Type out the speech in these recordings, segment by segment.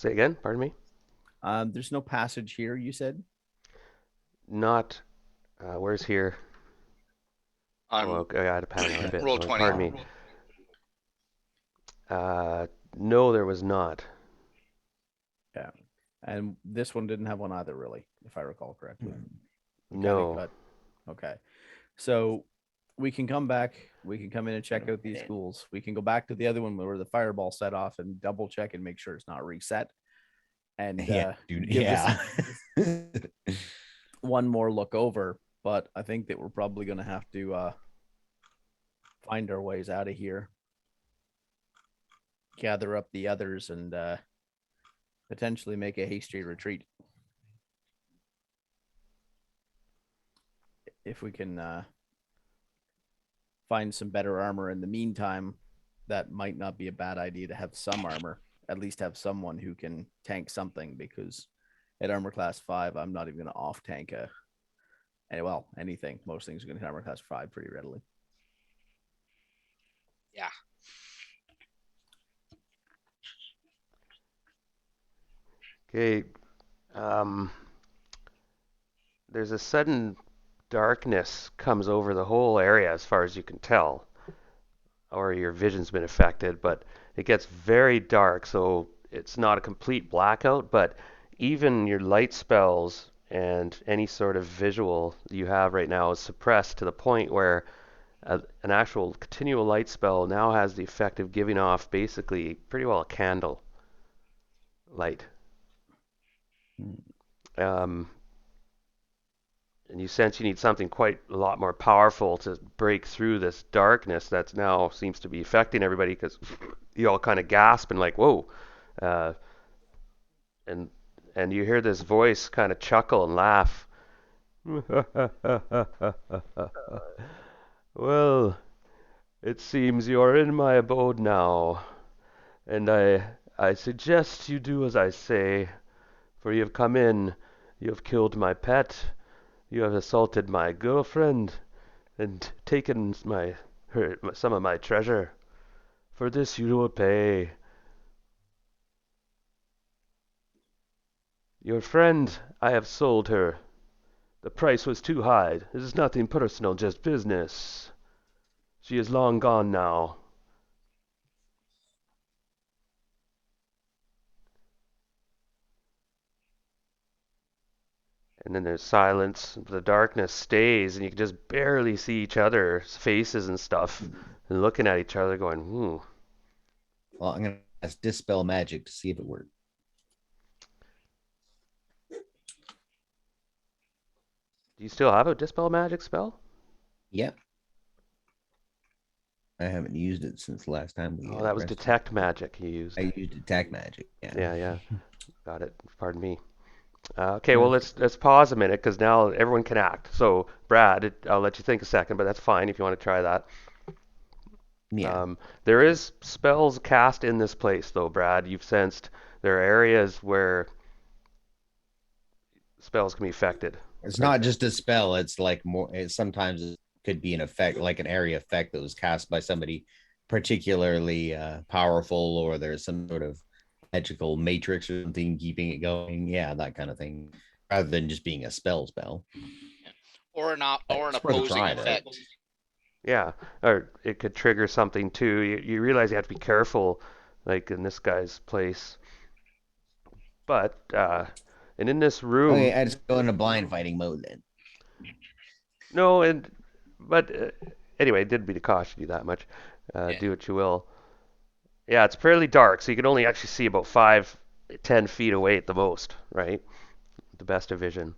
Say again, pardon me? There's no passage here, you said? Not, where's here? Oh, On okay, I had to pan out a bit. roll Oh, 20. pardon me. Uh, no, there was not. Yeah. And this one didn't have one either, really, if I recall correctly. We kind of No. cut. Okay. So we can come back. We can come in and check out these schools. We can go back to the other one where the fireball set off and double check and make sure it's not reset. And Yeah, dude. give Yeah. this one more look over. But I think that we're probably going to have to find our ways out of here, gather up the others, and potentially make a hasty retreat. If we can find some better armor in the meantime, that might not be a bad idea to have some armor, at least have someone who can tank something, because at armor class 5, I'm not even going to off tank anything. Most things are going to hit armor class 5 pretty readily. Yeah. Okay. Um, there's a sudden darkness comes over the whole area as far as you can tell, or your vision's been affected, but it gets very dark, so it's not a complete blackout, but even your light spells and any sort of visual you have right now is suppressed to the point where an actual continual light spell now has the effect of giving off basically pretty well a candle light. Um, and you sense you need something quite a lot more powerful to break through this darkness that's now seems to be affecting everybody because you all kind of gasp and like, whoa. Uh, and and you hear this voice kind of chuckle and laugh. Well, it seems you are in my abode now, and I suggest you do as I say, for you have come in, you have killed my pet, you have assaulted my girlfriend, and taken some of my treasure. For this you will pay. Your friend, I have sold her. The price was too high. This is nothing personal, just business. She is long gone now. And then there's silence. The darkness stays, and you can just barely see each other's faces and stuff, and looking at each other, going, "Hmm." Well, I'm gonna ask Dispel Magic to see if it works. Do you still have a dispel magic spell? Yep. I haven't used it since the last time we Oh, that was rested. detect magic you used. I used attack magic. Yeah. Yeah, yeah. Got it. Pardon me. Okay, well let's pause a minute because now everyone can act. So Brad, I'll let you think a second, but that's fine if you want to try that. Yeah. There is spells cast in this place, though, Brad. You've sensed there are areas where spells can be affected. It's Right? not just a spell. It's like more. Sometimes it could be an effect, like an area effect that was cast by somebody particularly powerful, or there's some sort of magical matrix or something keeping it going. Yeah, that kind of thing, rather than just being a spell. Or an It's worth a opposing try, though. effect. Yeah, or it could trigger something too. You realize you have to be careful, like in this guy's place. But and in this Okay, room, I just go into blind fighting mode then. no, and but anyway, didn't mean to caution you that much. Yeah. Do what you will. Yeah, it's fairly dark, so you can only actually see about 5, 10 feet away at the most, right? The best of vision.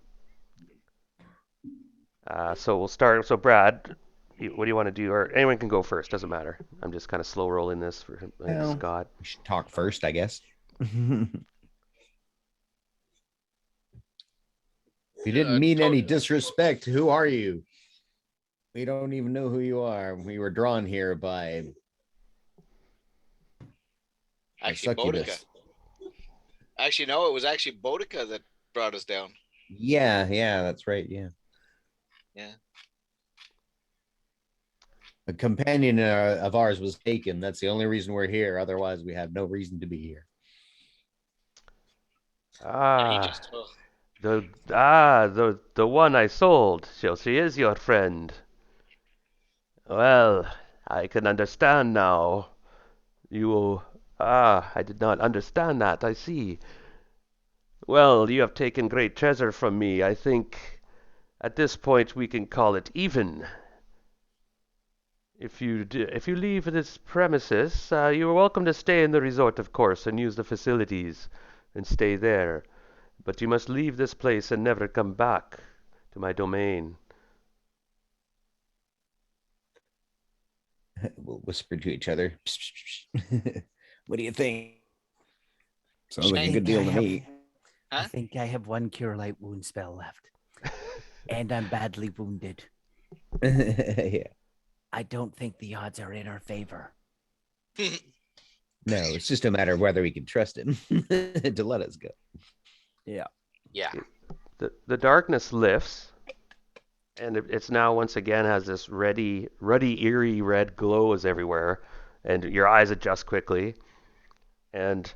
So we'll start. So Brad, what do you want to do? Or anyone can go first. Doesn't matter. I'm just kind of slow rolling this for Well, Scott. we should talk first, I guess. You didn't mean any disrespect. Who are you? We don't even know who you are. We were drawn here by Actually, Boudica. succubus. Actually, no, it was actually Boudica that brought us down. Yeah, that's right. Yeah. Yeah. A companion of ours was taken. That's the only reason we're here. Otherwise, we have no reason to be here. And he Ah, just, oh, the one I sold. So she is your friend. Well, I can understand now. You, I did not understand that. I see. Well, you have taken great treasure from me. I think at this point we can call it even. If you leave this premises, you are welcome to stay in the resort, of course, and use the facilities and stay there. But you must leave this place and never come back to my domain. We'll whisper to each other. What do you think? Sounds like a Shank, good deal to me. I huh? think I have one cure light wound spell left, and I'm badly wounded. Yeah. I don't think the odds are in our favor. No, it's just a matter of whether we can trust him to let us go. Yeah. Yeah. The darkness lifts, and it's now once again has this ruddy, eerie red glows everywhere, and your eyes adjust quickly, and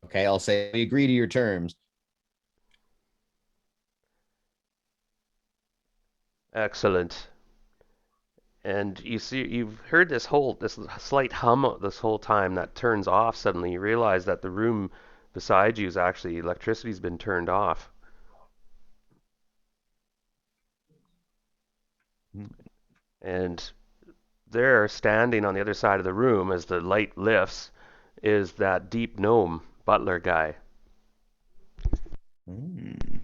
Okay, I'll say we agree to your terms. excellent. And you've heard this slight hum this whole time that turns off suddenly. You realize that the room beside you is actually electricity's been turned off. And there, standing on the other side of the room as the light lifts, is that deep gnome butler guy Mm.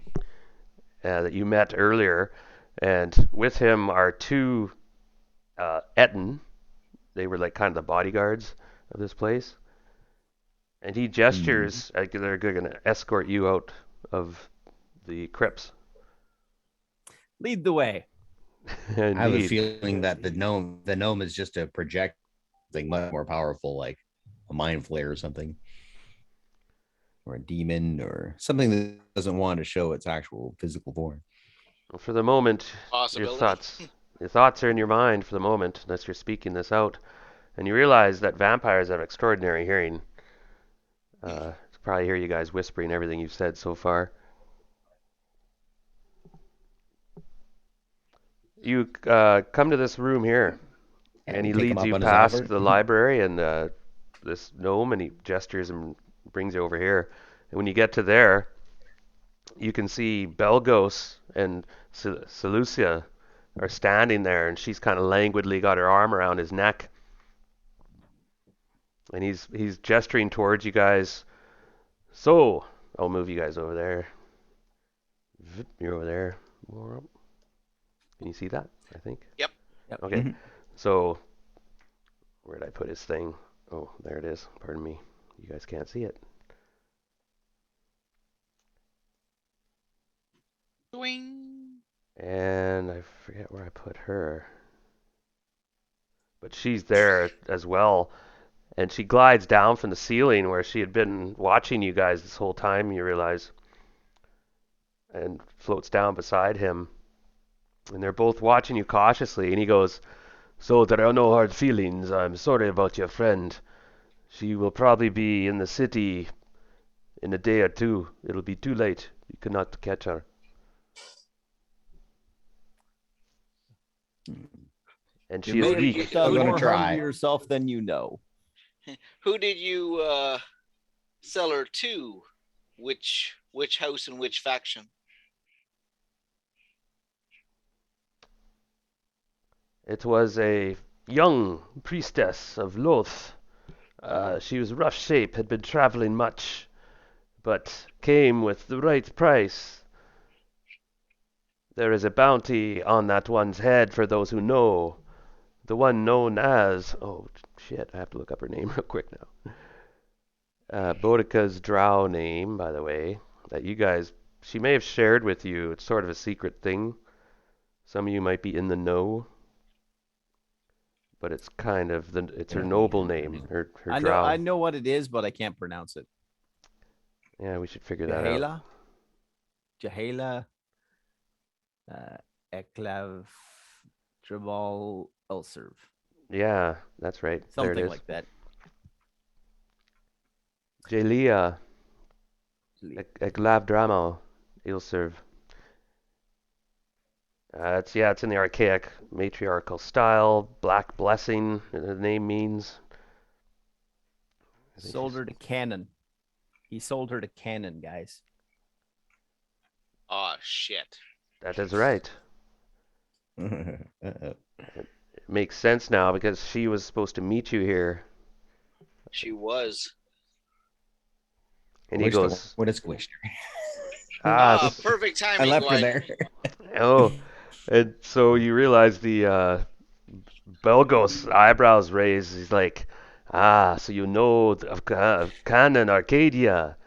that you met earlier. And with him are two Etten. They were like kind of the bodyguards of this place. And he gestures like they're going to escort you out of the crypts. Lead the way. I have a Indeed. feeling that the gnome is just a project something much more powerful, like a mind flare or something, or a demon, or something that doesn't want to show its actual physical form. Well, for the moment, your Possibility. thoughts your thoughts are in your mind for the moment, unless you're speaking this out. And you realize that vampires have extraordinary hearing. Probably hear you guys whispering everything you've said so far. You come to this room here, And and we he take him leads up you on his past offer. the library and this gnome, and he gestures and brings you over here. And when you get to there, you can see Belgos and Seleucia are standing there, and she's kind of languidly got her arm around his neck, and he's gesturing towards you guys. So I'll move you guys over there. You're over there. Can you see that? I think. Yep. Yep. Okay. So where did I put his thing? Oh, there it is. Pardon me. You guys can't see it. Swing. And I forget where I put her. But she's there as well. And she glides down from the ceiling where she had been watching you guys this whole time, you realize, and floats down beside him. And they're both watching you cautiously. And he goes, "So there are no hard feelings. I'm sorry about your friend. She will probably be in the city in a day or two. It'll be too late. You cannot catch her." And You she is may Who have did you? weak. done We're gonna more harm to try. yourself than you know. Who did you sell her to? Which house and which faction? It was a young priestess of Loth. She was rough shape, had been traveling much, but came with the right price. There is a bounty on that one's head for those who know. The one known as... Oh, shit, I have to look up her name real quick now. Bodica's drow name, by the way, that you guys... She may have shared with you. It's sort of a secret thing. Some of you might be in the know. But it's kind of it's her noble name, her I drow. know what it is, but I can't pronounce it. Yeah, we should figure that out. Jahala, Eklav, Tribal, Ulcerv. Yeah, that's right. There it Something is. like that. Jelia, Eglav Dramo, you'll serve. It's in the archaic matriarchal style. Black blessing, the name means. I think Sold she's her to Cannon. He sold her to Cannon, guys. Oh shit. that is right. Uh-oh. It makes sense now because she was supposed to meet you here, She was. and he goes, What a squished her. ah, Ah, perfect I timing, left her Dwight. there. oh, and so you realize the Belgos eyebrows raised. He's like, ah, so you know of Canon Arcadia.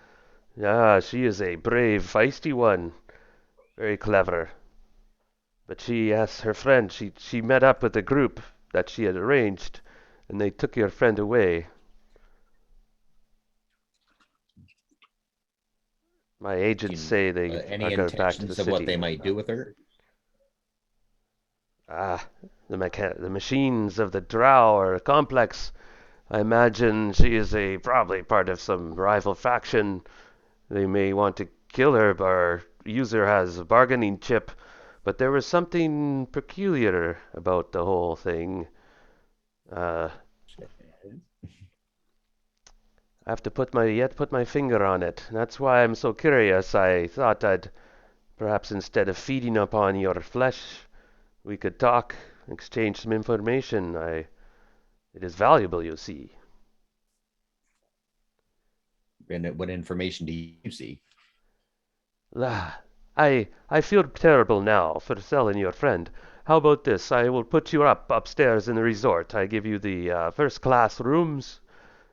Ah, she is a brave, feisty one. Very clever. But yes, her friend, she met up with a group that she had arranged, and they took your friend away. My agents say they are Any going back to the intentions of what city. they might do with her? Ah, the machines of the DROW are complex. I imagine she is probably part of some rival faction. They may want to kill her, or use her as a bargaining chip. But there was something peculiar about the whole thing. Uh, I have to put my finger on it. That's why I'm so curious. I thought I'd perhaps instead of feeding upon your flesh, we could talk, exchange some information. It is valuable, you see. And what information do you see? Ah, I feel terrible now for selling your friend. How about this? I will put you upstairs in the resort. I give you the first class rooms,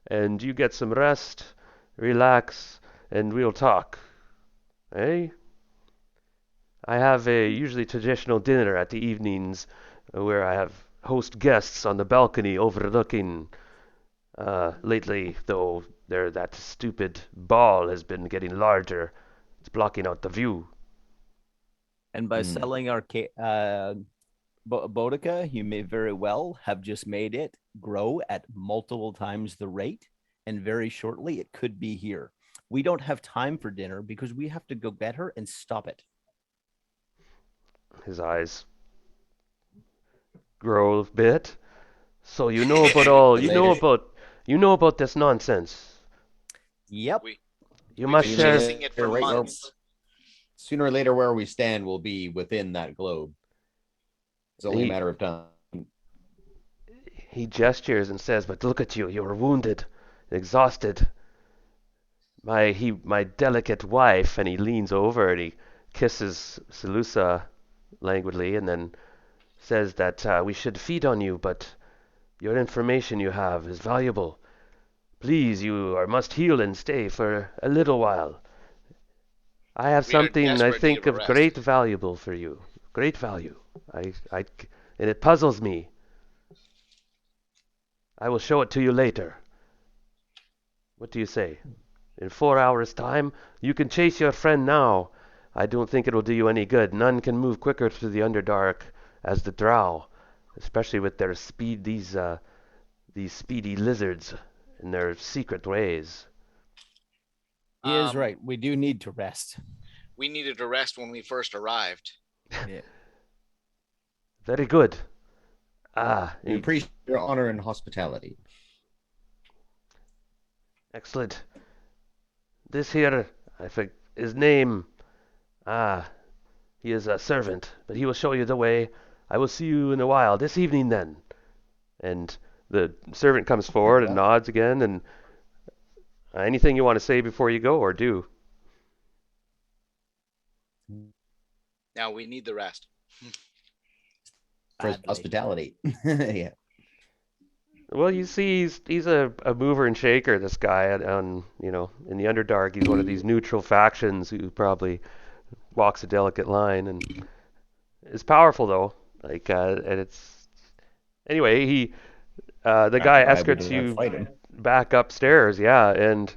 and you get some rest, relax, and we'll talk. Eh? I have a usually traditional dinner at the evenings where I have host guests on the balcony overlooking. Lately, though, that stupid ball has been getting larger. It's blocking out the view. And by Hmm. selling our Bodica, you may very well have just made it grow at multiple times the rate. And very shortly, it could be here. We don't have time for dinner because we have to go get her and stop it. His eyes grow a bit. So you know about all Later. you know about this nonsense. Yep. You We've must been share. chasing it for Right where- months. Sooner or later, where we stand will be within that globe. It's only a He, matter of time. he gestures and says, "But look at you. You are wounded, exhausted. My delicate wife." And he leans over and he kisses Salusa languidly, and then says that we should feed on you, but your information you have is valuable. Please, must heal and stay for a little while. I have We are something I desperate need think of a of rest. great valuable for you. Great value. And it puzzles me. I will show it to you later. What do you say? In 4 hours' time, you can chase your friend now. I don't think it will do you any good. None can move quicker through the Underdark as the Drow, especially with their speed. These speedy lizards and their secret ways. He is Um, right. We do need to rest. We needed a rest when we first arrived. Yeah. Very good. Ah, We appreciate your honor and hospitality. excellent. This here, I forget his name. Ah, he is a servant, but he will show you the way. I will see you in a while. This evening, then. And the servant comes forward and nods again. And anything you want to say before you go, or do? Now we need the rest. For his Badly. hospitality. Yeah. Well, you see, he's a mover and shaker. This guy, in the Underdark, he's one of these neutral factions who probably walks a delicate line, and is powerful though. And it's anyway. The guy Why we escorts didn't you fight him. back upstairs, yeah, and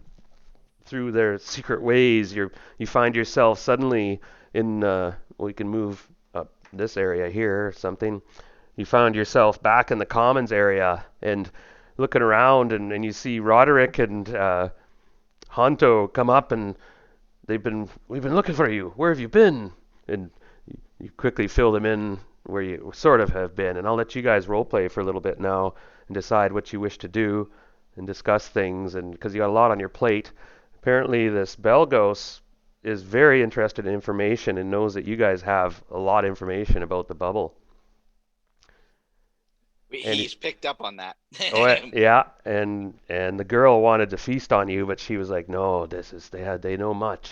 through their secret ways, you find yourself suddenly in. We can move up this area here or something. You found yourself back in the commons area and looking around, and you see Roderick and Honto come up and we've been looking for you. Where have you been? And you quickly fill them in where you sort of have been, and I'll let you guys role play for a little bit now and decide what you wish to do and discuss things, and because you got a lot on your plate. Apparently this Belgos is very interested in information and knows that you guys have a lot of information about the bubble. And He's picked up on that. yeah, and the girl wanted to feast on you, but she was like, no, they know much.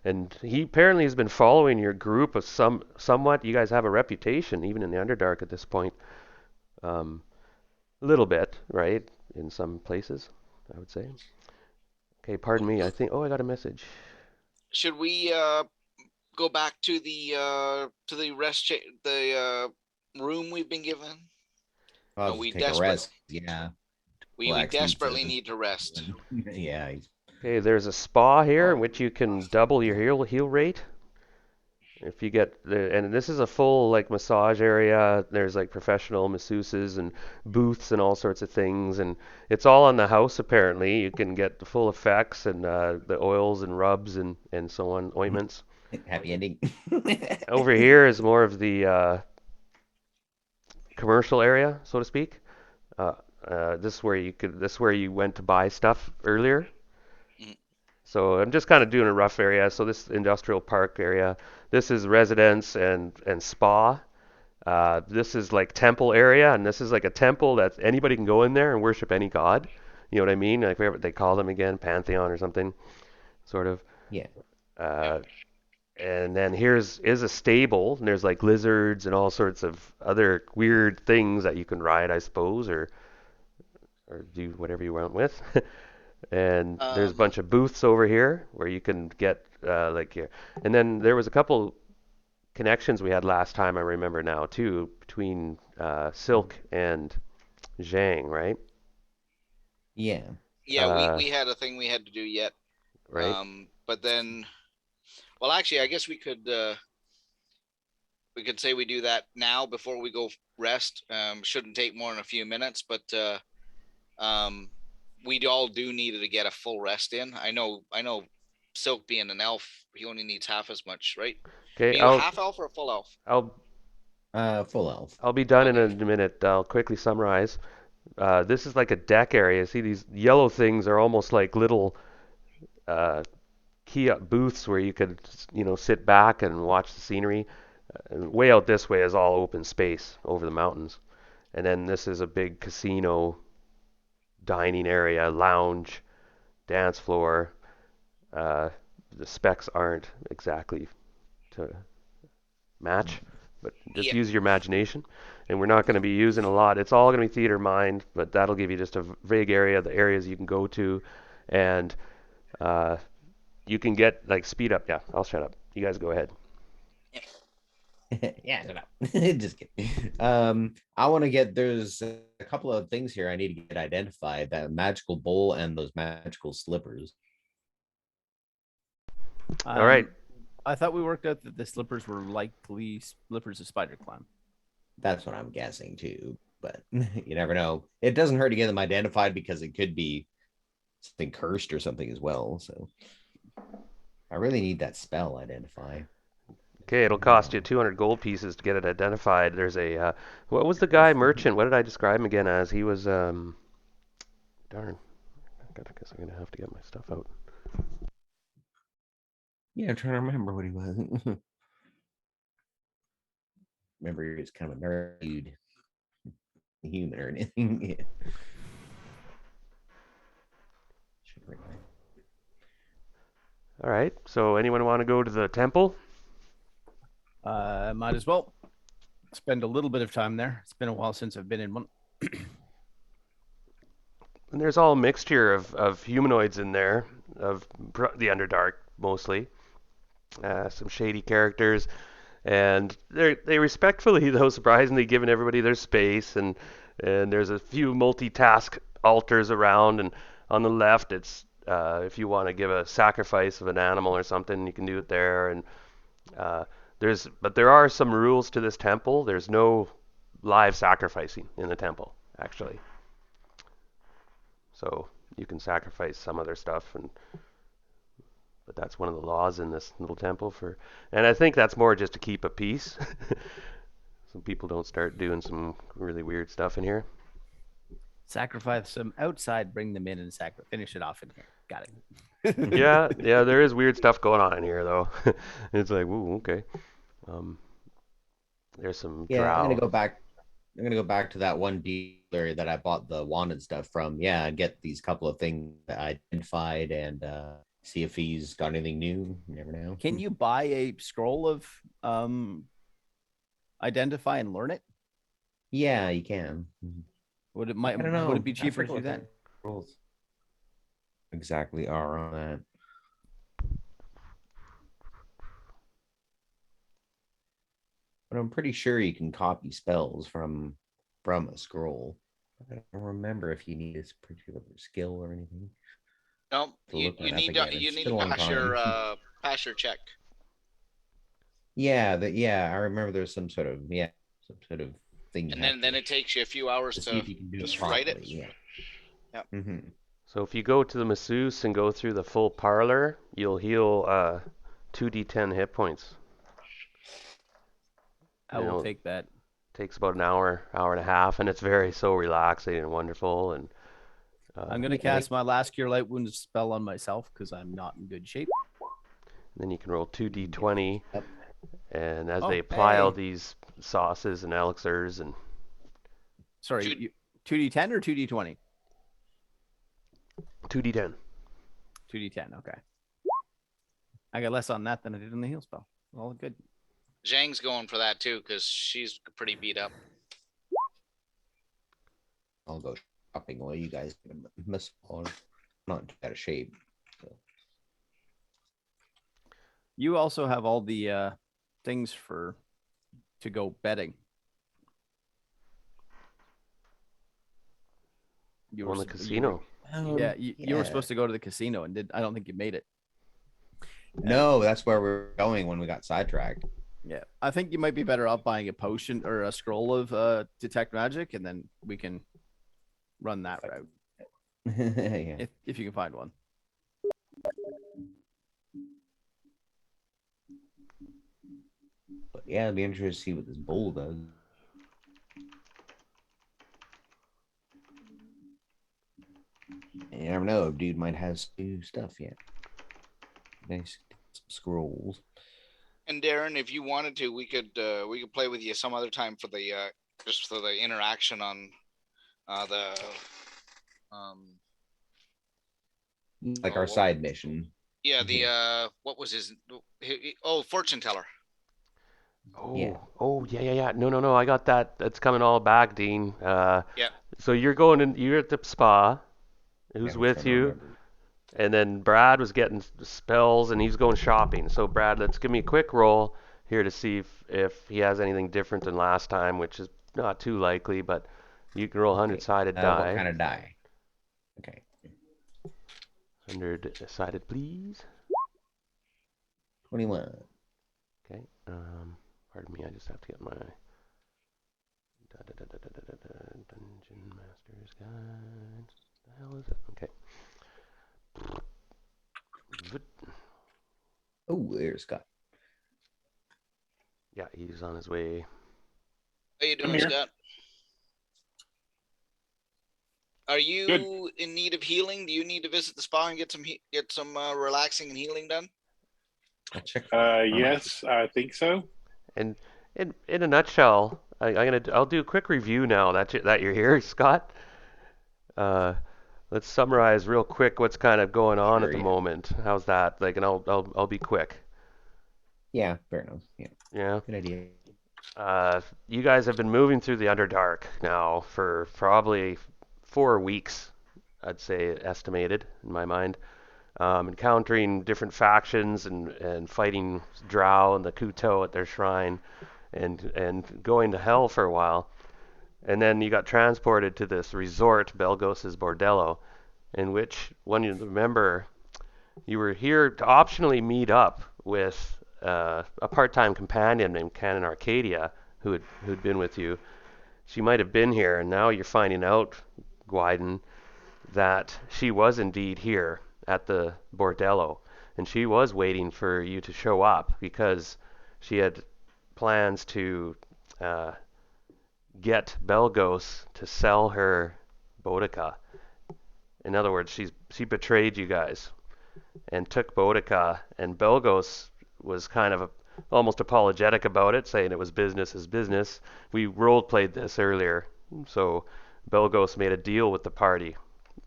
And he apparently has been following your group of somewhat. You guys have a reputation, even in the Underdark at this point. A little bit, right? In some places, I would say. Okay, pardon me. I think. Oh, I got a message. Should we go back to the room we've been given? I'll No, just we take a rest. Yeah. we Relax, need desperately to. need to rest. Yeah. Okay, there's a spa here in which you can double your heal rate. If you get and this is a full like massage area. There's like professional masseuses and booths and all sorts of things, and it's all on the house apparently. You can get the full effects and the oils and rubs and so on, ointments. Happy ending. Over here is more of the commercial area, so to speak. Uh, this is where you went to buy stuff earlier. Mhm. So I'm just kind of doing a rough area. So this industrial park area, this is residence and spa. This is like temple area, and this is like a temple that anybody can go in there and worship any god. You know what I mean? Like whatever they call them again, pantheon or something, sort of. Yeah. Uh, and then here's is a stable, and there's like lizards and all sorts of other weird things that you can ride, I suppose, or do whatever you want with. And there's a Um, bunch of booths over here where you can get like your, and then there was a couple connections we had last time I remember now too between Silk and Zhang, right? Yeah. yeah, Uh, we had a thing we had to do yet. right. But then, well, actually, I guess we could say we do that now before we go rest. Shouldn't take more than a few minutes, but um, we all do need to get a full rest in. I know. Silk being an elf, he only needs half as much, right? Are Okay, you a half elf or a full elf? I'll Full elf. I'll be done in Okay. a minute. I'll quickly summarize. This is like a deck area. See, these yellow things are almost like little uh, kiosk booths where you could, sit back and watch the scenery. And way out this way is all open space over the mountains. And then this is a big casino, dining area, lounge, dance floor. Uh, the specs aren't exactly to match, but just Yeah. use your imagination. And we're not going to be using a lot. It's all going to be theater mind, but that'll give you just a vague area, the areas you can go to, and uh, you can get like speed up. Yeah, I'll shut up. You guys go ahead. Yeah, shut up. Just kidding. I want to get there's a couple of things here I need to get identified. That magical bowl and those magical slippers. All right. I thought we worked out that the slippers were likely slippers of spider climb. That's what I'm guessing too, but you never know. It doesn't hurt to get them identified because it could be something cursed or something as well. So I really need that spell identify. Okay, it'll cost you 200 gold pieces to get it identified. There's a what was the guy merchant? What did I describe him again as? He was darn. I guess I'm gonna have to get my stuff out. Yeah, I'm trying to remember what he was. Remember, he was kind of a nerd human or anything. Yeah. All right. So anyone want to go to the temple? Might as well spend a little bit of time there. It's been a while since I've been in one. And there's all a mixture of humanoids in there, of the Underdark mostly. Some shady characters, and they respectfully, though surprisingly, given everybody their space, and there's a few multitask altars around, and on the left it's if you want to give a sacrifice of an animal or something, you can do it there, and but there are some rules to this temple. There's no live sacrificing in the temple, actually. So you can sacrifice some other stuff, and But that's one of the laws in this little temple for, and I think that's more just to keep a peace. So people don't start doing some really weird stuff in here. Sacrifice them outside, bring them in, and finish it off in here. Got it. Yeah, yeah, there is weird stuff going on in here though. It's like, ooh, okay. Um, there's some Yeah, I'm gonna drow. go back. I'm gonna go back to that one dealer that I bought the wanted stuff from. Yeah, and get these couple of things that I identified and see if he's got anything new. You never know. Can you buy a scroll of identify and learn it? Yeah, you can. Would it I don't know. would it be I cheaper to forget do what that? the rules exactly are on that. But I'm pretty sure you can copy spells from a scroll. I don't remember if you need a particular skill or anything. No, To you, look you that up need again. to you It's need been to a long time. pass your check. Yeah, I remember there's some sort of thing you And have then it takes you a few hours to see to if you can do it just properly. write it. Yeah. Yep. Mm-hmm. So if you go to the masseuse and go through the full parlor, you'll heal 2d10 hit points. I will take that. Takes about an hour, hour and a half, and it's very so relaxing and wonderful. And I'm gonna cast my last cure light wounds spell on myself because I'm not in good shape. then you can roll 2d20, Yep. and as Oh, they apply all hey. these sauces and elixirs and Sorry, 2d10 or 2d20? 2d10. 2d10. Okay. I got less on that than I did on the heal spell. All good. Zhang's going for that too because she's pretty beat up. I'll go shopping while you guys miss or not out of shape. So. You also have all the things to go betting. You On the casino. You were supposed to go to the casino and I don't think you made it. No, that's where we're going when we got sidetracked. Yeah, I think you might be better off buying a potion or a scroll of detect magic, and then we can run that route Yeah. if you can find one. But yeah, it'd be interesting to see what this bull does. You never know, dude might have some new stuff yet. Nice some scrolls. And Darren, if you wanted to, we could play with you some other time for the just for the interaction on the Like our side mission. Yeah, the what was his fortune teller. Yeah. No. I got that. That's coming all back, Dean. Yeah. So you're at the spa. Who's with you? Remember. And then Brad was getting spells and he's going shopping. So Brad, let's give me a quick roll here to see if he has anything different than last time, which is not too likely, but you can roll 100-sided die. What kind of die? Okay. 100-sided, please. 21. Okay. Pardon me, I just have to get my Dungeon Master's Guide. What the hell is it? Okay. Oh, there's Scott. Yeah, he's on his way. How you doing, Scott? Are you Good. In need of healing? Do you need to visit the spa and get some relaxing and healing done? I'll check. Yes, I think so. And in a nutshell, I'll do a quick review now that you're here, Scott. Let's summarize real quick what's kind of going on at the moment. How's that? Like, and I'll be quick. Yeah, fair enough. Yeah. Good idea. You guys have been moving through the Underdark now for probably 4 weeks, I'd say, estimated in my mind. Encountering different factions and fighting DROW and the Kuto at their shrine, and going to hell for a while. And then you got transported to this resort, Belgos's Bordello, in which, when you remember, you were here to optionally meet up with a part-time companion named Canon Arcadia, who'd been with you. She might have been here, and now you're finding out, Gwyden, that she was indeed here at the Bordello. and she was waiting for you to show up because she had plans to uh, get Belgos to sell her Boudica. In other words, she betrayed you guys and took Boudica, and Belgos was kind of almost apologetic about it, saying it was business is business. We role played this earlier, so Belgos made a deal with the party,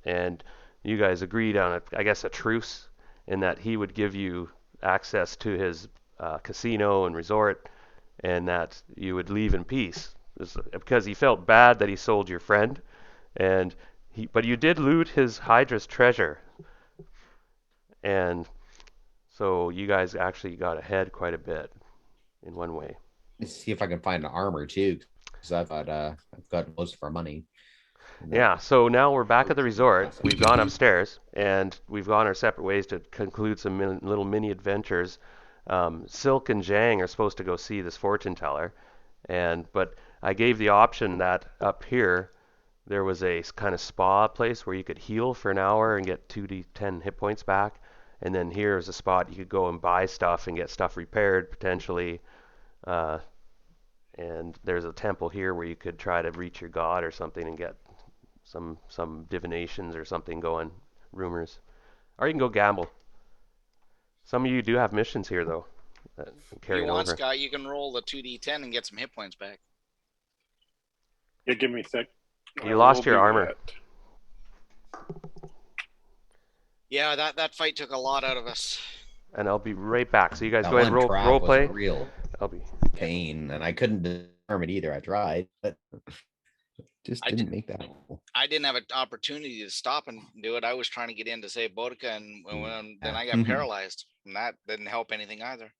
and you guys agreed on I guess a truce, in that he would give you access to his casino and resort, and that you would leave in peace, because he felt bad that he sold your friend, and but you did loot his Hydra's treasure, and so you guys actually got ahead quite a bit in one way. Let's see if I can find an armor too, because I've got most of our money. Yeah, so now we're back at the resort. We've gone upstairs and we've gone our separate ways to conclude some little mini adventures. Silk and Zhang are supposed to go see this fortune teller, but I gave the option that up here there was a kind of spa place where you could heal for an hour and get 2d10 hit points back. And then here's a spot you could go and buy stuff and get stuff repaired potentially. Uh, and there's a temple here where you could try to reach your god or something and get some divinations or something going, rumors. Or you can go gamble. Some of you do have missions here though. If you Carrying want, over. Scott, you can roll the 2d10 and get some hit points back. Yeah, give me a sec. You lost will your do armor. that. Yeah, that fight took a lot out of us. And I'll be right back. So you guys That go ahead and one trap role was play. a real I'll be pain, and I couldn't disarm it either. I tried, but just I didn't make that. I didn't have an opportunity to stop and do it. I was trying to get in to save Boudica, and then I got Mhm. paralyzed, and that didn't help anything either.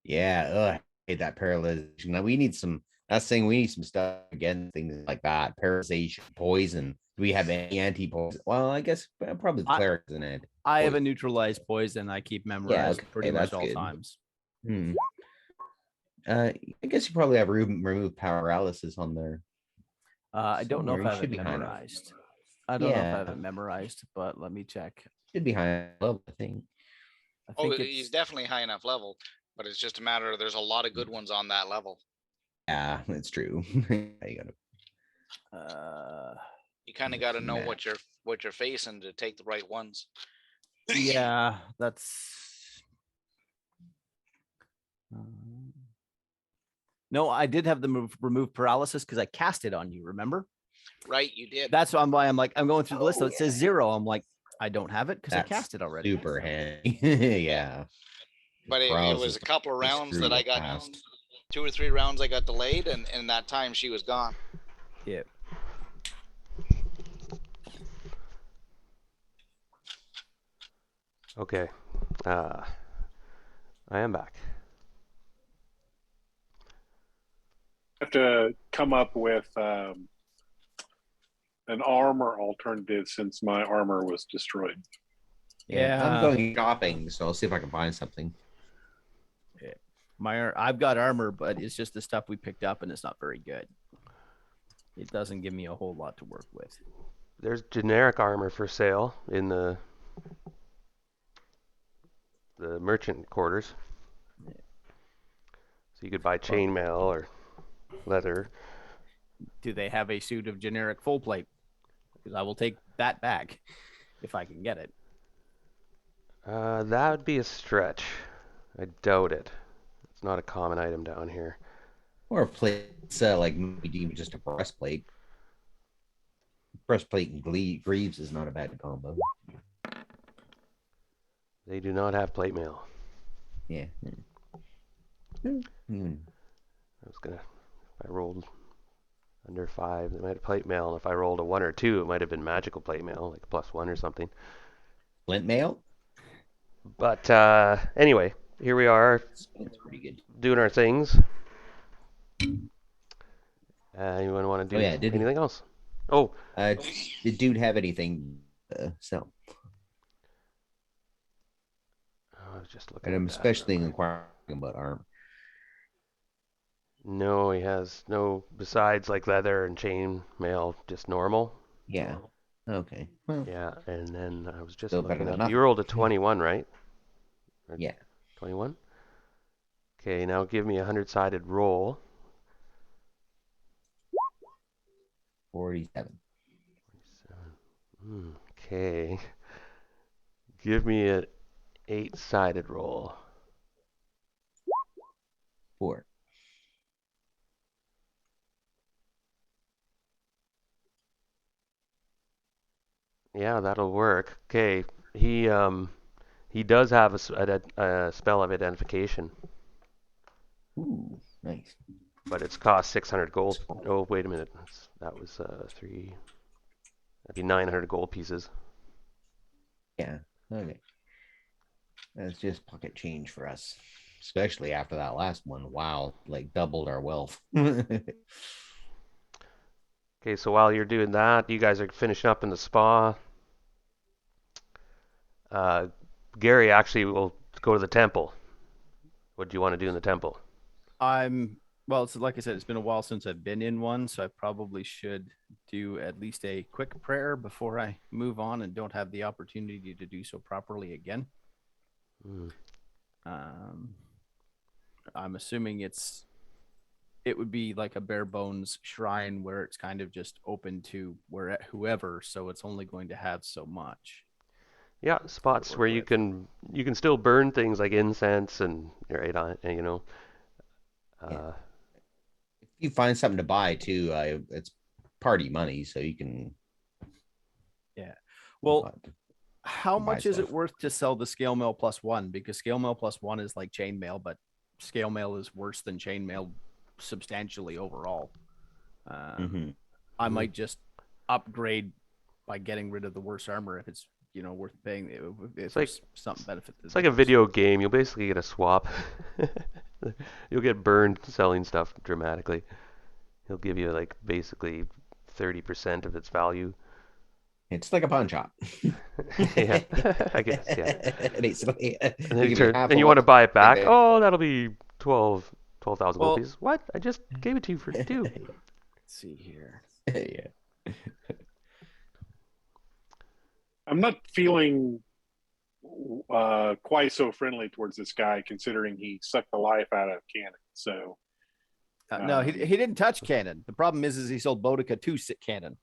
Yeah, I hate that paralyzation. Now we need some. That's saying we need some stuff again, things like that. Paralyzation, poison. Do we have any anti-poison? Well, I guess probably the cleric is an anti. I have a neutralized poison I keep memorized okay, pretty much that's all good. times. I guess you probably have remove paralysis on there. I don't know if Somewhere, I you have should it be high enough. memorized. I don't know if I have Yeah. it memorized, but let me check. Should be high level, I think. I Oh, think he's it's definitely high enough level, but it's just a matter of there's a lot of good ones on that level. Yeah, that's true. You gotta. You kind of got to know Nah. what you're facing to take the right ones. yeah, that's no, I did have the remove paralysis because I cast it on you, remember? Right, you did. That's why I'm like, I'm going through the list. So it says 0. I'm like, I don't have it because I That's cast it already. super handy. Yeah. But it was Paralysis a couple of will rounds screw that I you got, fast. 2 or 3 rounds I got delayed, and in that time she was gone. Yeah. okay. I am back. Have to come up with an armor alternative since my armor was destroyed. Yeah, I'm going shopping, so I'll see if I can find something. I've got armor, but it's just the stuff we picked up, and it's not very good. It doesn't give me a whole lot to work with. There's generic armor for sale in the merchant quarters. So you could buy chainmail or leather. Do they have a suit of generic full plate? Because I will take that back if I can get it. That would be a stretch. I doubt it. It's not a common item down here. Or a plate, like maybe even just a breastplate. Breastplate and greaves is not a bad combo. They do not have plate mail. Yeah. I was gonna. If I rolled under 5, they might have plate mail. And if I rolled a 1 or 2, it might have been magical plate mail, like +1 or something. Flint mail? But anyway, here we are. That's pretty good. Doing our things. Anyone want to do anything else? Oh, did dude have anything sell? I was just looking. And I'm especially inquiring about armor. No, he has no. Besides like leather and chain mail, just normal. Yeah. Okay. Well. Yeah, and then I was just Still better looking than up. nothing. You rolled a 21, right? Yeah. 21. Okay, now give me a 100-sided roll. 47. Okay. Give me an 8-sided roll. 4. Yeah, that'll work. Okay, he does have a spell of identification, Ooh, nice. but it's cost 600 gold. Oh, wait a minute. That was 3. That'd be 900 gold pieces. Yeah. Okay. That's just pocket change for us, especially after that last one. Wow, like doubled our wealth. Okay, so while you're doing that, you guys are finishing up in the spa. Uh, Gary actually will go to the temple. What do you want to do in the temple? Well, it's like I said, it's been a while since I've been in one, so I probably should do at least a quick prayer before I move on and don't have the opportunity to do so properly again. Hmm. I'm assuming it would be like a bare bones shrine where it's kind of just open to whoever, so it's only going to have so much. Yeah, spots work where you with. can still burn things like incense and Yeah. Uh, If you find something to buy too, it's party money, so you can. Yeah. Well, buy how much is it stuff. worth to sell the scale mail +1? Because scale mail +1 is like chainmail, but scale mail is worse than chainmail substantially overall. Mhm. I might just upgrade by getting rid of the worse armor if it's worth paying. If like- there's something benefit. it's like a video game. You'll basically get a swap. You'll get burned selling stuff dramatically. He'll give you like basically 30% of its value. It's like a pawn shop. Yeah, I guess, yeah. Basically, And then they you give you turn, half and you of want to what buy it back. they- Oh, that'll be 12,000 gold Well- pieces. What? I just gave it to you for 2. Let's see here. Yeah. I'm not feeling quite so friendly towards this guy, considering he sucked the life out of Cannon. So No, he didn't touch Cannon. The problem is he sold Boudica to Cannon.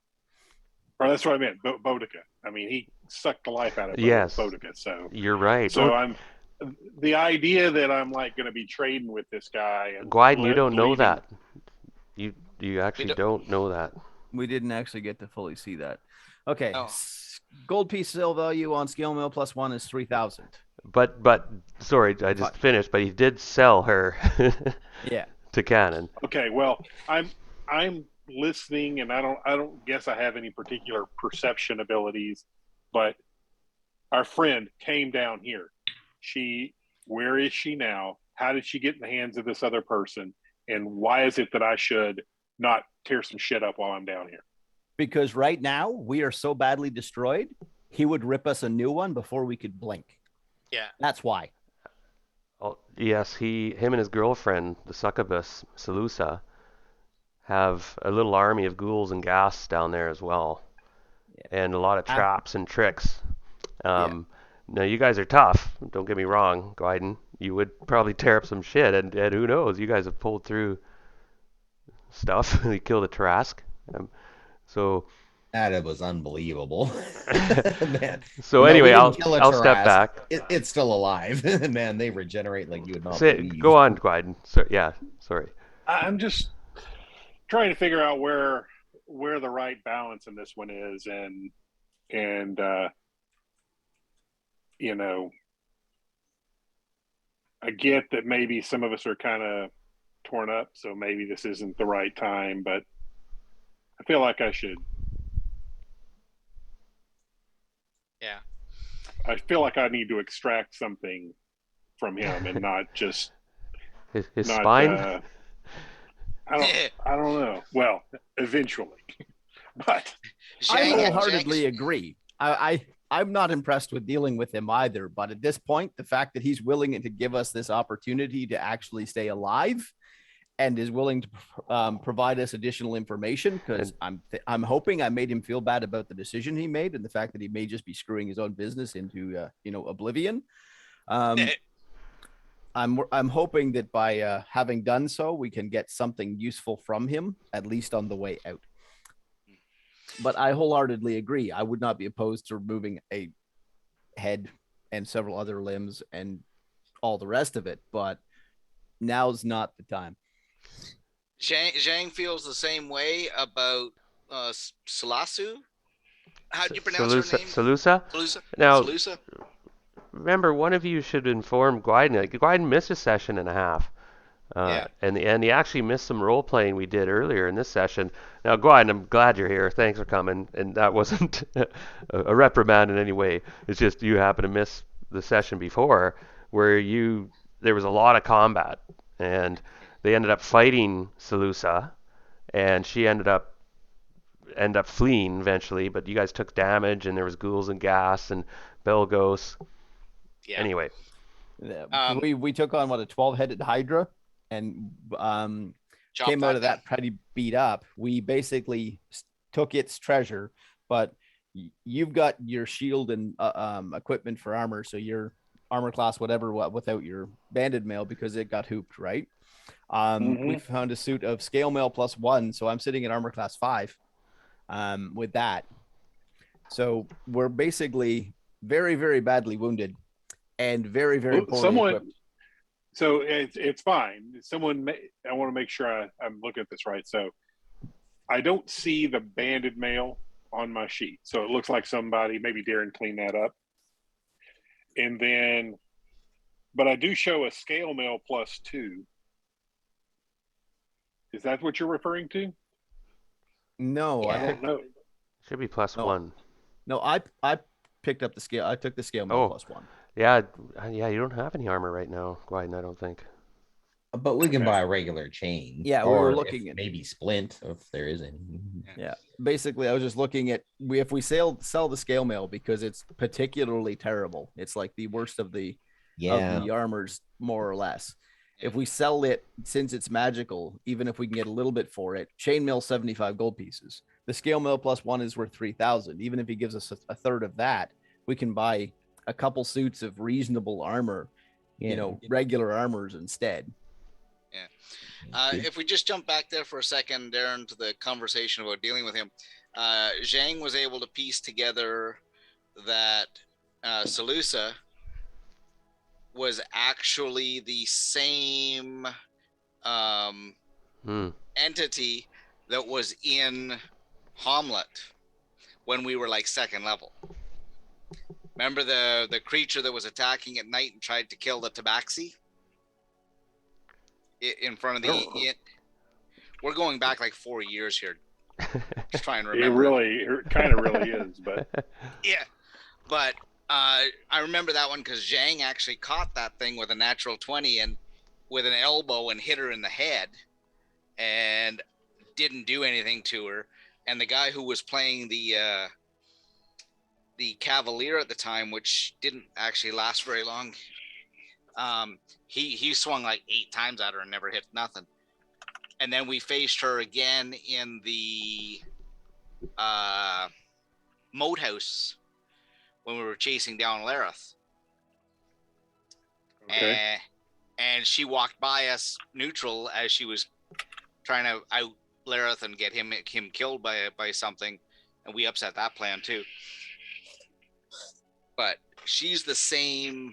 or that's what I meant, Boudica. I mean, he sucked the life out of Yes. Boudica. So You're right. So I'm the idea that I'm like going to be trading with this guy. And Gwyden, you don't know leaving- that. You actually don't know that. We didn't actually get to fully see that. Okay. Oh. Gold piece sale value on scale mail +1 is 3,000. But sorry, I just finished. But he did sell her Yeah. to Cannon. Okay, well, I'm listening, and I don't guess I have any particular perception abilities, but our friend came down here. Where is she now? How did she get in the hands of this other person? And why is it that I should not tear some shit up while I'm down here? Because right now we are so badly destroyed, he would rip us a new one before we could blink. Yeah. That's why. Oh, yes, him and his girlfriend, the succubus Salusa, have a little army of ghouls and ghasts down there as well, and a lot of traps and tricks. Now you guys are tough. Don't get me wrong, Gwyden. You would probably tear up some shit, and who knows? You guys have pulled through stuff. You killed a Tarask. So That was unbelievable. Man. So No, anyway, we I'll didn't kill a step Tarask. back. It's still alive. Man, they regenerate like you would not believe. Go on, Gwyden. So, yeah, sorry. I'm just trying to figure out where the right balance in this one is, and I get that maybe some of us are kind of torn up, so maybe this isn't the right time, but I feel like I should. Yeah. I feel like I need to extract something from him and not just His not, spine. I don't know. Well, eventually, but I Zhang- wholeheartedly Zhang's- agree. I'm not impressed with dealing with him either, but at this point, the fact that he's willing to give us this opportunity to actually stay alive and is willing to provide us additional information, because I'm hoping I made him feel bad about the decision he made and the fact that he may just be screwing his own business into oblivion. I'm hoping that by having done so, we can get something useful from him, at least on the way out. But I wholeheartedly agree. I would not be opposed to removing a head and several other limbs and all the rest of it, but now's not the time. Zhang feels the same way about Salasu. How do you pronounce her name? Salusa? Salusa. Now, Salusa. remember, one of you should inform Gwyden. Like, Gwyden missed a session and a half. Yeah. And he actually missed some role playing we did earlier in this session. Now, Gwyden, I'm glad you're here. Thanks for coming. And that wasn't a reprimand in any way. It's just you happened to miss the session before where there was a lot of combat, and they ended up fighting Salusa, and she ended up fleeing eventually. But you guys took damage, and there was ghouls and gas and Belgos. Yeah. Anyway, We took on a 12-headed Hydra, and came out of that pretty beat up. We basically took its treasure, but you've got your shield and equipment for armor, so your armor class whatever without your banded mail because it got hooped, right? We found a suit of scale mail +1, so I'm sitting at armor class 5 with that. So we're basically very, very badly wounded and very, very poorly equipped. So it's fine. I want to make sure I'm looking at this right. So I don't see the banded mail on my sheet. So it looks like maybe Darren cleaned that up. And then, but I do show a scale mail +2. Is that what you're referring to? No, Yeah. I don't know. should be +1. No, I picked up the scale. I took the scale mail +1. Yeah, you don't have any armor right now, Gwyden, I don't think. But we can buy a regular chain. Yeah, we were looking at maybe splint if there is any. Yeah, basically, I was just looking at if we sell the scale mail because it's particularly terrible. It's like the worst of the armors, more or less. If we sell it, since it's magical, even if we can get a little bit for it, chainmail 75 gold pieces. The scale mail +1 is worth 3,000. Even if he gives us a third of that, we can buy a couple suits of reasonable armor, regular armors instead. Yeah. If we just jump back there for a second, Darren, to the conversation about dealing with him, Zhang was able to piece together that Salusa was actually the same entity that was in Hamlet when we were like second level. Remember the creature that was attacking at night and tried to kill the tabaxi in front of the we're going back like 4 years here. Just trying to remember. It kind of really is, but yeah. But I remember that one because Zhang actually caught that thing with a natural 20 and with an elbow and hit her in the head and didn't do anything to her. And the guy who was playing the Cavalier at the time, which didn't actually last very long, he swung like 8 times at her and never hit nothing. And then we faced her again in the moat house when we were chasing down Lareth. Okay. And she walked by us neutral as she was trying to out Lareth and get him killed by something, and we upset that plan too. But she's the same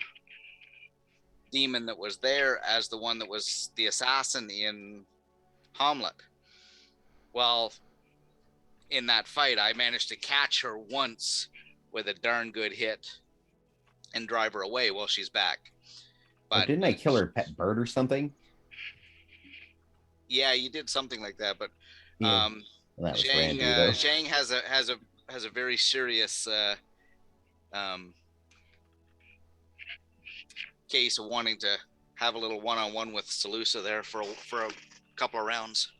demon that was there as the one that was the assassin in Hamlet. Well, in that fight, I managed to catch her once with a darn good hit and drive her away while she's back. But didn't I kill her pet bird or something? Yeah, you did something like that. But Well, that was Randy, though. Zhang has a very serious case of wanting to have a little one-on-one with Salusa there for a couple of rounds.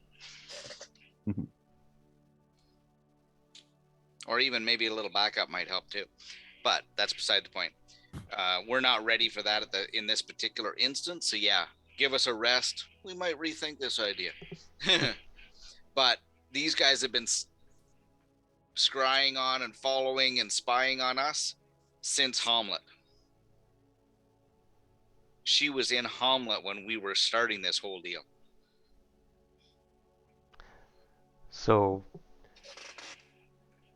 Or even maybe a little backup might help too. But that's beside the point. We're not ready for that in this particular instance. So yeah, give us a rest. We might rethink this idea. But these guys have been scrying on and following and spying on us since Hamlet. she was in Hamlet when we were starting this whole deal. So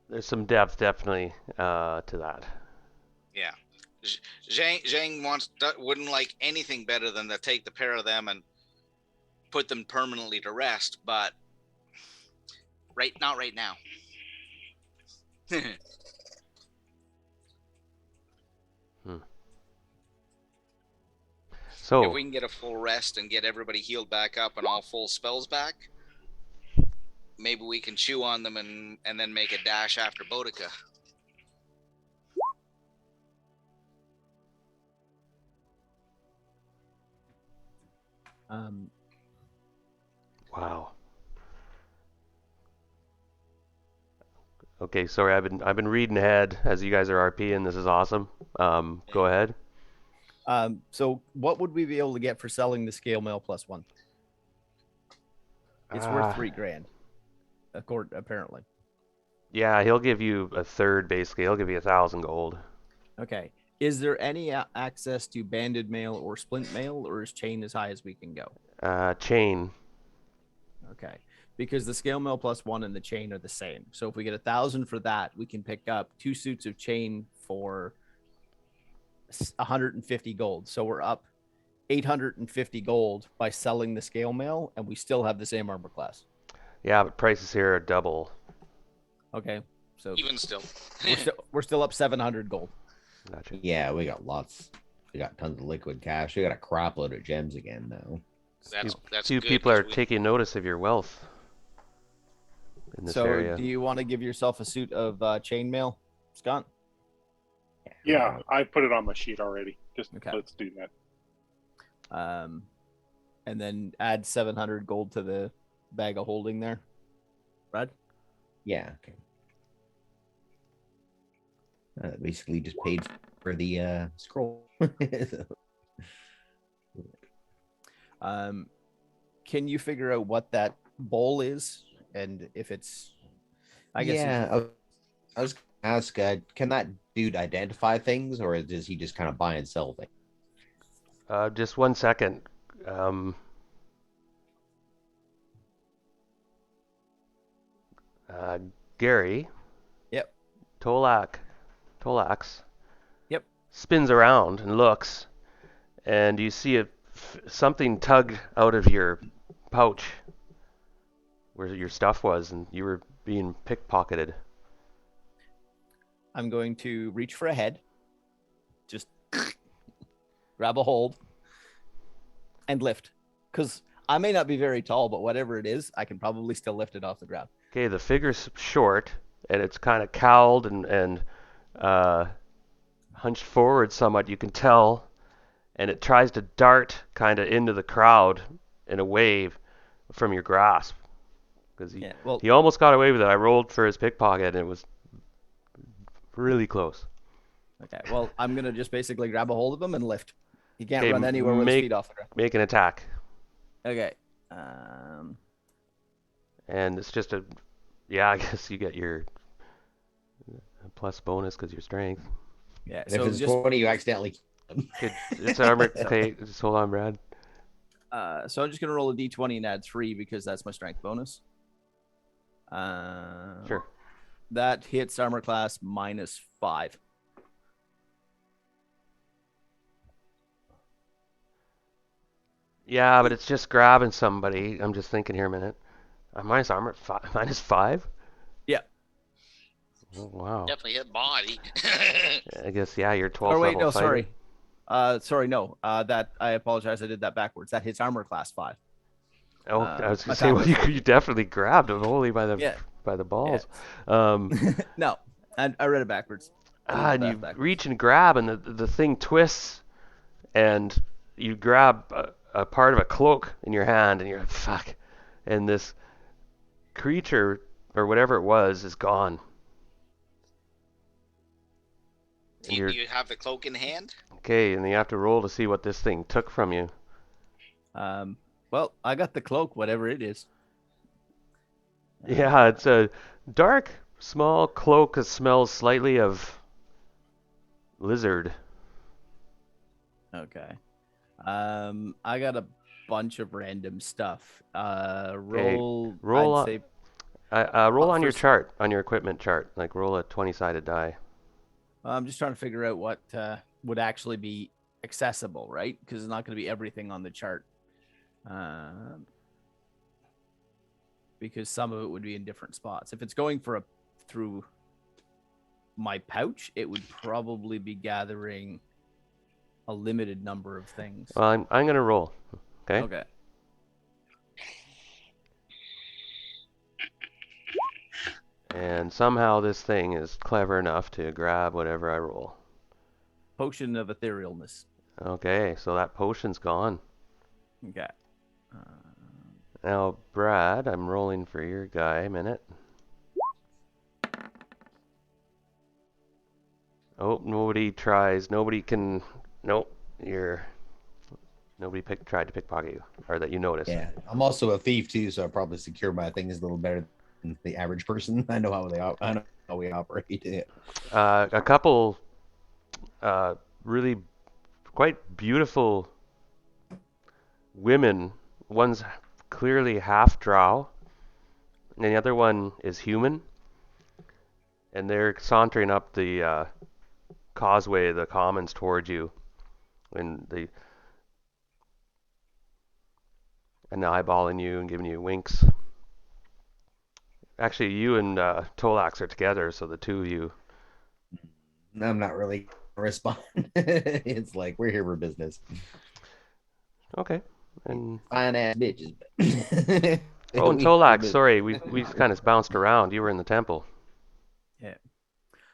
there's some depth definitely to that. Yeah. Zhang wouldn't like anything better than to take the pair of them and put them permanently to rest, but not right now. So if we can get a full rest and get everybody healed back up and all full spells back, maybe we can chew on them and then make a dash after Boudica. wow. Okay, sorry, I've been reading ahead as you guys are RPing. This is awesome. Go ahead. So what would we be able to get for selling the scale mail +1? It's worth $3,000, apparently. Yeah, he'll give you a third basically. He'll give you 1,000 gold. Okay. Is there any access to banded mail or splint mail, or is chain as high as we can go? Chain. Okay. Because the scale mail +1 and the chain are the same. So if we get 1,000 for that, we can pick up 2 suits of chain for 150 gold. So we're up 850 gold by selling the scale mail, and we still have the same armor class. Yeah, but prices here are double. Okay. So even still, we're still up 700 gold. Gotcha. Yeah, we got lots. We got tons of liquid cash. We got a crap load of gems again, though. that's few good, people are 'cause taking notice of your wealth in this area. Do you want to give yourself a suit of chainmail, Scott? Yeah, I put it on my sheet already. Just Okay. let's do that. And then add 700 gold to the bag of holding there. Brad? Yeah. Okay. Basically just paid for the scroll. Can you figure out what that bowl is, and if it's? I guess. Yeah, I was gonna ask. Can that dude identify things, or does he just kind of buy and sell things? Just 1 second. Gary. Yep. Tolax. Yep. Spins around and looks, and you see something tugged out of your pouch where your stuff was, and you were being pickpocketed. I'm going to reach for a head, just grab a hold, and lift. Because I may not be very tall, but whatever it is, I can probably still lift it off the ground. Okay, the figure's short, and it's kind of cowled and hunched forward somewhat, you can tell, and it tries to dart kind of into the crowd in a wave from your grasp. Because he almost got away with it. I rolled for his pickpocket, and it was really close. Okay, well, I'm going to just basically grab a hold of him and lift. He can't run anywhere with his feet off the ground. Make an attack. Okay. And it's just I guess you get your plus bonus because your strength. Yeah. So if it's 20, you accidentally. It's armor. Okay, just hold on, Brad. So I'm just gonna roll a d20 and add 3 because that's my strength bonus. Sure. That hits armor class -5. Yeah, but it's just grabbing somebody. I'm just thinking here a minute. Minus armor, -5? Yeah. Oh, wow. definitely hit body. I guess, yeah, you're 12 Oh, wait, level no, fighter. sorry. No. That I apologize. I did that backwards. That hits armor class 5. Oh, I was going to say, well, you definitely grabbed him wholly by the balls. Yeah. No, I read it backwards. And you reach and grab, and the thing twists, and you grab a part of a cloak in your hand, and you're like, fuck. And this creature, or whatever it was, is gone. Do you have the cloak in hand? Okay, and you have to roll to see what this thing took from you. Well, I got the cloak, whatever it is. Yeah, it's a dark, small cloak that smells slightly of lizard. Okay. I got a bunch of random stuff. Okay, Roll. roll I'd on, say roll on your first. chart, on your equipment chart. Like roll a 20-sided die. I'm just trying to figure out what would actually be accessible, right? Because it's not going to be everything on the chart. Because some of it would be in different spots. If it's going through my pouch, it would probably be gathering a limited number of things. Well, I'm gonna roll. Okay. Okay. And somehow this thing is clever enough to grab whatever I roll. Potion of etherealness. Okay, so that potion's gone. Okay. Now, Brad, I'm rolling for your guy a minute. Oh, nobody tries. Nobody can. Nope. Nobody tried to pickpocket you, or that you noticed. Yeah, I'm also a thief too, so I probably secure my things a little better than the average person. I know I know how we operate it. A couple really quite beautiful women. One's clearly half drow, and the other one is human. And they're sauntering up the causeway, the commons towards you, and eyeballing you and giving you winks. Actually, you and Tolax are together, so the two of you. I'm not really gonna respond. It's like we're here for business. Okay. And Fine ass bitches. oh, and Tolax, sorry, we kind of bounced around. You were in the temple. Yeah.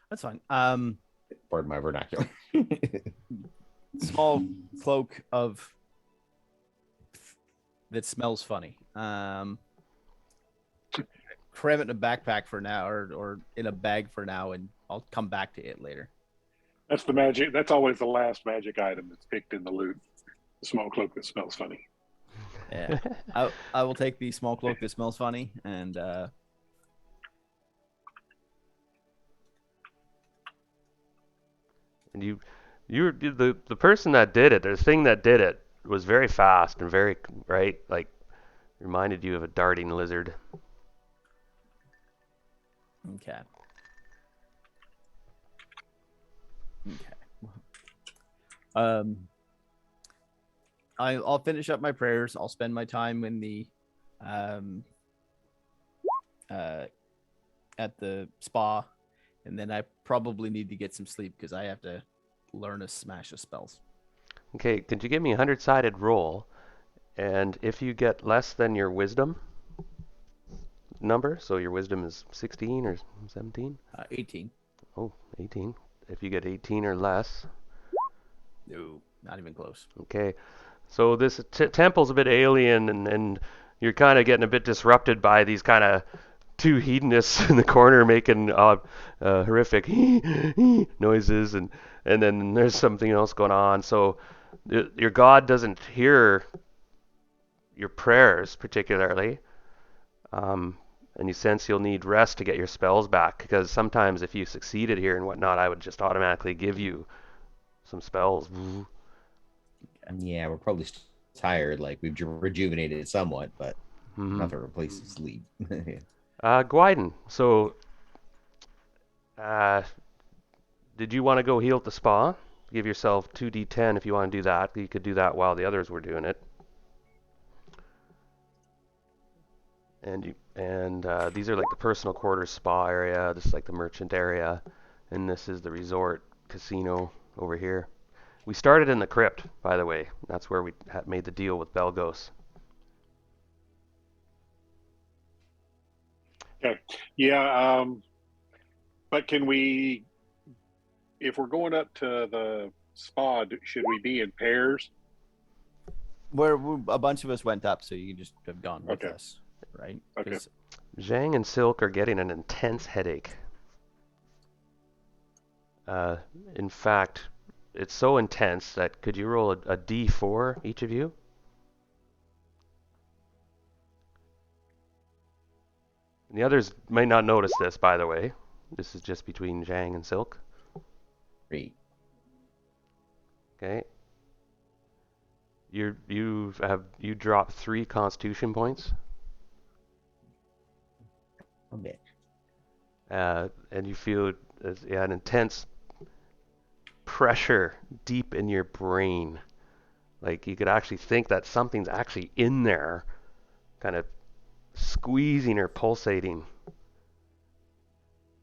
That's fine. Pardon my vernacular. Small cloak of that smells funny. Cram it in a backpack for now, or in a bag for now, and I'll come back to it later. That's the magic. That's always the last magic item that's picked in the loot. The small cloak that smells funny. Yeah. I will take the small cloak that smells funny, and And you're the person that did it. The thing that did it was very fast and very right, like reminded you of a darting lizard. okay. Okay. I'll finish up my prayers. I'll spend my time in the at the spa, and then I probably need to get some sleep because I have to learn a smash of spells. Okay, could you give me a 100-sided roll? And if you get less than your wisdom number, so your wisdom is 16 or 17? 18. Oh, 18. If you get 18 or less. No, not even close. Okay, so this temple's a bit alien, and you're kind of getting a bit disrupted by these kind of two hedonists in the corner making horrific noises, and then there's something else going on. So your god doesn't hear your prayers particularly, and you sense you'll need rest to get your spells back, because sometimes if you succeeded here and whatnot, I would just automatically give you some spells. Yeah, we're probably tired. Like we've rejuvenated somewhat, but nothing replaces sleep. Gwyden, so did you want to go heal at the spa? Give yourself 2d10 if you want to do that. You could do that while the others were doing it. And these are like the personal quarters spa area. This is like the merchant area, and this is the resort casino over here. We started in the crypt, by the way. That's where we made the deal with Belgos. Okay. Yeah. But can we, if we're going up to the spa, should we be in pairs? Where a bunch of us went up, so you just have gone with Okay. us, right? Okay. 'Cause Zhang and Silk are getting an intense headache. In fact, it's so intense that could you roll a d4, each of you? And the others might not notice this, by the way. This is just between Zhang and Silk. Great. Okay. you drop 3 Constitution points, Okay. and you feel an intense pressure deep in your brain. Like you could actually think that something's actually in there, kind of squeezing or pulsating.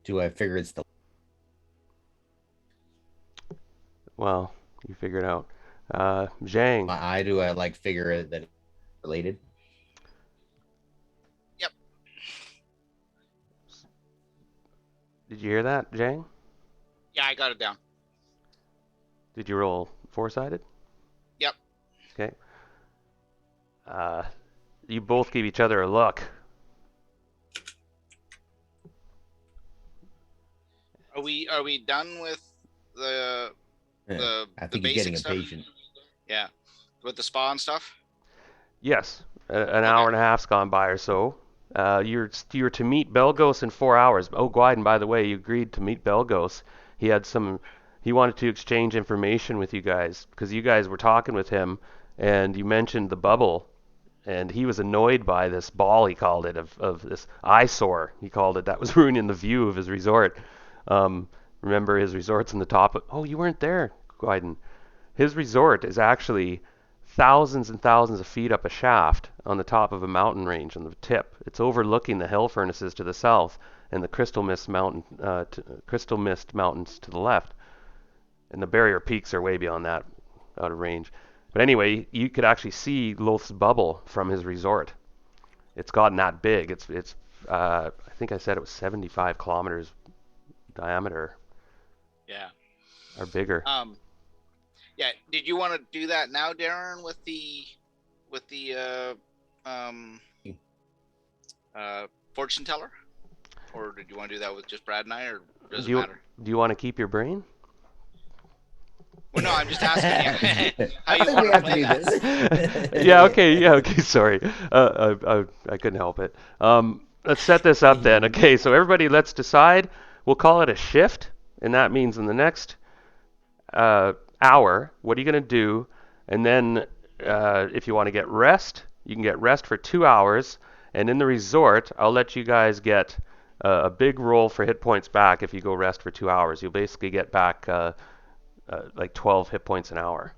Do I figure it's the Well, you figure it out. Zhang, my eye? Do I like figure it that it's related? Yep. did you hear that, Zhang? Yeah, I got it down. Did you roll 4-sided? Yep. Okay. You both give each other a look. Are we done with the the I the think he's getting basic stuff? impatient. Yeah, with the spa and stuff. Yes, an hour and a half's gone by or so. You're to meet Belgos in 4 hours. Oh, Gwyden, by the way, you agreed to meet Belgos. He wanted to exchange information with you guys because you guys were talking with him, and you mentioned the bubble, and he was annoyed by this ball, he called it, of this eyesore. He called it that was ruining the view of his resort. Remember, his resort's in the top. Oh, you weren't there, Gwyden. His resort is actually thousands and thousands of feet up a shaft on the top of a mountain range on the tip. It's overlooking the hill furnaces to the south and the Crystal Mist Mountains to the left. And the barrier peaks are way beyond that, out of range. But anyway, you could actually see Loth's bubble from his resort. It's gotten that big. I think I said it was 75 kilometers diameter Yeah. or bigger. Yeah. Did you want to do that now, Darren, with the fortune teller, or did you want to do that with just Brad and I, or does it matter? Do you want to keep your brain? Well, no, I'm just asking you. How I you think want we to have to play do that? this. Yeah, okay, sorry. I couldn't help it. Let's set this up then. Okay, so everybody, let's decide. We'll call it a shift, and that means in the next hour, what are you going to do? And then if you want to get rest, you can get rest for 2 hours. And in the resort, I'll let you guys get a big roll for hit points back if you go rest for 2 hours. You'll basically get back like 12 hit points an hour.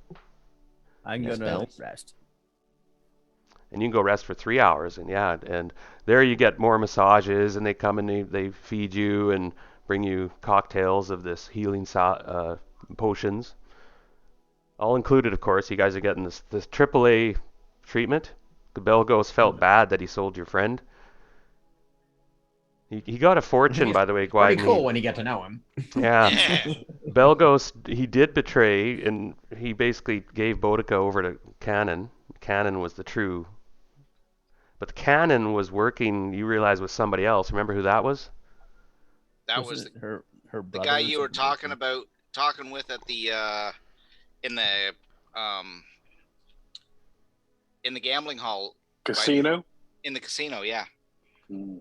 I'm Yes, gonna Bill. rest. And you can go rest for 3 hours. And there you get more massages, and they come and they feed you and bring you cocktails of this healing potions. All included, of course. You guys are getting this AAA treatment. The Belgos felt bad that he sold your friend. He got a fortune, by the way, Pretty Gwyden. cool when you get to know him. Yeah. Yeah. Belgos, he did betray, and he basically gave Boudica over to Cannon. Cannon was the true. But the Cannon was working, you realize, with somebody else. Remember who that was? That was Wasn't it her the brother guy or you were something? talking with at the in the um in the gambling hall, Casino. in the casino. Yeah, Mm.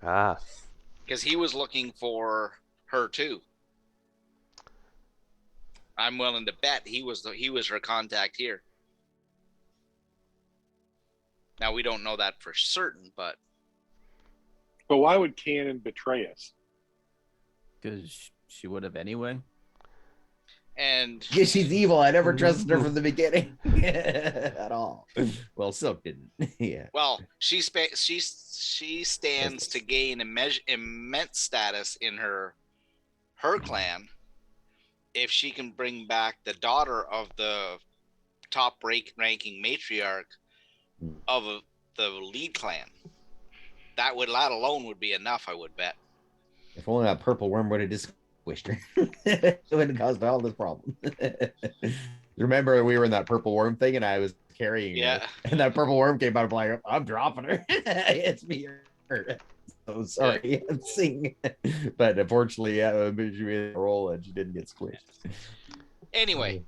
Ah, because he was looking for her too. I'm willing to bet he was her contact here. Now we don't know that for certain, but But why would Cannon betray us? Because she would have anyway. and Yeah, she's evil. I never trusted her from the beginning at all. Well, Silk didn't. Yeah. well, she stands to gain immense status in her clan if she can bring back the daughter of the top ranking matriarch of the lead clan. That alone would be enough, I would bet. If only that purple worm would have disquished her. It would have caused all this problem. Remember, we were in that purple worm thing, and I was carrying Yeah. her, and that purple worm came out. I'm like, I'm dropping her. It's me. So sorry, I'm singing. But unfortunately, yeah, she made a roll and she didn't get squished. Anyway,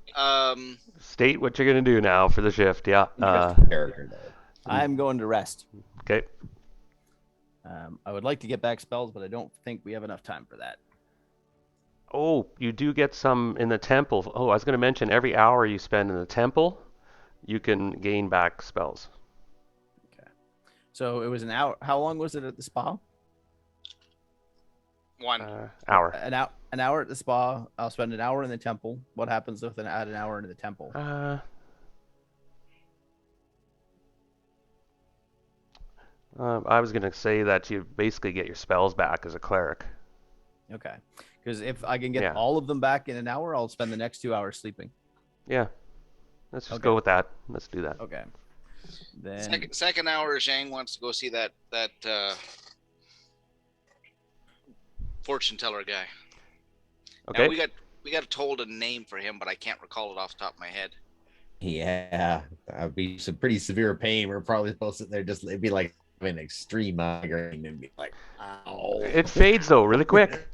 state what you're going to do now for the shift. Yeah. Character though. I'm going to rest. Okay. I would like to get back spells, but I don't think we have enough time for that. Oh, you do get some in the temple. Oh, I was going to mention every hour you spend in the temple, you can gain back spells. So it was an hour. How long was it at the spa? One. Hour. An hour at the spa. I'll spend an hour in the temple. What happens if I add an hour into the temple? I was gonna say that you basically get your spells back as a cleric. Okay. Because if I can get Yeah. all of them back in an hour, I'll spend the next 2 hours sleeping. Yeah. Let's just Okay. go with that. Let's do that. Okay. Then Second hour, Zhang wants to go see that fortune teller guy. Okay. Now we got told a name for him, but I can't recall it off the top of my head. Yeah, that would be some pretty severe pain. We're probably supposed to sit there just it'd be like an extreme migraine and be like, ow. It fades though really quick.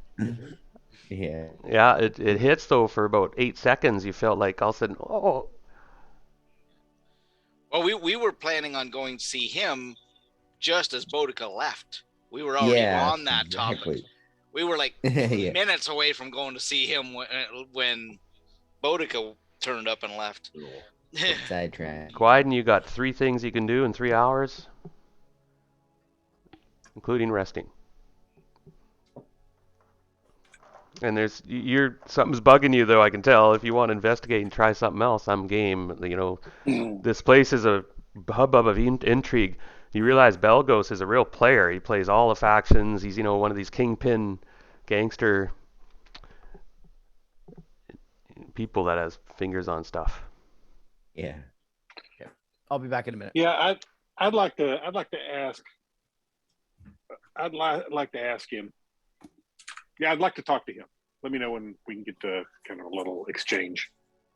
Yeah. Yeah, it hits though for about 8 seconds. You felt like all of a sudden, oh. Well, we were planning on going to see him just as Boudica left. We were already on that topic. We were like Yeah. minutes away from going to see him when Boudica turned up and left. Sidetrack. Gwyden, you got 3 things you can do in 3 hours, including resting. And something's bugging you though, I can tell. If you want to investigate and try something else, I'm game. You know, this place is a hubbub of intrigue. You realize Belgos is a real player. He plays all the factions. He's, one of these kingpin gangster people that has fingers on stuff. Yeah. I'll be back in a minute. Yeah, I'd like to ask. Like to ask him. Yeah, I'd like to talk to him. Let me know when we can get to kind of a little exchange.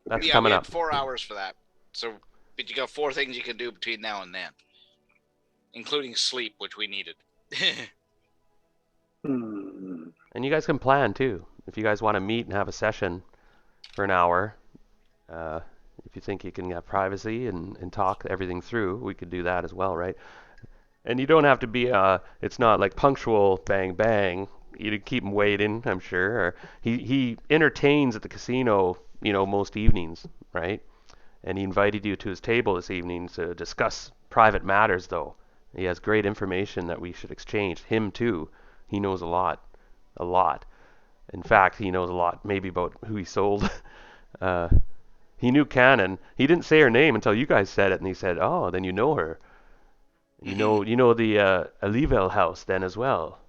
That's Yeah, coming we up. had 4 hours for that. So, but you got 4 things you can do between now and then, including sleep, which we needed. And you guys can plan too. If you guys want to meet and have a session for an hour, if you think you can have privacy and talk everything through, we could do that as well, right? And you don't have to be, it's not like punctual bang bang. You keep him waiting, I'm sure. Or he entertains at the casino, most evenings, right? And he invited you to his table this evening to discuss private matters, though. He has great information that we should exchange. Him too. He knows a lot. A lot. In fact, he knows a lot, maybe about who he sold. He knew Cannon. He didn't say her name until you guys said it, and he said, "Oh, then you know her. You know the Alivel house then as well."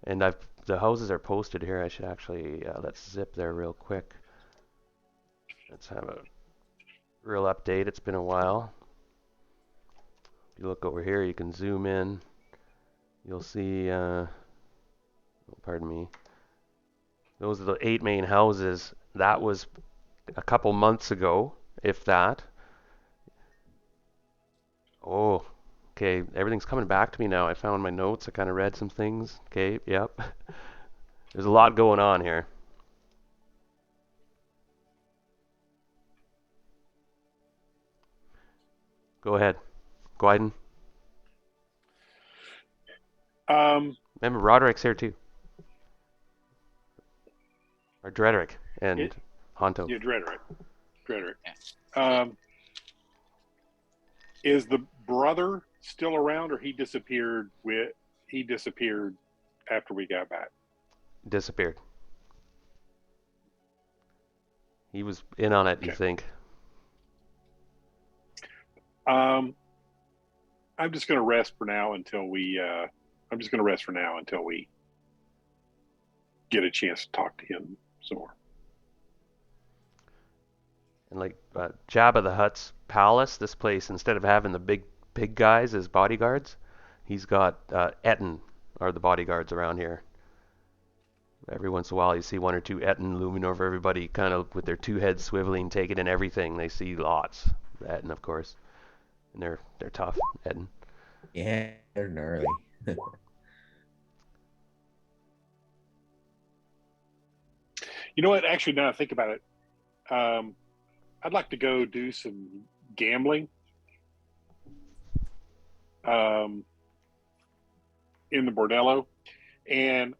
And the houses are posted here. I should actually let's zip there real quick. Let's have a real update. It's been a while. If you look over here, you can zoom in. You'll see. Pardon me. Those are the 8 main houses. That was a couple months ago, if that. Oh, okay. Everything's coming back to me now. I found my notes. I kind of read some things. Okay, yep. There's a lot going on here. Go ahead. Gwyden. Remember, Roderick's here too. Or Drederick and Honto. Yeah, Drederick. Is the brother still around, or he disappeared after we got back? Disappeared. He was in on it, Okay. You think? I'm just going to rest for now until we get a chance to talk to him some more. And like Jabba the Hutt's palace, this place, instead of having the big guys as bodyguards, he's got Etten are the bodyguards around here. Every once in a while you see 1 or 2 Etten looming over everybody, kind of with their 2 heads swiveling, taking in everything. They see lots. Etten, of course. And they're tough, Etten. Yeah, they're gnarly. You know what? Actually, now I think about it, I'd like to go do some gambling in the bordello, and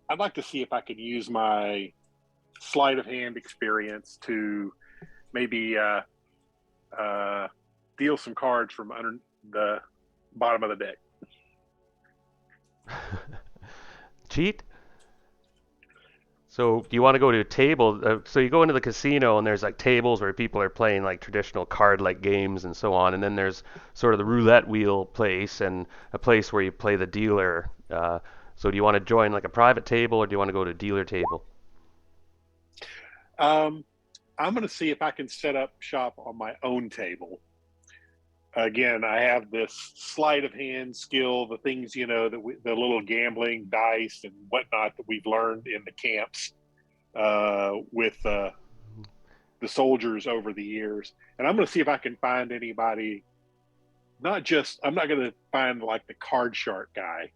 I'd like to see if I could use my sleight of hand experience to maybe deal some cards from under the bottom of the deck. Cheat? So do you want to go to a table? So you go into the casino and there's like tables where people are playing like traditional card-like games and so on, and then there's sort of the roulette wheel place and a place where you play the dealer. So do you want to join like a private table or do you want to go to a dealer table? I'm going to see if I can set up shop on my own table. Again, I have this sleight of hand skill, the things, the little gambling dice and whatnot that we've learned in the camps with the soldiers over the years. And I'm going to see if I can find anybody, I'm not going to find like the card shark guy.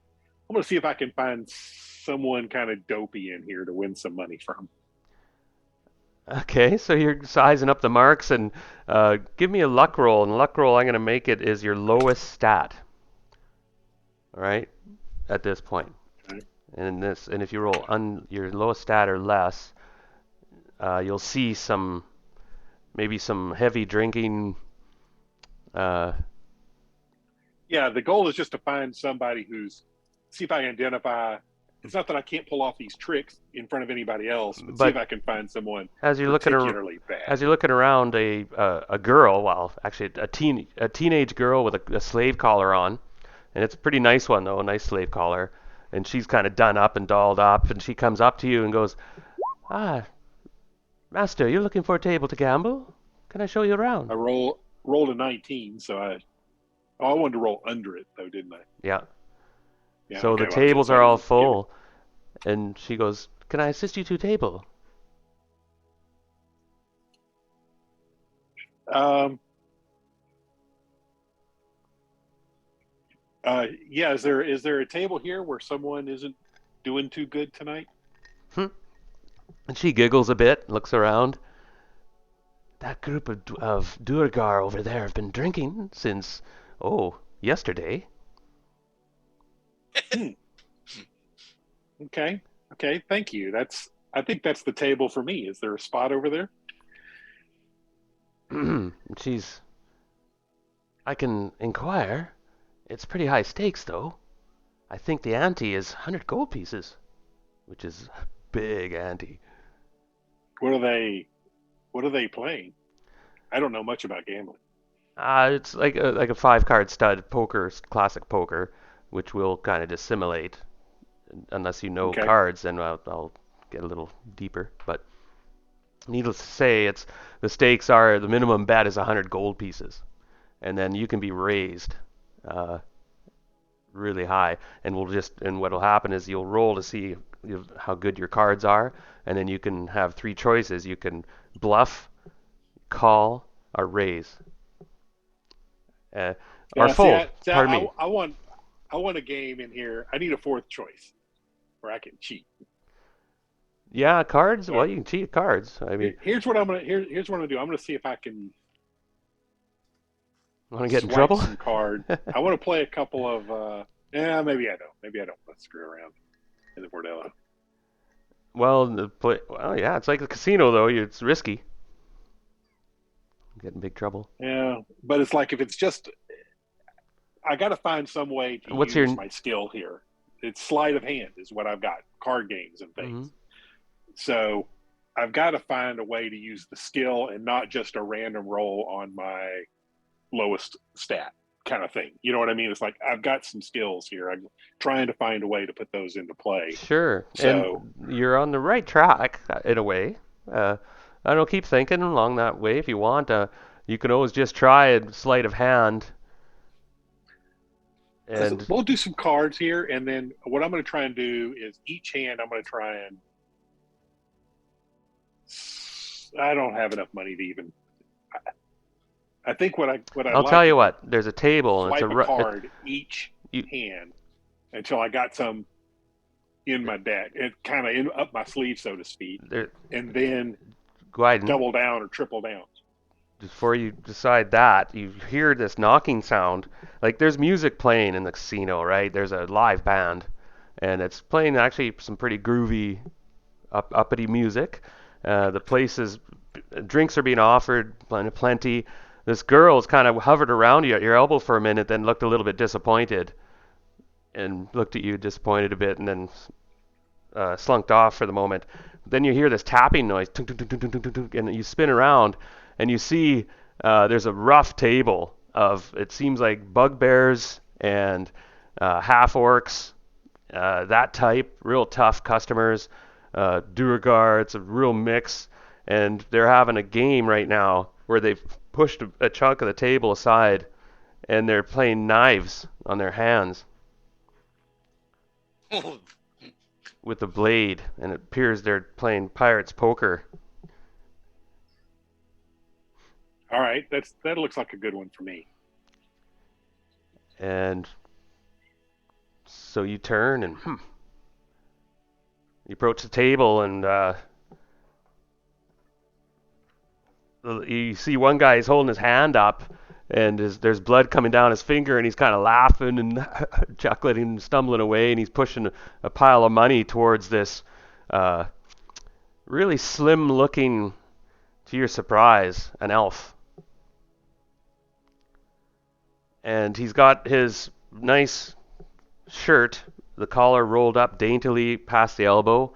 I'm going to see if I can find someone kind of dopey in here to win some money from. Okay, so you're sizing up the marks and give me a luck roll. And luck roll, I'm going to make it is your lowest stat. All right, at this point. Okay. And if you roll your lowest stat or less, you'll see maybe some heavy drinking. Yeah, the goal is just to find somebody see if I can identify. It's not that I can't pull off these tricks in front of anybody else, but see if I can find someone as you're particularly bad. As you're looking around, a girl, well, actually a teenage girl with a slave collar on, and it's a pretty nice one though, a nice slave collar, and she's kind of done up and dolled up, and she comes up to you and goes, "Ah, master, you're looking for a table to gamble? Can I show you around?" I rolled a 19, so I wanted to roll under it though, didn't I? Yeah. Yeah, So okay, the tables well, are all full, and she goes, "Can I assist you to a table?" Yeah. Is there a table here where someone isn't doing too good tonight? And she giggles a bit, looks around. That group of Durgar over there have been drinking since, yesterday. Okay. Thank you. I think that's the table for me. Is there a spot over there? I can inquire. It's pretty high stakes, though. I think the ante is 100 gold pieces, which is a big ante. What are they playing? I don't know much about gambling. It's like a 5-card stud poker, classic poker, which will kind of dissimulate. Unless you know cards, then I'll get a little deeper. But needless to say, the stakes are the minimum bet is 100 gold pieces, and then you can be raised really high. And what'll happen is you'll roll to see how good your cards are, and then you can have 3 choices. You can bluff, call, or raise. Or fold. Pardon me. I want a game in here. I need a 4th choice where I can cheat. Yeah, cards. Well, you can cheat cards. I mean, here's what I'm gonna do. I'm gonna see if I can. Want to get in trouble? Some card. I want to play a couple of. Maybe I don't. Maybe I don't. Let's screw around in the Bordello. Well, yeah, it's like a casino though. It's risky. Get in big trouble. Yeah, but it's like if it's just, I got to find some way to use my skill here. It's sleight of hand is what I've got. Card games and things. Mm-hmm. So I've got to find a way to use the skill and not just a random roll on my lowest stat kind of thing. You know what I mean? It's like I've got some skills here. I'm trying to find a way to put those into play. Sure. So and you're on the right track in a way. I don't know, keep thinking along that way if you want. You can always just try a sleight of hand. And we'll do some cards here, and then what I'm going to try and do is each hand I'm going to try and. I don't have enough money to even. I think I'll tell you what. There's a table, and it's a card each hand until I got some in my deck. It kind of up my sleeve, so to speak, and then double down or triple down. Before you decide that, you hear this knocking sound. Like there's music playing in the casino, right? There's a live band, and it's playing actually some pretty groovy, uppity music. The place is drinks are being offered, plenty. This girl's kind of hovered around you at your elbow for a minute, then looked a little bit disappointed and looked at you disappointed a bit, and then slunked off for the moment. Then you hear this tapping noise, tunk, tunk, tunk, tunk, tunk, tunk, tunk, and you spin around, and you see there's a rough table of, it seems like bugbears and half orcs, that type, real tough customers, Duergar, it's a real mix, and they're having a game right now where they've pushed a chunk of the table aside, and they're playing knives on their hands with a blade, and it appears they're playing pirates poker. All right, that looks like a good one for me. And so you turn and you approach the table, and you see one guy is holding his hand up, and there's blood coming down his finger, and he's kind of laughing and chuckling and stumbling away, and he's pushing a pile of money towards this really slim looking, to your surprise, an elf. And he's got his nice shirt, the collar rolled up daintily past the elbow.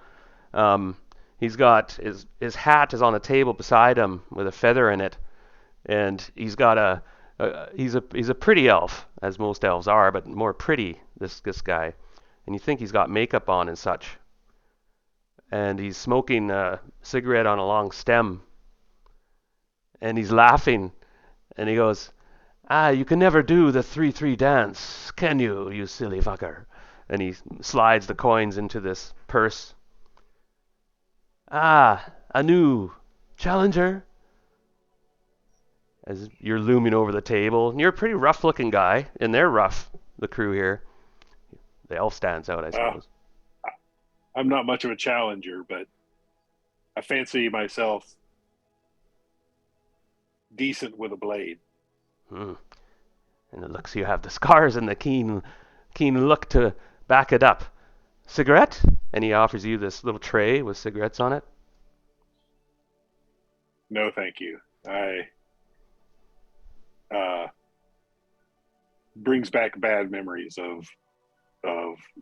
He's got his hat is on the table beside him with a feather in it, and he's got he's a pretty elf, as most elves are, but more pretty, this guy. And you think he's got makeup on and such. And he's smoking a cigarette on a long stem, and he's laughing, and he goes, "Ah, you can never do the 3-3 dance, can you, you silly fucker?" And he slides the coins into this purse. "Ah, a new challenger?" As you're looming over the table. And you're a pretty rough-looking guy, and they're rough, the crew here. The elf stands out, I suppose. I'm not much of a challenger, but I fancy myself decent with a blade. And it looks you have the scars and the keen look to back it up. Cigarette? And he offers you this little tray with cigarettes on it. No, thank you. Brings back bad memories of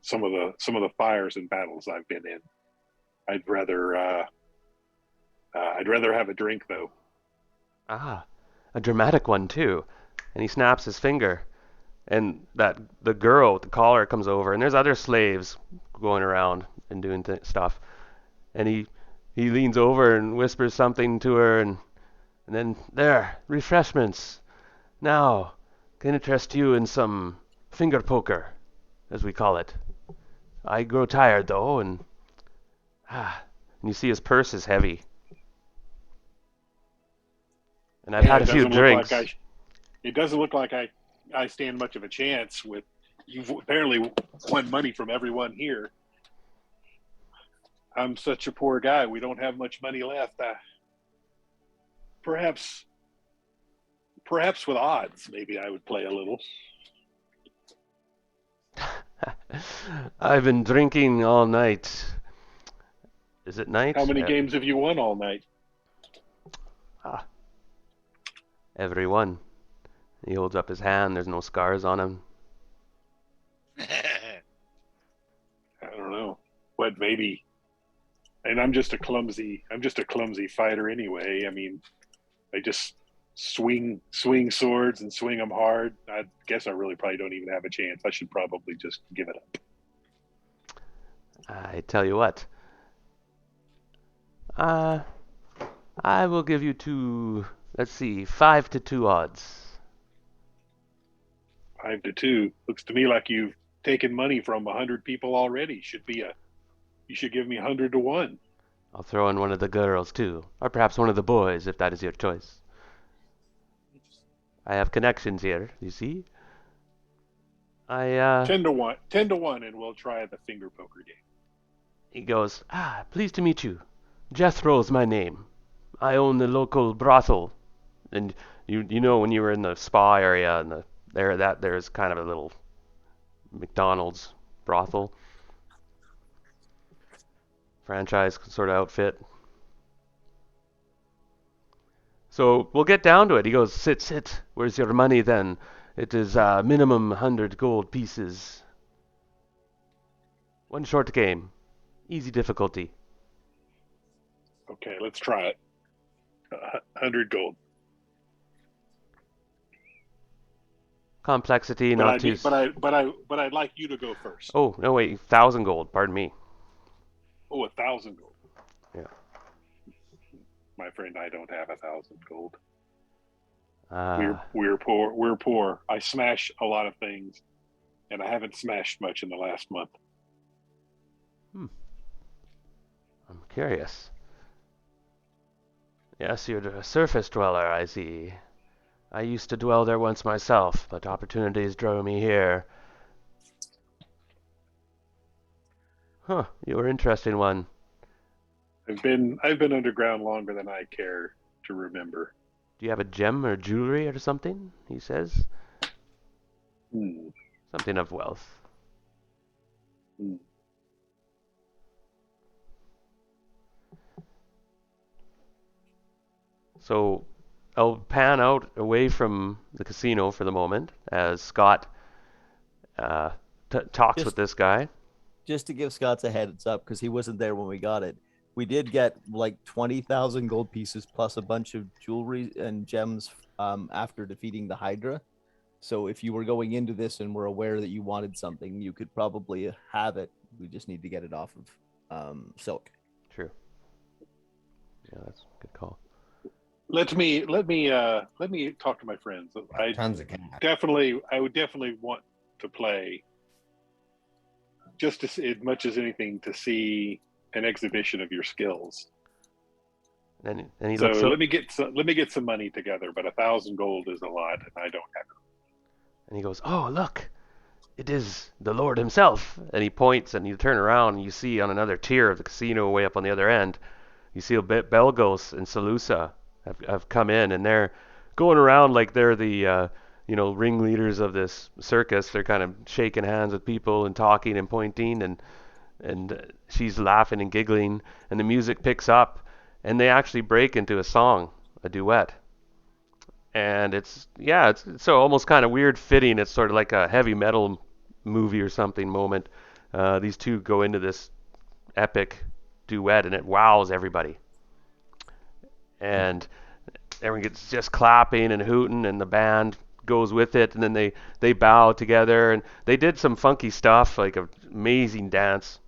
some of the fires and battles I've been in. I'd rather have a drink though. Ah, a dramatic one too. And he snaps his finger, and the girl with the collar comes over, and there's other slaves going around and doing stuff. And he leans over and whispers something to her, and then, "There, refreshments. Now, can interest you in some finger poker, as we call it. I grow tired though, and you see his purse is heavy. And I've had a few drinks. It doesn't look like I stand much of a chance with. You've apparently won money from everyone here. I'm such a poor guy. We don't have much money left. Perhaps with odds, maybe I would play a little. I've been drinking all night. Is it night? How many games have you won all night? Every one. He holds up his hand. There's no scars on him. I don't know. What, maybe? And I'm just a clumsy fighter anyway. I mean, I just swing swords and swing them hard. I guess I really probably don't even have a chance. I should probably just give it up. I tell you what. I will give you 5-2 odds. 5-2. Looks to me like you've taken money from 100 people already. You should give me 100-1. I'll throw in one of the girls too, or perhaps one of the boys, if that is your choice. I have connections here, you see. 10-1, and we'll try the finger poker game. He goes, "Pleased to meet you. Jethro's my name. I own the local brothel." And you know, when you were in the spa area and there's kind of a little McDonald's brothel franchise sort of outfit. So we'll get down to it. He goes, sit, sit. Where's your money then? It is minimum 100 gold pieces. One short game. Easy difficulty. Okay, let's try it. 100 gold. Complexity But not too. but I'd like you to go first. Oh, no, wait. 1,000 gold. Pardon me. Oh, 1,000 gold. Yeah. My friend, I don't have 1,000 gold. Ah. We're poor. We're poor. I smash a lot of things, and I haven't smashed much in the last month. I'm curious. Yes, you're a surface dweller, I see. I used to dwell there once myself, but opportunities drove me here. Huh, you were an interesting one. I've been underground longer than I care to remember. Do you have a gem or jewelry or something? He says. Hmm. Something of wealth. Hmm. So I'll pan out away from the casino for the moment as Scott uh, talks with Just this guy. just to give Scott's a heads up, because he wasn't there when we got it. We did get like 20,000 gold pieces plus a bunch of jewelry and gems after defeating the Hydra. So if you were going into this and were aware that you wanted something, you could probably have it. We just need to get it off of Silk. True. Yeah, that's a good call. Let me talk to my friends. Tons of cash. I would definitely want to play, just as much as anything, to see an exhibition of your skills. And he So looks let me get some money together. But 1,000 gold is a lot, and I don't have it. and he goes, "Oh, look, it is the Lord himself." And he points, and you turn around, and you see on another tier of the casino, way up on the other end, you see Belgos and Salusa have come in, and they're going around like they're the ringleaders of this circus. They're kind of shaking hands with people and talking and pointing, and she's laughing and giggling, and the music picks up, and they actually break into a song, a duet. And it's so almost kind of weird fitting. It's sort of like a heavy metal movie or something moment. These two go into this epic duet, and it wows everybody. And everyone gets just clapping and hooting, and the band goes with it, and then they bow together, and they did some funky stuff, like an amazing dance,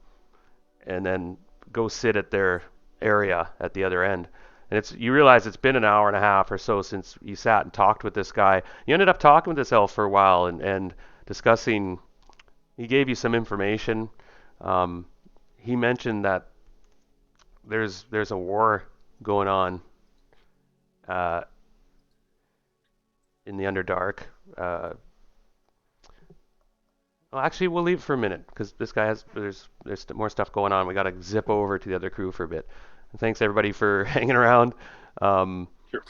and then go sit at their area at the other end. And you realize it's been an hour and a half or so since you sat and talked with this guy. You ended up talking with this elf for a while and discussing. He gave you some information. He mentioned that there's a war going on in the Underdark. Well, actually, we'll leave it for a minute because this guy there's more stuff going on. We got to zip over to the other crew for a bit. And thanks everybody for hanging around. Sure.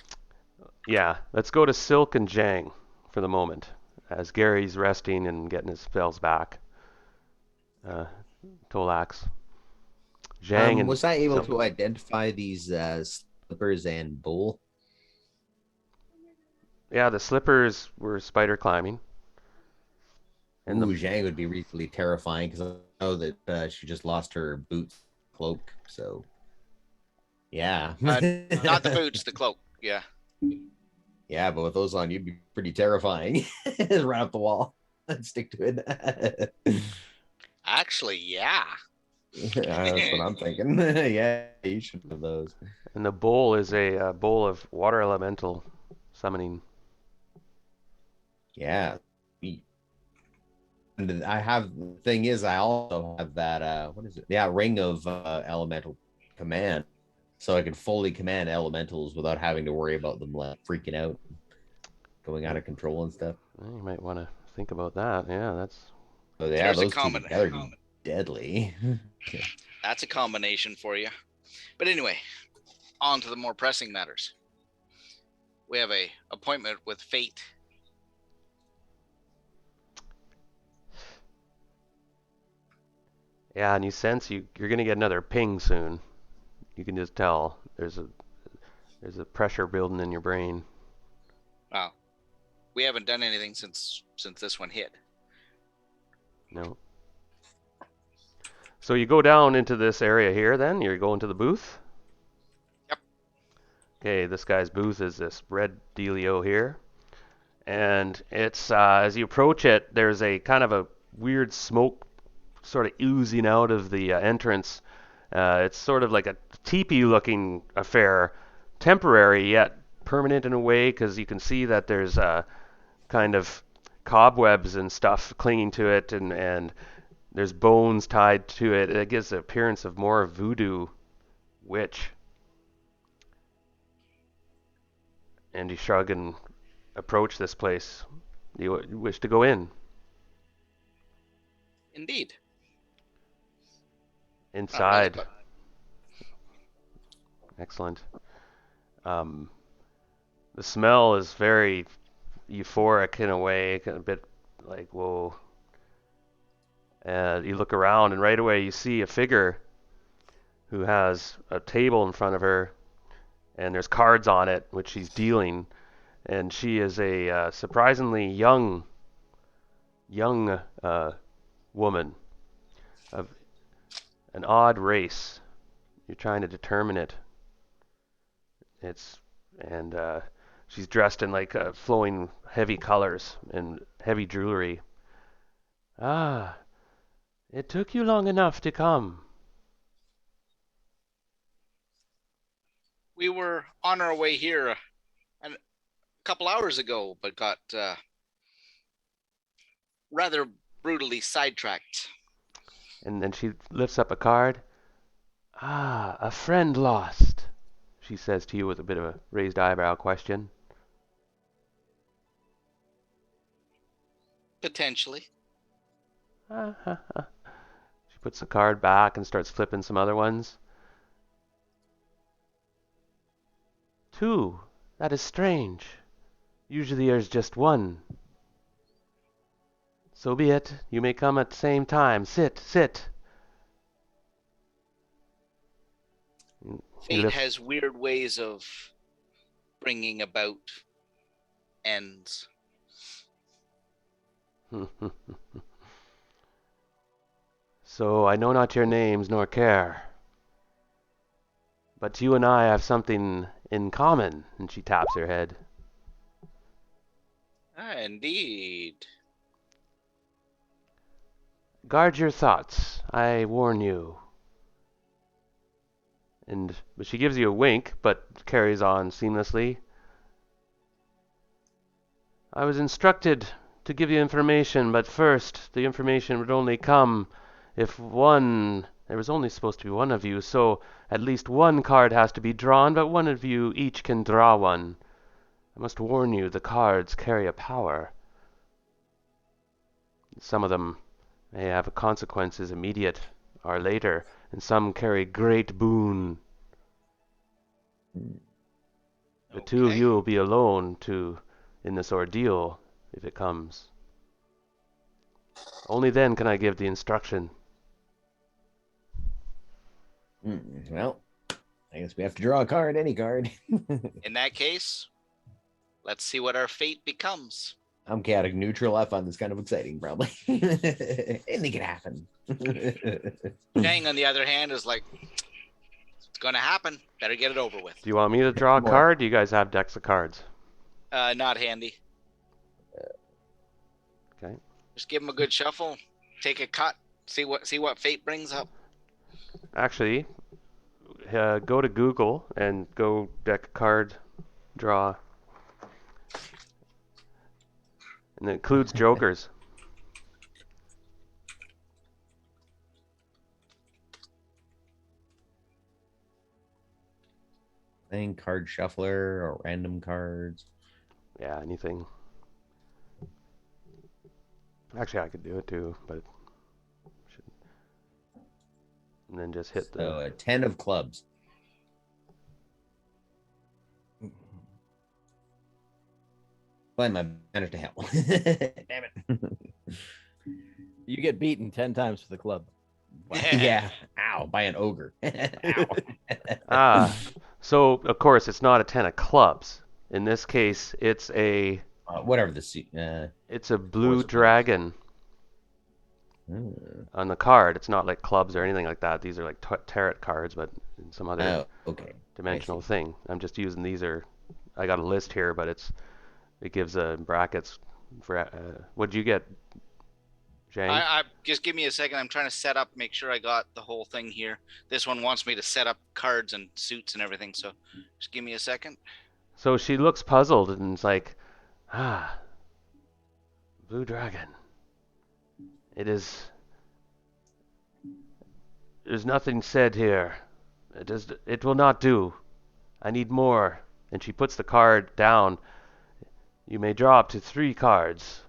Yeah, let's go to Silk and Jang for the moment as Gary's resting and getting his spells back. Tolax. Jang and Was I able Silk. to identify these slippers and bull? Yeah, the slippers were spider climbing. And Ooh, Zhang would be really terrifying because I know that she just lost her boots cloak. So, yeah. Not the boots, the cloak. Yeah. Yeah, but with those on, you'd be pretty terrifying. Just run up the wall and stick to it. Actually, yeah. That's what I'm thinking. Yeah, you should have those. And the bowl is a bowl of water elemental summoning. Yeah. And I have, the thing is, I also have that, what is it? Yeah, ring of elemental command. So I can fully command elementals without having to worry about them like freaking out, going out of control and stuff. Well, you might want to think about that. Yeah, that's. So yeah, There's a those two common- together do deadly. That's a combination for you. But anyway, on to the more pressing matters. We have a appointment with fate. Yeah, and you sense you're gonna get another ping soon. You can just tell There's a pressure building in your brain. Wow. We haven't done anything since this one hit. No. So you go down into this area here then? You're going to the booth? Yep. Okay, this guy's booth is this red dealio here. And it's, as you approach it, there's a kind of a weird smoke sort of oozing out of the entrance. It's sort of like a teepee-looking affair, temporary yet permanent in a way, because you can see that there's kind of cobwebs and stuff clinging to it, and there's bones tied to it. It gives the appearance of more voodoo witch. And you shrug and approach this place. You wish to go in. Indeed. Inside. Not really, Excellent. The smell is very euphoric in a way, a bit like, whoa. You look around, and right away you see a figure who has a table in front of her, and there's cards on it, which she's dealing. And she is a surprisingly young woman of an odd race. You're trying to determine it. She's dressed in like flowing heavy colors and heavy jewelry. Ah, it took you long enough to come. We were on our way here a couple hours ago, but got rather brutally sidetracked. And then she lifts up a card. Ah, a friend lost, she says to you with a bit of a raised eyebrow question. Potentially. She puts the card back and starts flipping some other ones. Two. That is strange. Usually there's just one. So be it. You may come at the same time. Sit, sit. Fate has weird ways of bringing about ends. So I know not your names nor care. But you and I have something in common. And she taps her head. Ah, indeed. Guard your thoughts. I warn you. But she gives you a wink, but carries on seamlessly. I was instructed to give you information, but first, the information would only come if there was only supposed to be one of you, so at least one card has to be drawn, but one of you each can draw one. I must warn you, the cards carry a power. Some of them may have consequences immediate or later, and some carry great boon. The two of you will be alone in this ordeal, if it comes. Only then can I give the instruction. Well, I guess we have to draw a card, any card. In that case, let's see what our fate becomes. I'm chaotic neutral. I find this kind of exciting, probably. Anything can happen. Dang, on the other hand, is like, it's going to happen. Better get it over with. Do you want me to draw a card? Do you guys have decks of cards? Not handy. Okay. Just give them a good shuffle. Take a cut. See what fate brings up. Actually, go to Google and go deck card draw. And it includes jokers. Playing card shuffler or random cards. Yeah, anything. Actually, I could do it too, but and then just hit the. So a 10 of clubs. Find my manage to hell. Damn it. You get beaten 10 times for the club. Yeah. Ow. By an ogre. Ow. Ah, So of course it's not a 10 of clubs. In this case, Whatever the it's a blue Force of Will. dragon on the card. It's not like clubs or anything like that. These are like tarot cards, but in some other Okay. dimensional thing. I'm just using these are. I got a list here, but it gives brackets for. What'd you get, Jang? I just give me a second. I'm trying to set up, make sure I got the whole thing here. This one wants me to set up cards and suits and everything, so just give me a second. So she looks puzzled and is like, blue dragon. It is. There's nothing said here. It will not do. I need more. And she puts the card down. You may draw up to 3 cards.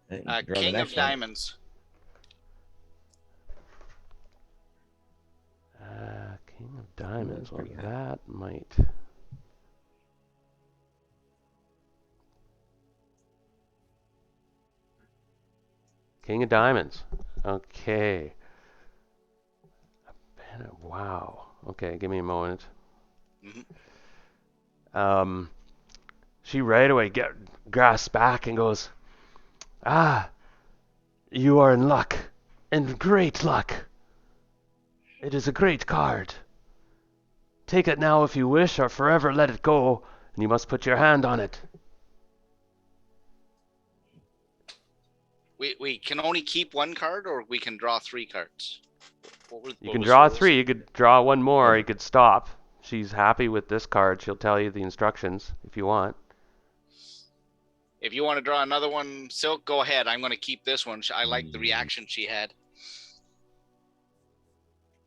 Draw the King of next one. Diamonds. King of Diamonds. Well, pretty high. that might. King of Diamonds. Okay. Wow. Okay, give me a moment. Mhm. She right away grasps back and goes, you are in luck, in great luck. It is a great card. Take it now if you wish, or forever let it go, and you must put your hand on it. We can only keep 1 card, or we can draw 3 cards. You can draw 3. You could draw 1 more. Or you could stop. She's happy with this card. She'll tell you the instructions if you want. If you want to draw another one, Silk, go ahead. I'm going to keep this one. I like the reaction she had.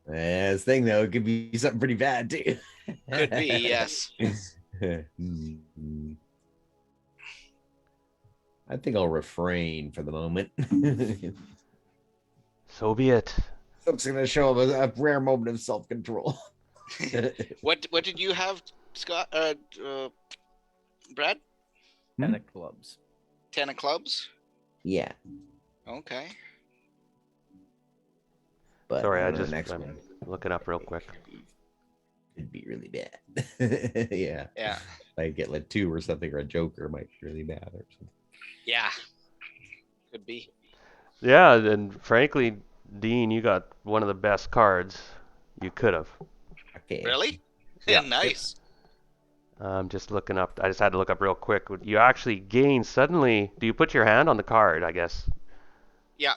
This thing though, it could be something pretty bad too. Could be, yes. I think I'll refrain for the moment. So be it. Something's gonna show him a rare moment of self-control. What did you have, Scott? Brad? 10 of clubs. 10 of clubs? Yeah. Okay. But Sorry, I'm looking up real quick. Could be really bad. Yeah. Yeah. Like get like 2 or something, or a joker might be really bad or something. Yeah. Could be. Yeah, and frankly, Dean, you got one of the best cards you could have. Okay. Really? Yeah. Nice. I'm just looking up. I just had to look up real quick. You actually gain suddenly. Do you put your hand on the card? I guess. Yeah.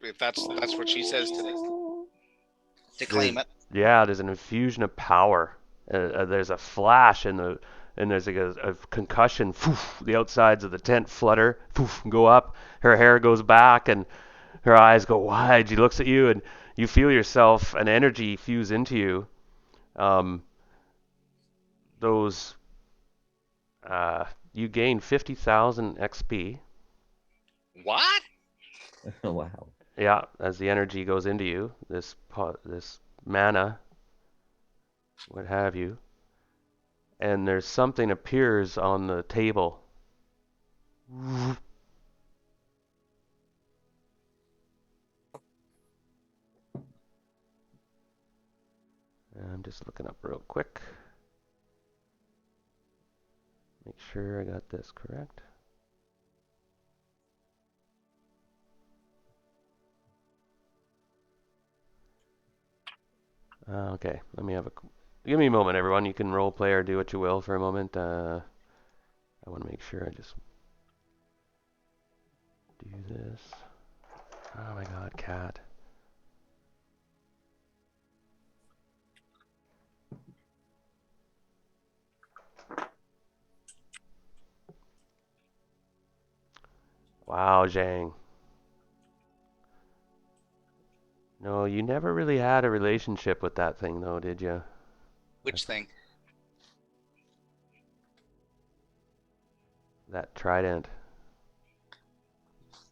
If that's what she says to claim it. Yeah, there's an infusion of power. There's a flash and there's like a concussion. Poof, the outsides of the tent flutter, poof, go up. Her hair goes back and her eyes go wide. She looks at you and you feel yourself an energy fuse into you. You gain 50,000 XP. What? Oh, wow. Yeah, as the energy goes into you, this mana, what have you, and there's something appears on the table. I'm just looking up real quick. Make sure I got this correct. Okay, give me a moment, everyone. You can role play or do what you will for a moment. I want to make sure I just do this. Oh my God, cat. Wow, Zhang. No, you never really had a relationship with that thing, though, did you? Which thing? That trident.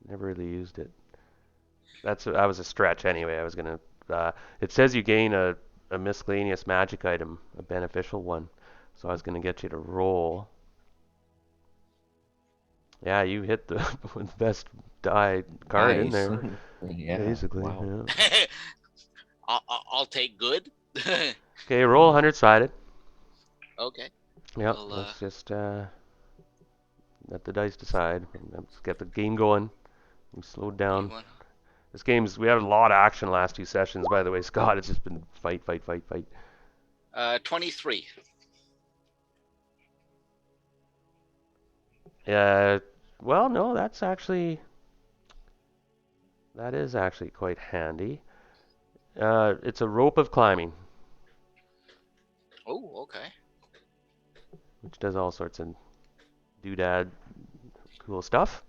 Never really used it. That was a stretch anyway. I was gonna. It says you gain a miscellaneous magic item, a beneficial one. So I was gonna get you to roll. Yeah, you hit the best die card in there. Yeah. Basically. Wow. Yeah. I'll take good. Okay, roll 100-sided. Okay. Yep, Well, let's just let the dice decide. Let's get the game going. We slowed down. This game's, we had a lot of action last 2 sessions, by the way, Scott. It's just been fight, fight, fight, fight. 23. Well, no, that is actually quite handy. It's a rope of climbing, Oh, okay. which does all sorts of doodad cool stuff.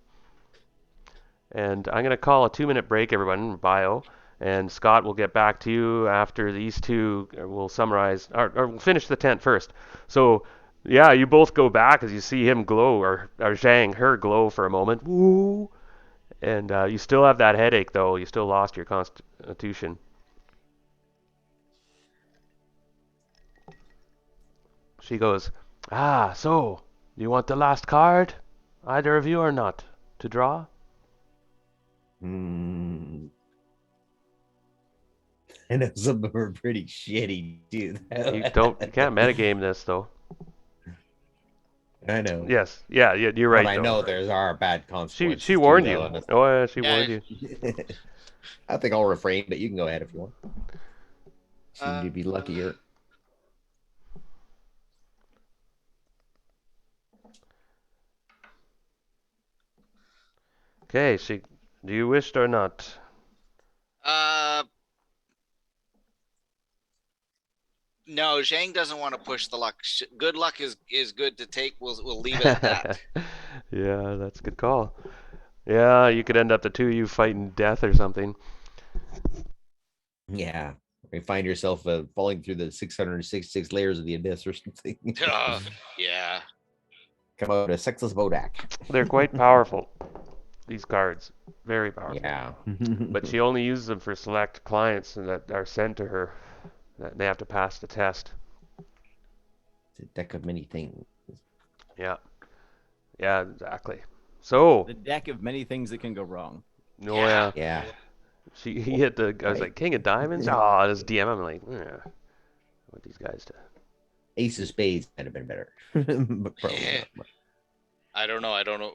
And I'm going to call a 2-minute break, everyone, bio. And Scott will get back to you after these two will summarize, or we'll finish the tent first. So, yeah, you both go back as you see him glow, or Zhang, her glow for a moment. Woo! And you still have that headache, though. You still lost your constitution. She goes, so, do you want the last card? Either of you or not? To draw? Hmm. I know some of them are pretty shitty, dude. You can't metagame this, though. I know. Yes, yeah, you're right, But I though. know there are bad consequences. She warned too, you. though, Oh, yeah, she Yeah. warned you. I think I'll refrain, but you can go ahead if you want. Seem to be luckier. Okay, do you wish or not? No, Zhang doesn't want to push the luck. Good luck is good to take. We'll leave it at that. Yeah, that's a good call. Yeah, you could end up the two of you fighting death or something. Yeah. You find yourself falling through the 666 layers of the abyss or something. Yeah. Come out a sexless Bodak. They're quite powerful, these cards. Very powerful. Yeah. But she only uses them for select clients that are sent to her. They have to pass the test. It's a deck of many things. Yeah. Yeah, exactly. So, The deck of many things that can go wrong. no, Yeah. Yeah. he hit I was like, King of Diamonds? Oh, this DM. I'm like, I want these guys to. Ace of Spades might have been better. But probably Yeah. not. I don't know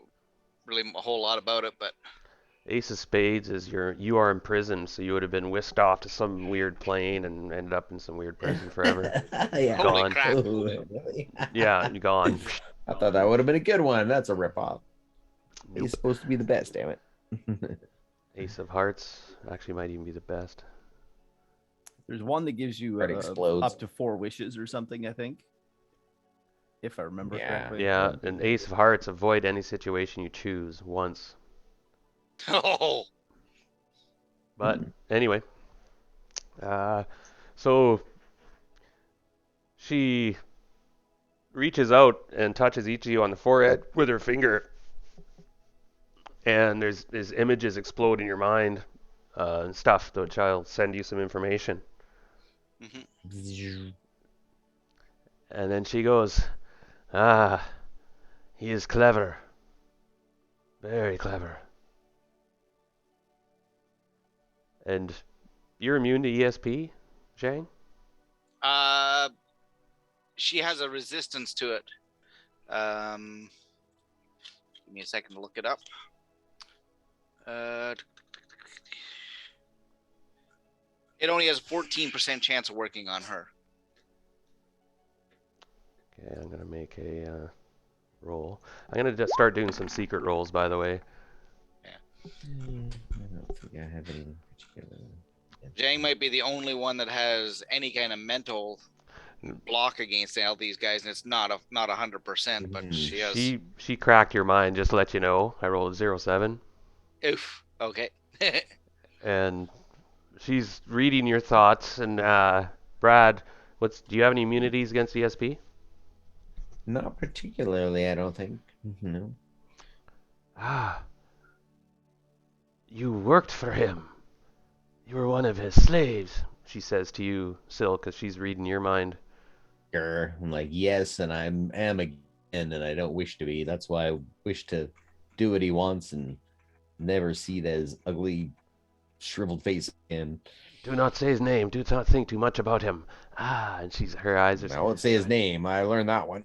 really a whole lot about it, but Ace of Spades is you are imprisoned, so you would have been whisked off to some weird plane and ended up in some weird prison forever. Yeah. holy Gone. crap. Ooh, really? Yeah, gone. I thought that would have been a good one. That's a ripoff. Nope. He's supposed to be the best, damn it. Ace of Hearts actually might even be the best. There's one that gives you Heart explodes. up to 4 wishes or something, I think. If I remember Yeah. correctly. Yeah, an Ace of Hearts, avoid any situation you choose once. Oh. But anyway, so she reaches out and touches each of you on the forehead with her finger, and there's images explode in your mind and stuff, which I'll send you some information. Mhm. And then she goes, he is clever. Very clever. And you're immune to ESP, Zhang? She has a resistance to it. Give me a second to look it up. It only has a 14% chance of working on her. Okay, I'm gonna make a roll. I'm gonna just start doing some secret rolls, by the way. I don't think I have any particular. Zhang might be the only one that has any kind of mental block against all these guys, and it's not 100%, but she has. She cracked your mind, just to let you know. I rolled a 0-7. Oof. Okay. And she's reading your thoughts. And Brad, do you have any immunities against ESP? Not particularly, I don't think. No. You worked for him. You were one of his slaves, she says to you, Syl, because she's reading your mind. Sure. I'm like, yes, and I am again, and I don't wish to be. That's why I wish to do what he wants and never see that ugly, shriveled face again. Do not say his name. Do not think too much about him. Ah, and her eyes are. I won't say his name. I learned that one.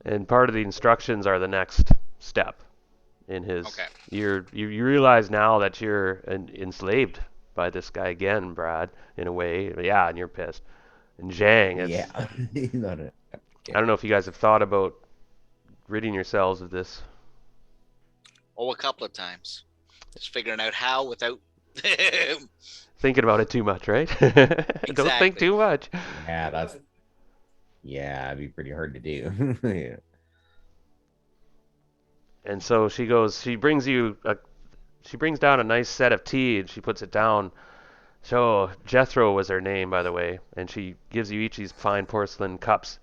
And part of the instructions are the next step in his. Okay. You realize now that you're enslaved by this guy again, Brad, in a way. Yeah, and you're pissed. And Zhang, it's. Yeah. He's not a- I don't know if you guys have thought about ridding yourselves of this. Oh, a couple of times. Just figuring out how without. Thinking about it too much, right? Don't think Exactly. too much. Yeah, it'd be pretty hard to do. Yeah. And so she brings down a nice set of tea and she puts it down. So Jethro was her name, by the way, and she gives you each these fine porcelain cups.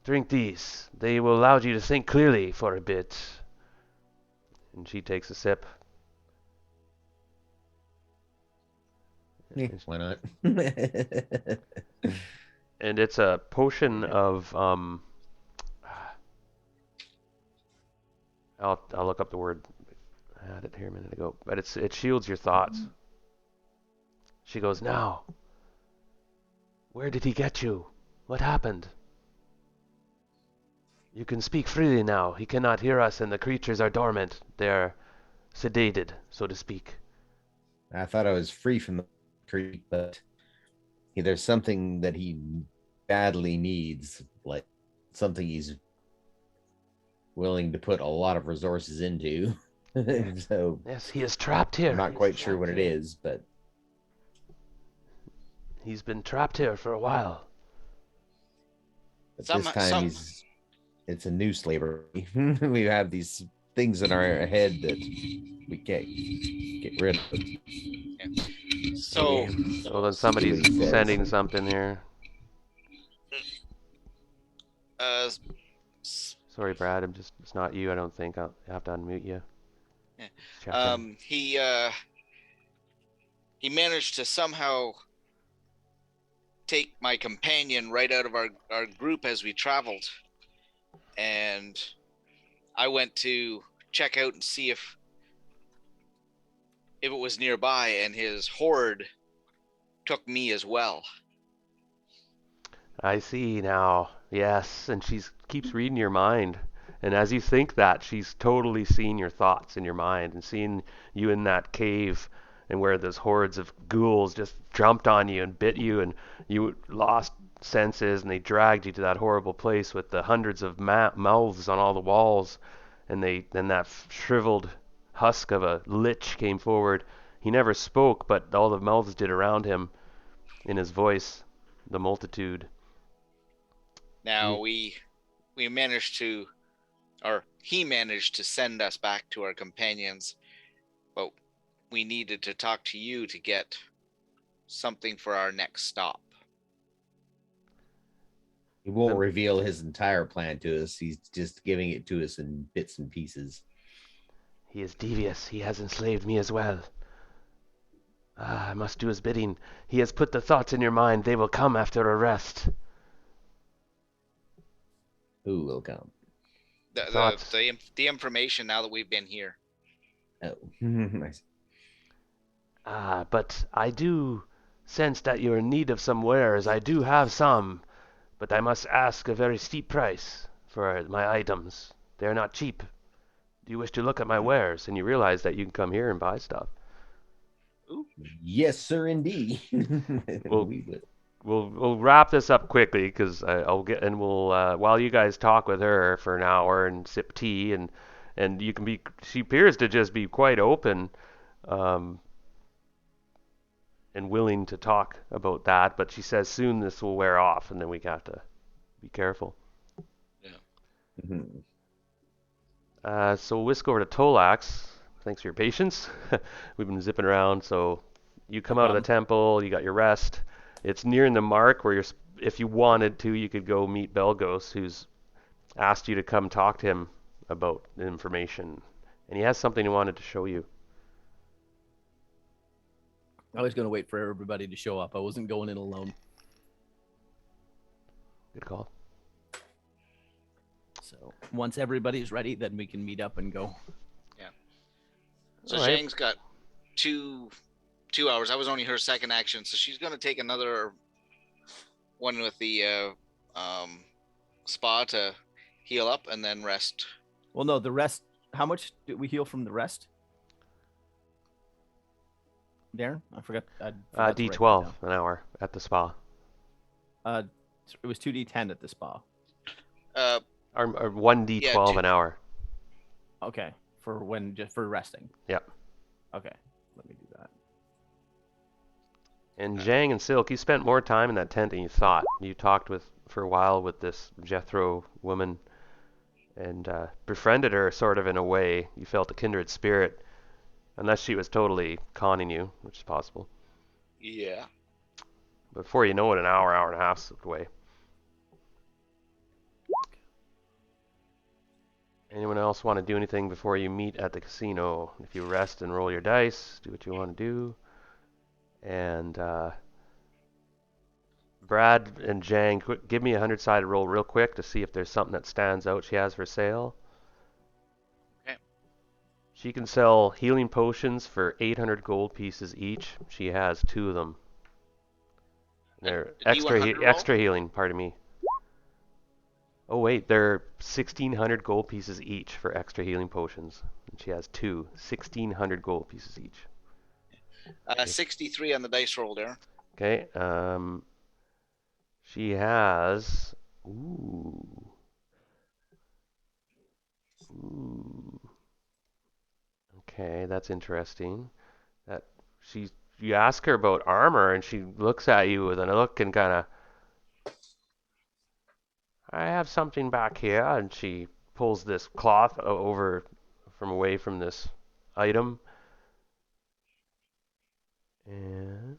Drink these. They will allow you to think clearly for a bit. And she takes a sip. Yeah, why not? And it's a potion of I'll look up the word. I had it here a minute ago, but it shields your thoughts. She goes, "Now, where did he get you? What happened? You can speak freely now. He cannot hear us, and the creatures are dormant. They're sedated, so to speak." I thought I was free from the creep, but there's something that he badly needs, like something he's willing to put a lot of resources into. So Yes, he is trapped here. I'm not quite sure what it is, but He's been trapped here for a while. this Some- time some- it's a new slavery. We have these things in our head that we can't get rid of. So, So then somebody's He says. sending something here. Sorry, Brad. It's not you. I don't think. I have to unmute you. Yeah. Checking. He managed to somehow take my companion right out of our group as we traveled, and I went to check out and see if it was nearby, and his horde took me as well. I see now. Yes, and she keeps reading your mind. And as you think that, she's totally seeing your thoughts in your mind and seeing you in that cave and where those hordes of ghouls just jumped on you and bit you and you lost senses and they dragged you to that horrible place with the hundreds of mouths on all the walls and then that shriveled husk of a lich came forward. He never spoke, but all the mouths did around him in his voice, the multitude. Now we managed to, or he managed to send us back to our companions, but we needed to talk to you to get something for our next stop. He won't reveal his entire plan to us. He's just giving it to us in bits and pieces. He is devious. He has enslaved me as well. I must do his bidding. He has put the thoughts in your mind. They will come after a rest. Who will come? Thoughts. The information now that we've been here. Oh, nice. But I do sense that you're in need of some wares. I do have some, but I must ask a very steep price for my items. They are not cheap. Do you wish to look at my wares? And you realize that you can come here and buy stuff. Yes, sir, indeed. Well, we'll wrap this up quickly because I'll get and we'll while you guys talk with her for an hour and sip tea and you can be. She appears to just be quite open, and willing to talk about that. But she says soon this will wear off, and then we have to be careful. Mhm. So we'll whisk over to Tolax. Thanks for your patience. We've been zipping around. So you come out of the temple. You got your rest. It's nearing the mark where if you wanted to, you could go meet Belgos, who's asked you to come talk to him about the information. And he has something he wanted to show you. I was going to wait for everybody to show up. I wasn't going in alone. Good call. So once everybody's ready, then we can meet up and go. So All right. Zhang's got two 2 hours. That was only her second action, so she's gonna take another one with the spa to heal up and then rest. Well, no, the rest. How much did we heal from the rest? Darren, I forgot. I forgot to write that D12 down. an hour at the spa. It was 2d10 at the spa. Or 1d12 two- an hour. Okay, just for resting. Yep. Okay, let me do that. And Zhang and Silk, you spent more time in that tent than you thought. You talked for a while with this Jethro woman and befriended her sort of in a way. You felt a kindred spirit, unless she was totally conning you, which is possible. Yeah. Before you know it, an hour and a half slipped away. Anyone else want to do anything before you meet at the casino? If you rest and roll your dice, do what you want to do. And Brad and Jang, give me a 100-sided roll real quick to see if there's something that stands out she has for sale. Okay. She can sell healing potions for 800 gold pieces each. She has 2 of them. They're extra healing, pardon me. Oh wait, they're 1,600 gold pieces each for extra healing potions. And she has 2, 1,600 gold pieces each. 63 on the dice roll there. Okay, she has, ooh. Okay, that's interesting. You ask her about armor and she looks at you with a look and kind of, I have something back here, and she pulls this cloth over from away from this item. And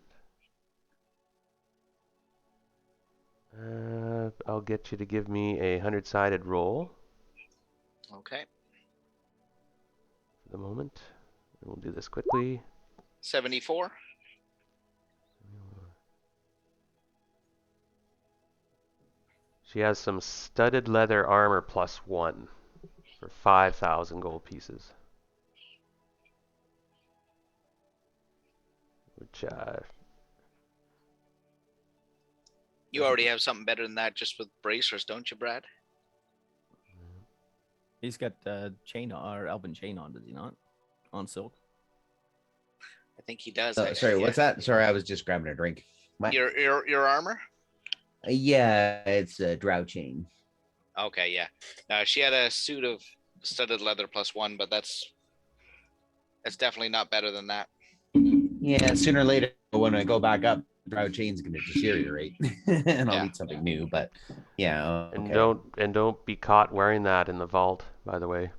I'll get you to give me a 100-sided roll Okay. for the moment. And we'll do this quickly. 74. She has some studded leather armor +1 for 5,000 gold pieces. Which, You already have something better than that just with bracers, don't you, Brad? He's got chain or Elven chain on, does he not? On Silk. I think he does. Sorry, what's that? Sorry, I was just grabbing a drink. What? Your armor? Yeah, it's a DROW chain. Okay, yeah. She had a suit of studded leather +1, but that's definitely not better than that. Yeah, sooner or later, when I go back up, DROW chain's going to deteriorate, and I'll need something new. But yeah, okay. And don't be caught wearing that in the vault, by the way.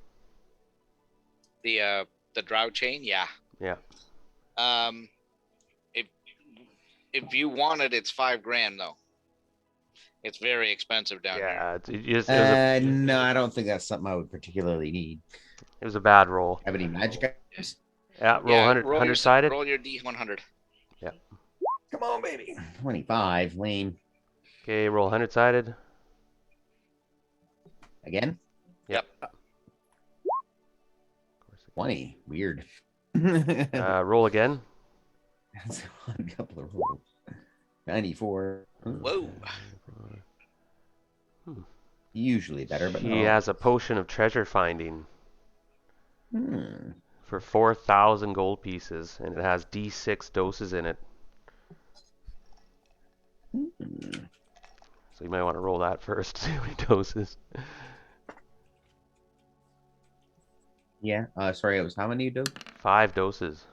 The DROW chain, yeah. Yeah. If you want it, it's $5,000 though. It's very expensive down here. Yeah, no, I don't think that's something I would particularly need. It was a bad roll. Have any magic items? Yeah, roll 100 sided. Roll your D100. Yeah. Come on, baby. 25, lame. Okay, roll 100 sided. Again? Yep. 20, weird. Roll again. That's a couple of rolls. 94. Whoa. Usually better, but He has a potion of treasure finding Hmm. for 4,000 gold pieces, and it has D6 doses in it. So you might want to roll that first to see how many doses. Yeah. Sorry, it was how many doses? 5 doses.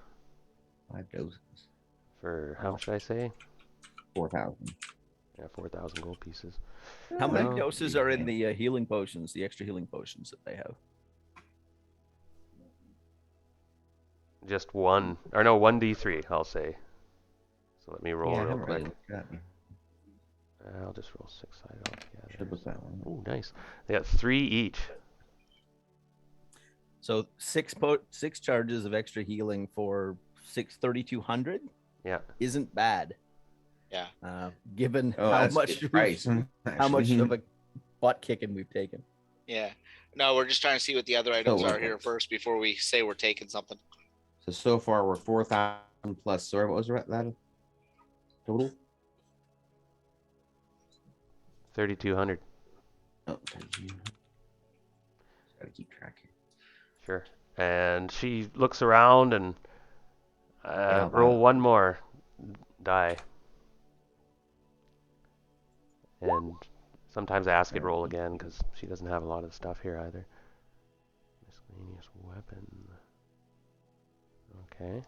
5 doses. For how much did I say? 4,000. Yeah, 4,000 gold pieces. How many Oh. doses are in the healing potions, the extra healing potions that they have? Just 1, or no, 1d3, I'll say. So let me roll Yeah, I real haven't quick. really looked at it. I'll just roll 6 sided altogether. Should look that one. Oh, nice. They got 3 each. So six charges of extra healing for 3,200 Yeah. isn't bad. Yeah. Given Oh, how that's a much good price. how much actually. of a butt kicking we've taken. Yeah. No, we're just trying to see what the other items So, are here first before we say we're taking something. So far we're 4,000 plus, sorry, what was that total? 3,200. Oh, gotta keep track here. Sure. And she looks around and Yeah, roll one more die. And sometimes I ask it roll again because she doesn't have a lot of stuff here either. Miscellaneous weapon. Okay.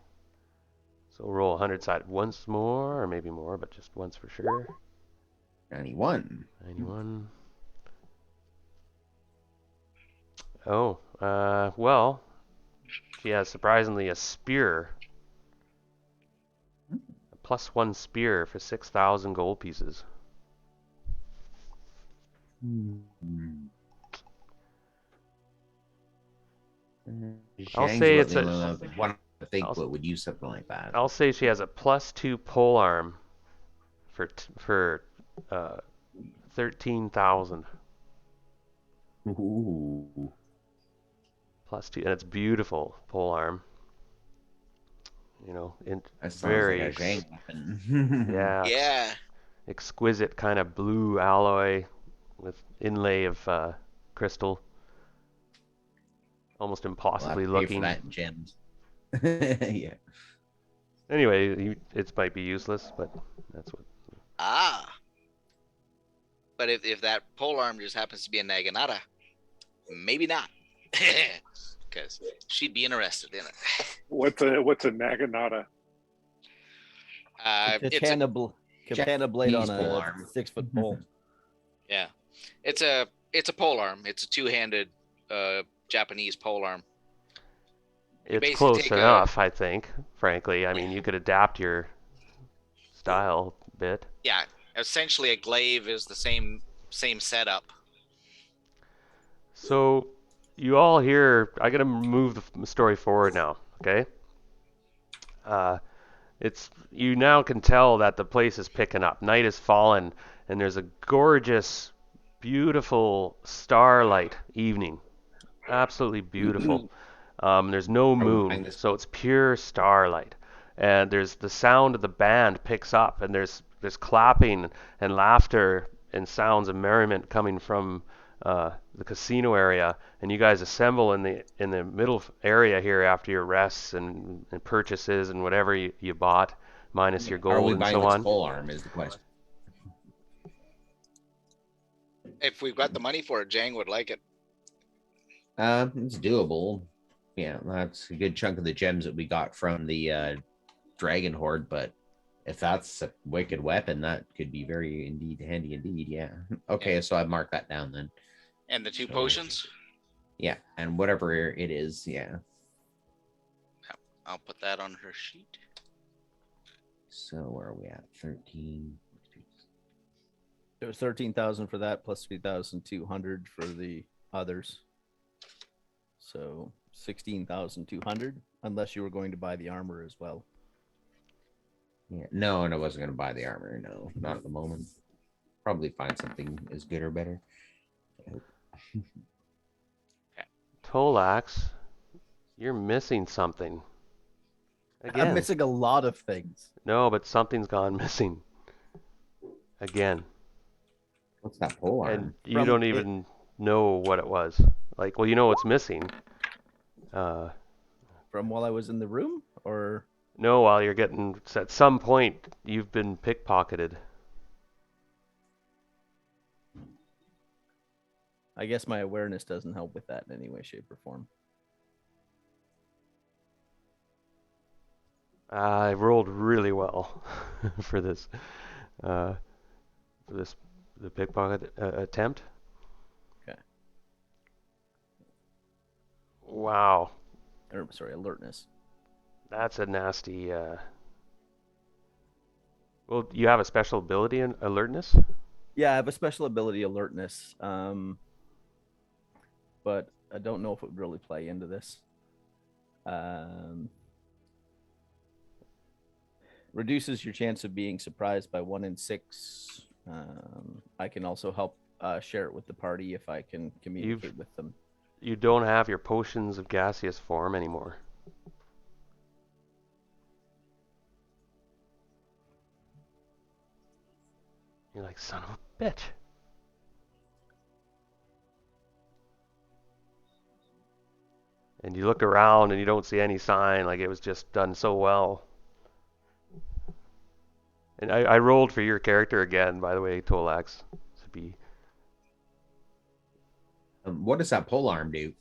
So roll 100 side once more, or maybe more, but just once for sure. 91. 91. Oh, well, she has surprisingly a spear. A +1 spear for 6,000 gold pieces. I'll say it's a. One I think I'll, what would use something like that. I'll say she has a +2 pole arm for 13,000. Ooh. +2, and it's beautiful pole arm. You know, That sounds very like a Zhang weapon. yeah, Yeah. exquisite kind of blue alloy with inlay of crystal. Almost Well, impossibly I'd pay for looking. that in gems. Yeah. Anyway, it might be useless, but that's what. Ah. But if that pole arm just happens to be a Naginata, maybe not. Because she'd be interested in it. What's a Naginata? It's a, Katana blade on Japanese pole a arm. 6-foot pole. yeah. It's a pole arm. It's a two-handed Japanese pole arm. It's basically close take enough, I think. Frankly, I mean, you could adapt your style a bit. Yeah. Essentially, a glaive is the same setup. So, you all here. I gotta move the story forward now. Okay. It's you now can tell that the place is picking up. Night has fallen, and there's a gorgeous, beautiful starlight evening. Absolutely beautiful. There's no Are we moon, buying this? so it's pure starlight. And there's the sound of the band picks up, and there's clapping and laughter and sounds of merriment coming from the casino area. And you guys assemble in the middle area here after your rests and purchases and whatever you bought, minus your Are gold we and buying so this on. pole arm is the question. If we've got the money for it, Jang would like it. It's doable. Yeah, that's a good chunk of the gems that we got from the Dragon Horde, but if that's a wicked weapon, that could be very handy indeed. Yeah. Okay, so I've marked that down then. And the two So- potions? Yeah, and whatever it is, yeah. I'll put that on her sheet. So where are we at? 13. It was 13,000 for that, plus 3,200 for the others. So 16,200, unless you were going to buy the armor as well. Yeah, no, and I wasn't going to buy the armor. No, not at the moment. Probably find something as good or better. Tolax, you're missing something. Again. I'm missing a lot of things. No, but something's gone missing. Again. What's that pole arm? And you From don't it- even know what it was. Like, well, you know what's missing. From while I was in the room, or No, while you're getting, at some point, you've been pickpocketed. I guess my awareness doesn't help with that in any way, shape, or form. I rolled really well for this, the pickpocket attempt. Okay. Wow, Or, sorry, alertness. that's a nasty. Well, you have a special ability in alertness. Yeah, I have a special ability, alertness. But I don't know if it would really play into this. Reduces your chance of being surprised by 1 in 6. I can also help share it with the party if I can communicate with them. You don't have your potions of gaseous form anymore. You're like, son of a bitch. And you look around and you don't see any sign, like it was just done so well. And I rolled for your character again, by the way, Tolax. To be, What does that pole arm do?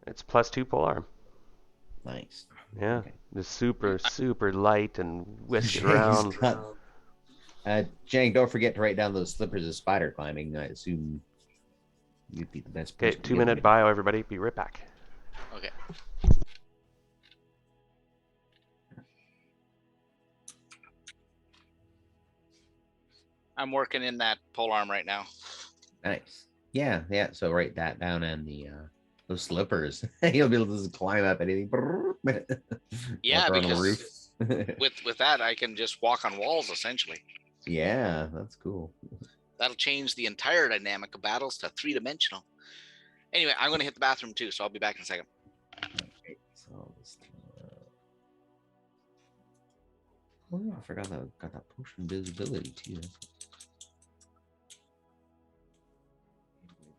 it's +2 pole arm. Nice. Yeah, Okay. just super light and whisk it Jang around. Jang, don't forget to write down those slippers of spider climbing. I assume you'd be the best Okay, person. to 2 give them minute to. bio, everybody. Be right back. Okay. I'm working in that pole arm right now. Nice. Yeah. So write that down and the those slippers. You'll be able to just climb up anything. Yeah, Walk around on the because roof. with that I can just walk on walls essentially. Yeah, that's cool. That'll change the entire dynamic of battles to 3-dimensional. Anyway, I'm gonna hit the bathroom too, so I'll be back in a second. Okay, so oh yeah, I forgot that got that potion visibility too.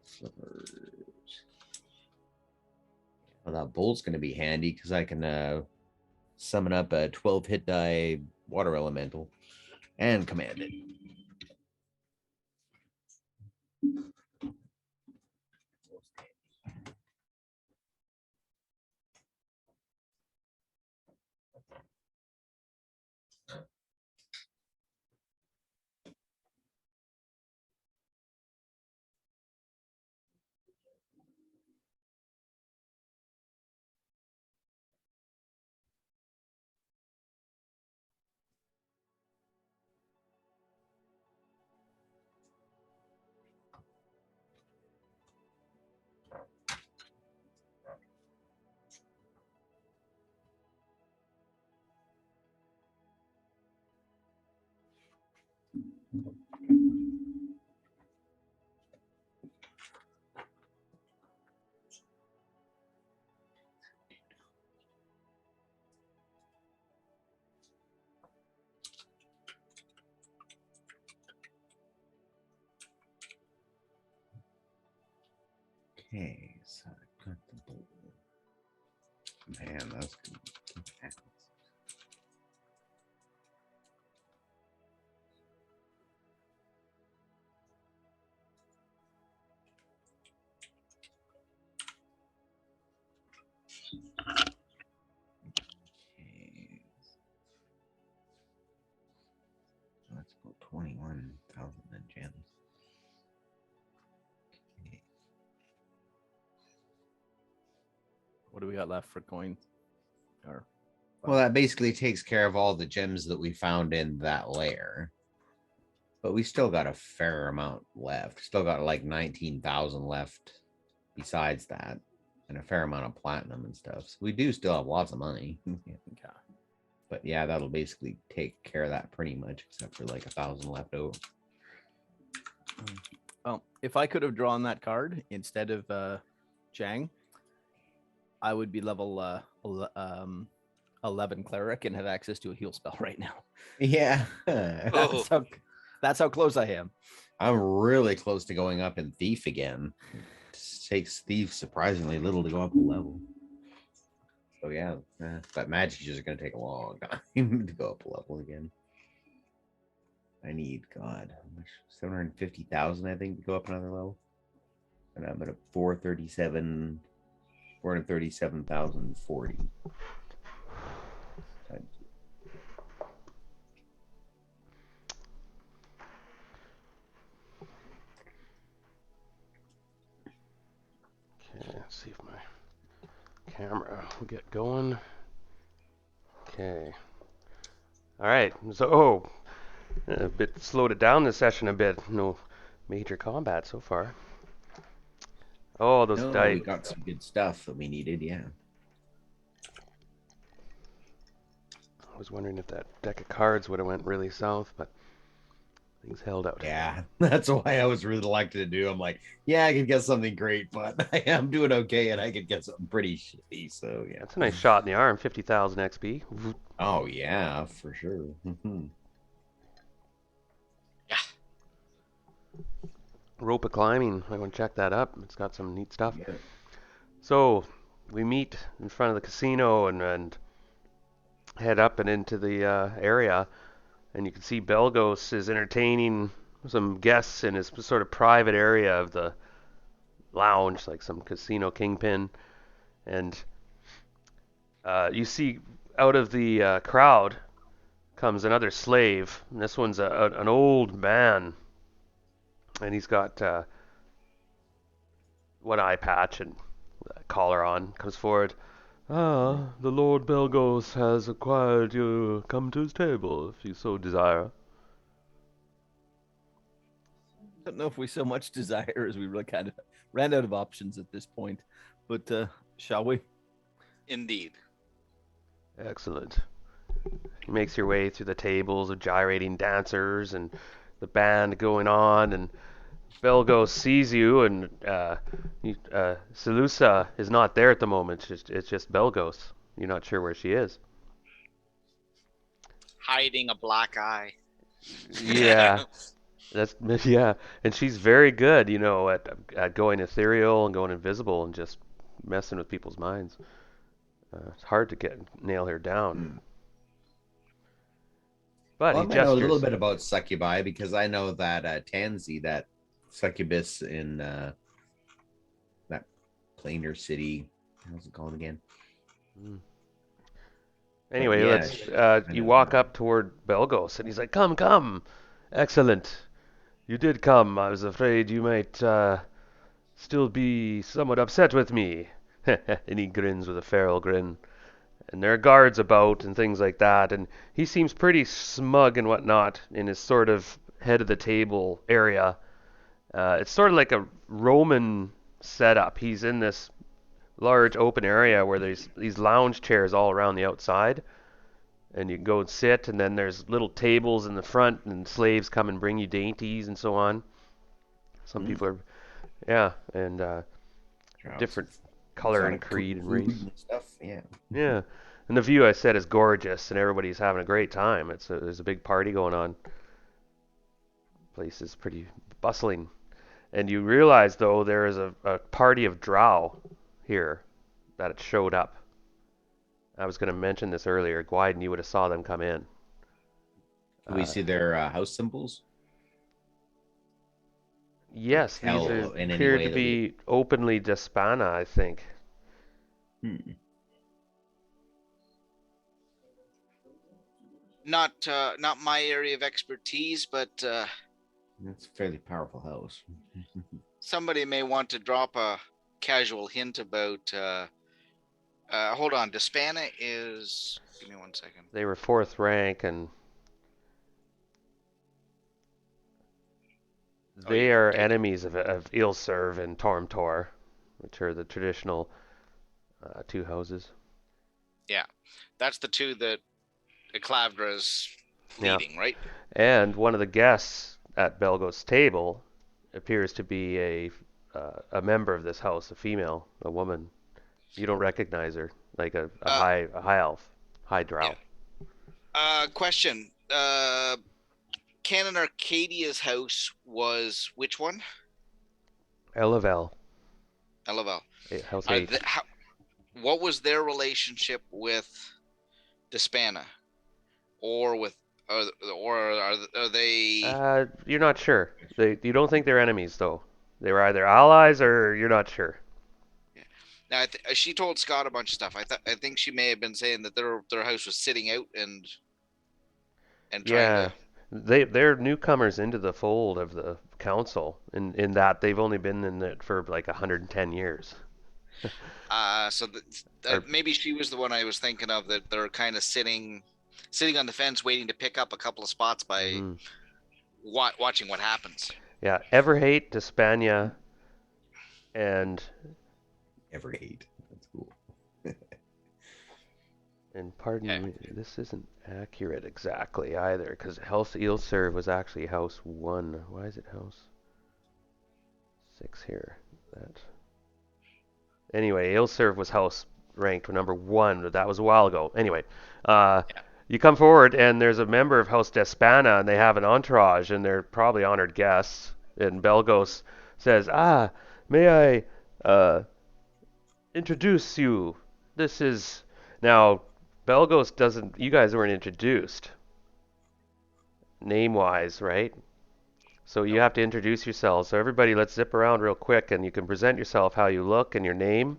Slippers. Well, that bolt's gonna be handy because I can summon up a 12 hit die water elemental and command it. Okay, so I got the bolt. Man, that's good. Okay. Let's go 21,000 gems. Okay. What do we got left for coins? Or Well, that basically takes care of all the gems that we found in that layer. But we still got a fair amount left. Still got like 19,000 left besides that. And a fair amount of platinum and stuff. So we do still have lots of money. okay. But yeah, that'll basically take care of that pretty much, except for like 1,000 left over. Well, if I could have drawn that card instead of Chang, I would be level 11 cleric and have access to a heal spell right now. Yeah. Oh. That's how close I am. I'm really close to going up in Thief again. It takes Thief surprisingly little to go up a level. So yeah, but Magic is just going to take a long time to go up a level again. I need, God, how much? 750,000, I think, to go up another level. And I'm at 437,040. Okay, let's see if my camera will get going. Okay. All right. So, a bit slowed it down this session a bit. No major combat so far. Oh, those No, dice. we got some good stuff that we needed, yeah. I was wondering if that deck of cards would have went really south, but things held out. Yeah, that's why I was reluctant to do. I'm like, yeah, I could get something great, but I am doing okay, and I could get something pretty shitty. So yeah, That's a nice shot in the arm. 50,000 XP. oh yeah, for sure. Yeah. rope climbing. I want to check that up. It's got some neat stuff. Yeah. So we meet in front of the casino and head up and into the area, and you can see Belgos is entertaining some guests in his sort of private area of the lounge, like some casino kingpin. And you see out of the crowd comes another slave. And this one's an old man, and he's got one eye patch and a collar on. Comes forward. Ah, the Lord Belgos has acquired you. Come to his table if you so desire. I don't know if we so much desire as we really kind of ran out of options at this point. But shall we? Indeed. Excellent. You makes your way through the tables of gyrating dancers and the band going on, and Belgos sees you, and Salusa is not there at the moment. It's just Belgos. You're not sure where she is. Hiding a black eye. Yeah, that's yeah, and she's very good, at going ethereal and going invisible and just messing with people's minds. It's hard to nail her down, but Well, he I might know a little gestures. bit about succubi because I know that Tansy, that succubus in that planar city, what's it called again? Mm. Anyway, yeah, you know walk her. up toward Belgos, and he's like, "Come, come, excellent. You did come. I was afraid you might still be somewhat upset with me." And he grins with a feral grin. And there are guards about and things like that, and he seems pretty smug and whatnot in his sort of head of the table area. It's sort of like a Roman setup. He's in this large open area where there's these lounge chairs all around the outside, and you can go and sit, and then there's little tables in the front, and slaves come and bring you dainties and so on. Some people are, yeah, and different color and Exotic creed and food race. and stuff. Yeah. Yeah, and the view I said is gorgeous, and everybody's having a great time. There's a big party going on. Place is pretty bustling, and you realize though there is a party of drow here that it showed up. I was going to mention this earlier. Gwyden, you would have saw them come in. Do we see their house symbols? Yes, these Tell in any appear way to that we. be openly Dispana, I think. Hmm. Not my area of expertise, but That's a fairly powerful house. somebody may want to drop a casual hint about. Hold on, Dispana is. Give me 1 second. They were fourth rank, and they yeah, are okay. enemies of Ilserv and Tormtor, which are the traditional two houses. Yeah, that's the two that Clavdra's Yeah. leading, right? And one of the guests at Belgos' table appears to be a member of this house, a female, a woman. You don't recognize her, like a high elf, high drow. Yeah. Question. Canon Arcadia's house was which one? Elavel, Elavel. house 8. What was their relationship with Dispana, or with, or are they? You're not sure. You don't think they're enemies, though. They were either allies or you're not sure. Now, she told Scott a bunch of stuff. I think she may have been saying that their house was sitting out and trying Yeah, to. they're newcomers into the fold of the council, in that they've only been in it for like 110 years. So Or- maybe she was the one I was thinking of, that they're kind of sitting on the fence, waiting to pick up a couple of spots by Mhm. watching what happens. Yeah, Everhate, Dispania, and Ever hate. That's cool. pardon Yeah. me, this isn't accurate exactly either, because House Ilserv was actually House 1. Why is it House 6 here? Anyway, Ilserv was House ranked number 1, but that was a while ago. Anyway, you come forward, and there's a member of House Despana, and they have an entourage, and they're probably honored guests. And Belgos says, may I introduce you? This is now Belgos doesn't. You guys weren't introduced name-wise, right? So you have to introduce yourselves. So everybody, let's zip around real quick, and you can present yourself, how you look, and your name,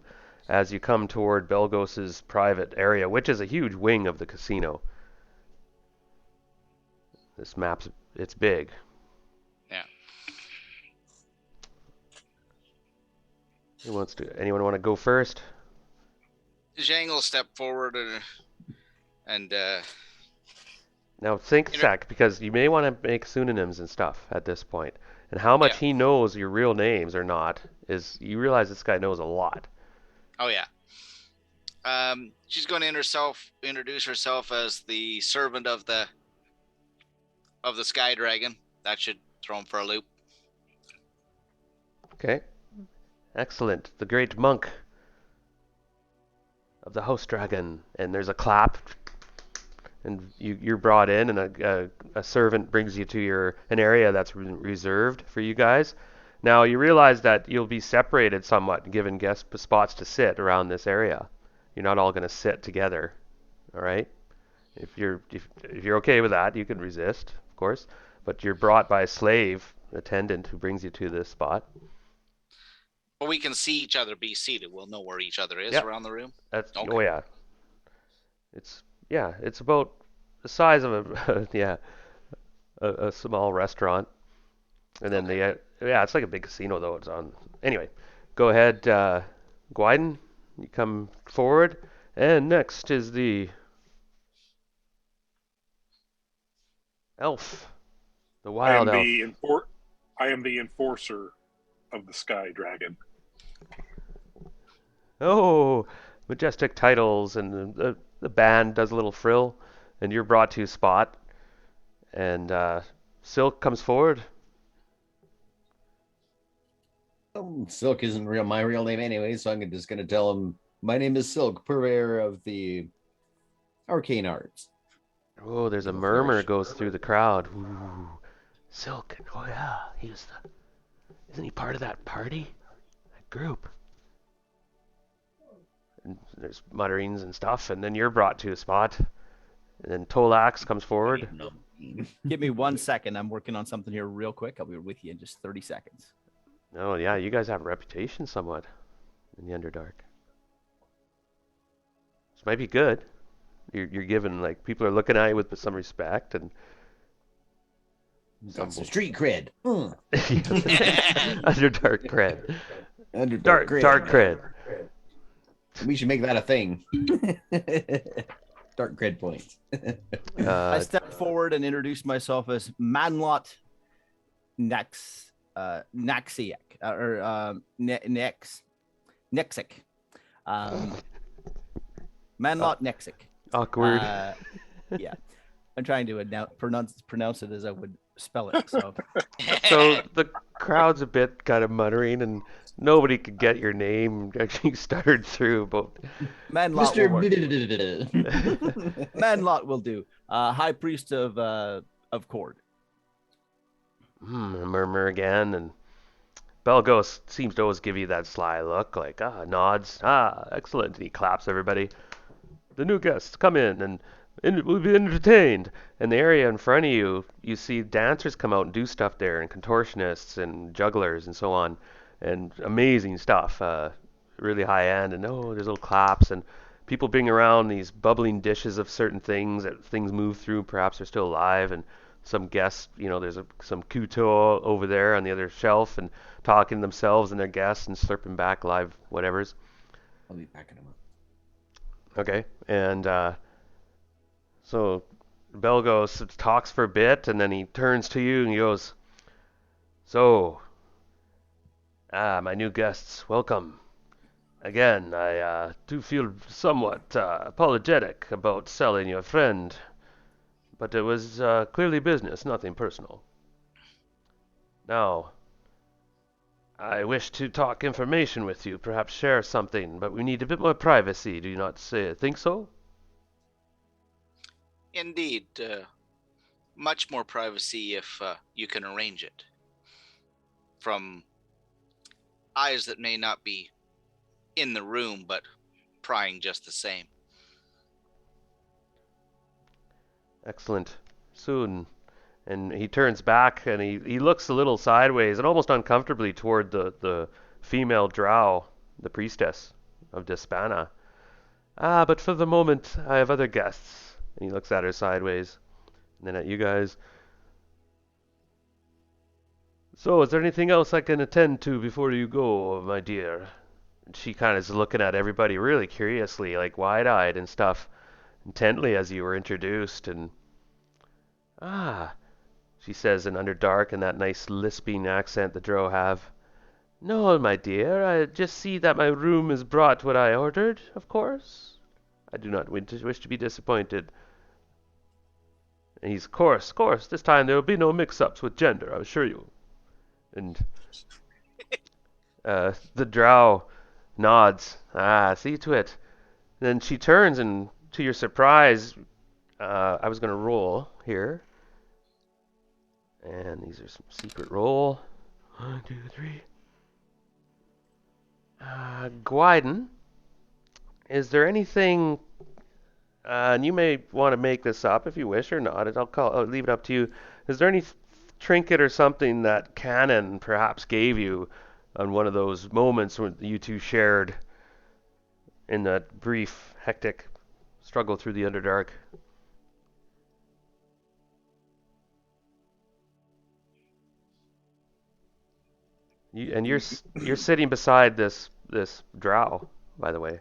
as you come toward Belgos's private area, which is a huge wing of the casino. This map's it's big. Yeah. Anyone want to go first? Zhang will step forward and Now think, Sec, because you may want to make pseudonyms and stuff at this point. And how much he knows your real names or not is, you realize this guy knows a lot. Oh yeah. She's going to introduce herself as the servant of the Sky Dragon. That should throw him for a loop. Okay. Excellent. The great monk of the host dragon. And there's a clap. And you're brought in, and a servant brings you to an area that's reserved for you guys. Now you realize that you'll be separated somewhat, given guest spots to sit around this area. You're not all going to sit together. All right. If you're okay with that, you can resist, of course. But you're brought by a slave attendant who brings you to this spot. But we can see each other be seated. We'll know where each other is around the room. That's okay. Oh yeah. It's about the size of a small restaurant. And then it's like a big casino though. It's on. Anyway, go ahead, Gwyden. You come forward, and next is the elf, the wild elf. I am the enforcer of the Sky Dragon. Oh, majestic titles, and the band does a little frill, and you're brought to a spot, and Silk comes forward. Silk isn't my real name anyway, so I'm just going to tell him my name is Silk, purveyor of the arcane arts. Oh, there's a murmur goes through the crowd. Ooh, Silk. Oh yeah, isn't he part of that party? That group. And there's mutterings and stuff, and then you're brought to a spot. And then Tolax comes forward. Give me 1 second. I'm working on something here real quick. I'll be with you in just 30 seconds. Oh yeah, you guys have a reputation somewhat in the Underdark. This might be good. You're given, like, people are looking at you with some respect, and some street cred. Underdark cred. Underdark cred. Dark cred. We should make that a thing. Dark cred points. I step forward and introduce myself as Manlot Naxiak or Nexic. Manlot Nexic. Awkward. Yeah, I'm trying to pronounce it as I would spell it. So the crowd's a bit kind of muttering, and nobody could get your name. Actually stuttered through, but Manlot Manlot will do. High Priest of Cord. A murmur again, and Belgos seems to always give you that sly look, like nods. Excellent. And he claps everybody. The new guests come in, and will be entertained. And the area in front of you, you see dancers come out and do stuff there, and contortionists and jugglers and so on, and amazing stuff, really high end. And there's little claps, and people bring around these bubbling dishes of certain things that things move through. Perhaps they're still alive, and some guests, there's some kuto over there on the other shelf, and talking to themselves and their guests and slurping back live whatevers. I'll be backing them up. Okay, and so Belgos talks for a bit, and then he turns to you and he goes, "So, my new guests, welcome. Again, I do feel somewhat apologetic about selling your friend, but it was clearly business, nothing personal. Now, I wish to talk information with you, perhaps share something, but we need a bit more privacy. Do you not think so?" Indeed. Much more privacy if you can arrange it. from eyes that may not be in the room, but prying just the same. Excellent. Soon. And he turns back and he looks a little sideways and almost uncomfortably toward the female drow, the priestess of Dispana. Ah, but for the moment, I have other guests. And he looks at her sideways, and then at you guys. So, is there anything else I can attend to before you go, my dear? And she kind of is looking at everybody really curiously, like wide-eyed and stuff, intently as you were introduced. And ah, she says in Underdark in that nice lisping accent the Drow have. No, my dear, I just see that my room has brought what I ordered, of course. I do not wish to be disappointed. And he's, course, this time there will be no mix-ups with gender, I assure you. And the Drow nods. Ah, see to it. Then she turns, and to your surprise, I was going to roll here. And these are some secret roll. 1, 2, 3. Gwyden, is there anything, and you may want to make this up if you wish or not, I'll leave it up to you. Is there any trinket or something that Canon perhaps gave you on one of those moments when you two shared in that brief, hectic struggle through the Underdark? You're sitting beside this drow, by the way.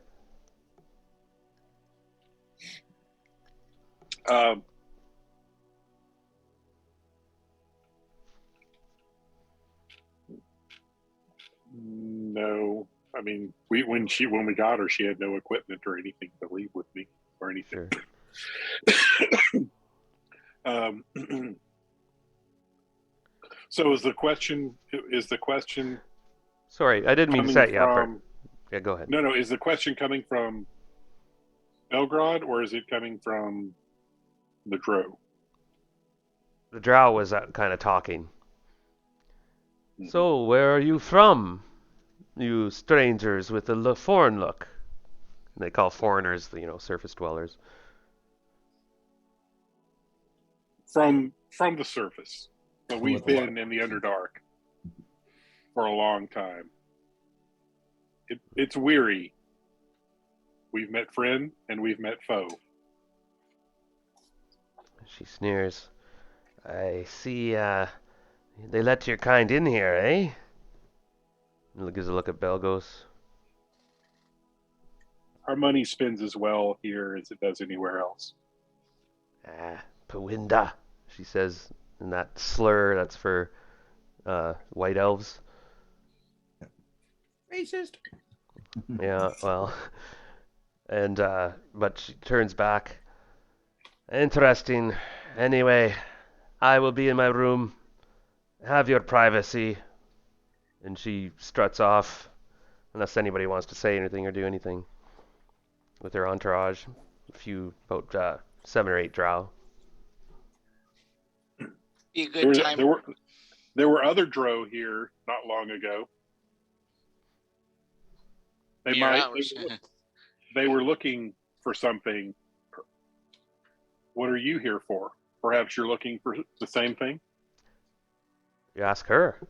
No, I mean, when we got her, she had no equipment or anything to leave with me or anything. Sure. So is the question? Sorry, I didn't mean to coming set you up. from? Yeah, go ahead. No. Is the question coming from Belgrade or is it coming from the Drow? The drow was kind of talking. Mhm. So, where are you from, you strangers with a foreign look? They call foreigners, surface dwellers. From the surface, but we've With a lot. been in the Underdark for a long time. It's weary. We've met friend and we've met foe. She sneers. I see, they let your kind in here, eh? And gives a look at Belgos. Our money spends as well here as it does anywhere else. Ah, Pawinda, she says in that slur that's for white elves. Racist. Yeah, well, and but she turns back. Interesting. Anyway, I will be in my room. Have your privacy. And she struts off, unless anybody wants to say anything or do anything with her entourage. About 7 or 8 drow. Be a good time. There were other Drow here not long ago. They were looking for something. What are you here for? Perhaps you're looking for the same thing? You ask her.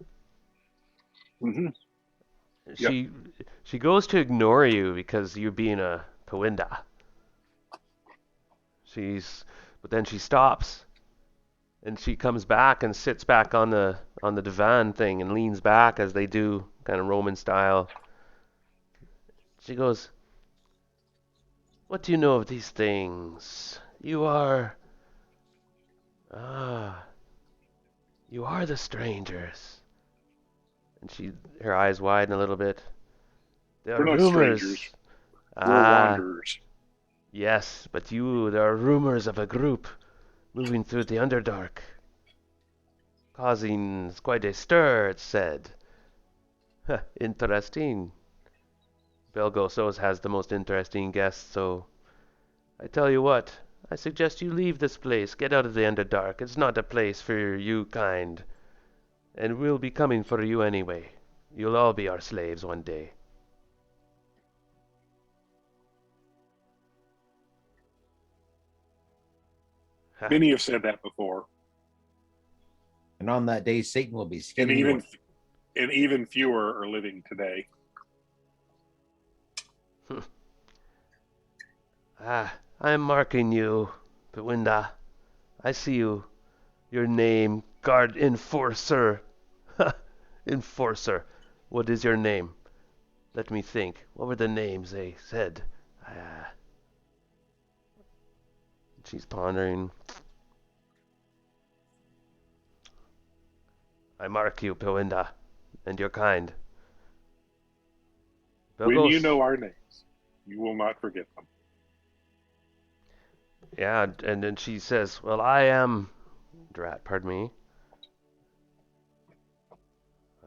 Mm-hmm. She goes to ignore you because you being a Pawinda. But then she stops. And she comes back and sits back on the divan thing and leans back as they do, kind of Roman style. She goes, "What do you know of these things? You are the strangers." And her eyes widen a little bit. There We're are not rumors. strangers. We're wanderers. Yes, but there are rumors of a group moving through the Underdark, causing quite a stir, it's said. Interesting. Belgosos has the most interesting guests, so I tell you what, I suggest you leave this place. Get out of the Underdark. It's not a place for you kind. And we'll be coming for you anyway. You'll all be our slaves one day. Many have said that before, And on that day, Satan will be and skinny. even fewer are living today. I'm marking you, Bewinda. I see you. Your name, guard enforcer. Enforcer. What is your name? Let me think. What were the names they said? She's pondering. I mark you, Pewinda, and your kind. When you Belgos. know our names, you will not forget them. Yeah, and then she says, well, I am... Pardon me.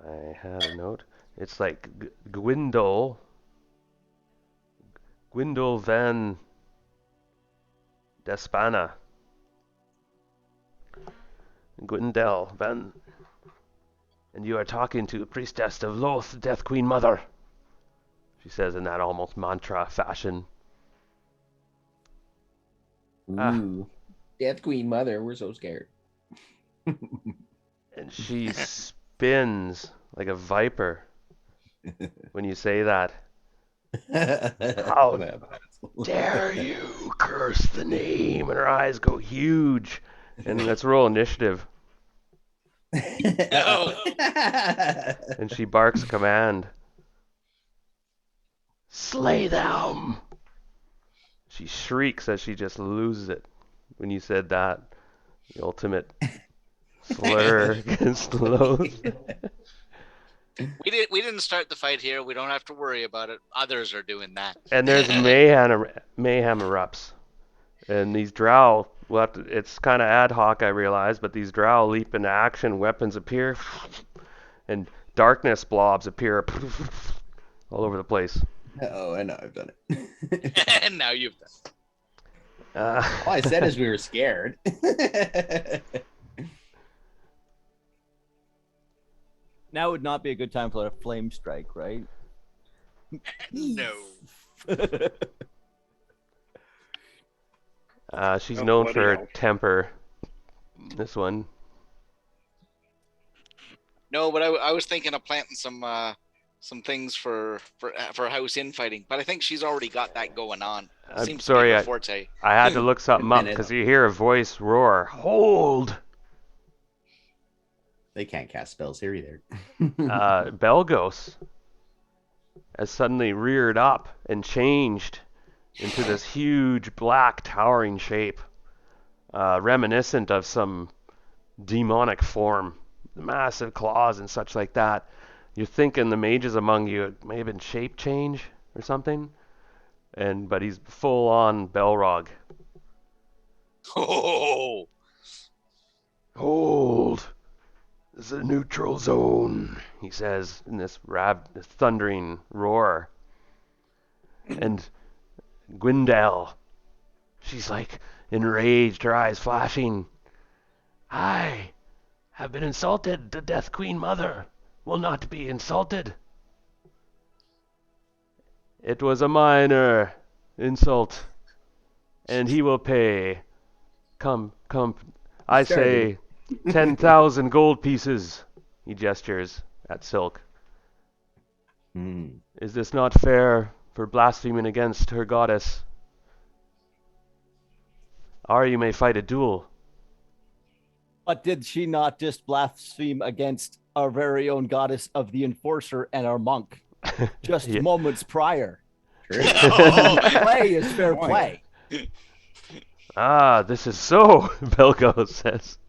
I had a note. It's like Gwindol van Despana. Gwindel van... And you are talking to the priestess of Loth, Death Queen Mother. She says in that almost mantra fashion. Ooh. Death Queen Mother, we're so scared. And she spins like a viper when you say that. How dare you curse the name? And her eyes go huge. And let's roll initiative. No. And she barks a command. Slay them! She shrieks as she just loses it when you said that. The ultimate slur against Loth. We didn't start the fight here. We don't have to worry about it. Others are doing that. And there's mayhem erupts. And these drow, well, it's kind of ad hoc, I realize, but these drow leap into action, weapons appear, and darkness blobs appear all over the place. Oh, I know I've done it. And now you've done. All I said is we were scared. Now would not be a good time for a flame strike, right? No. She's Oh, known bloody for her hell. temper. This one. No, but I was thinking of planting some things for house infighting, but I think she's already got that going on. I'm Seems sorry, to be her forte. I had to look something up Minute. because you hear a voice roar, "Hold!" They can't cast spells here either. Belgos has suddenly reared up and changed into this huge black towering shape, reminiscent of some demonic form, massive claws and such like that. You're thinking the mages among you it may have been shape change or something, but he's full on Belrog. Oh, Hold! This is a neutral zone, he says in this thundering roar. And Gwindel, she's like enraged, her eyes flashing. I have been insulted. The Death Queen Mother will not be insulted. It was a minor insult, and he will pay. Come, I say 10,000 gold pieces. He gestures at Silk. Is this not fair for blaspheming against her goddess? Or you may fight a duel. But did she not just blaspheme against our very own goddess of the enforcer and our monk just Yeah. moments prior? True. Play is fair play. Ah, this is so, Belgo says.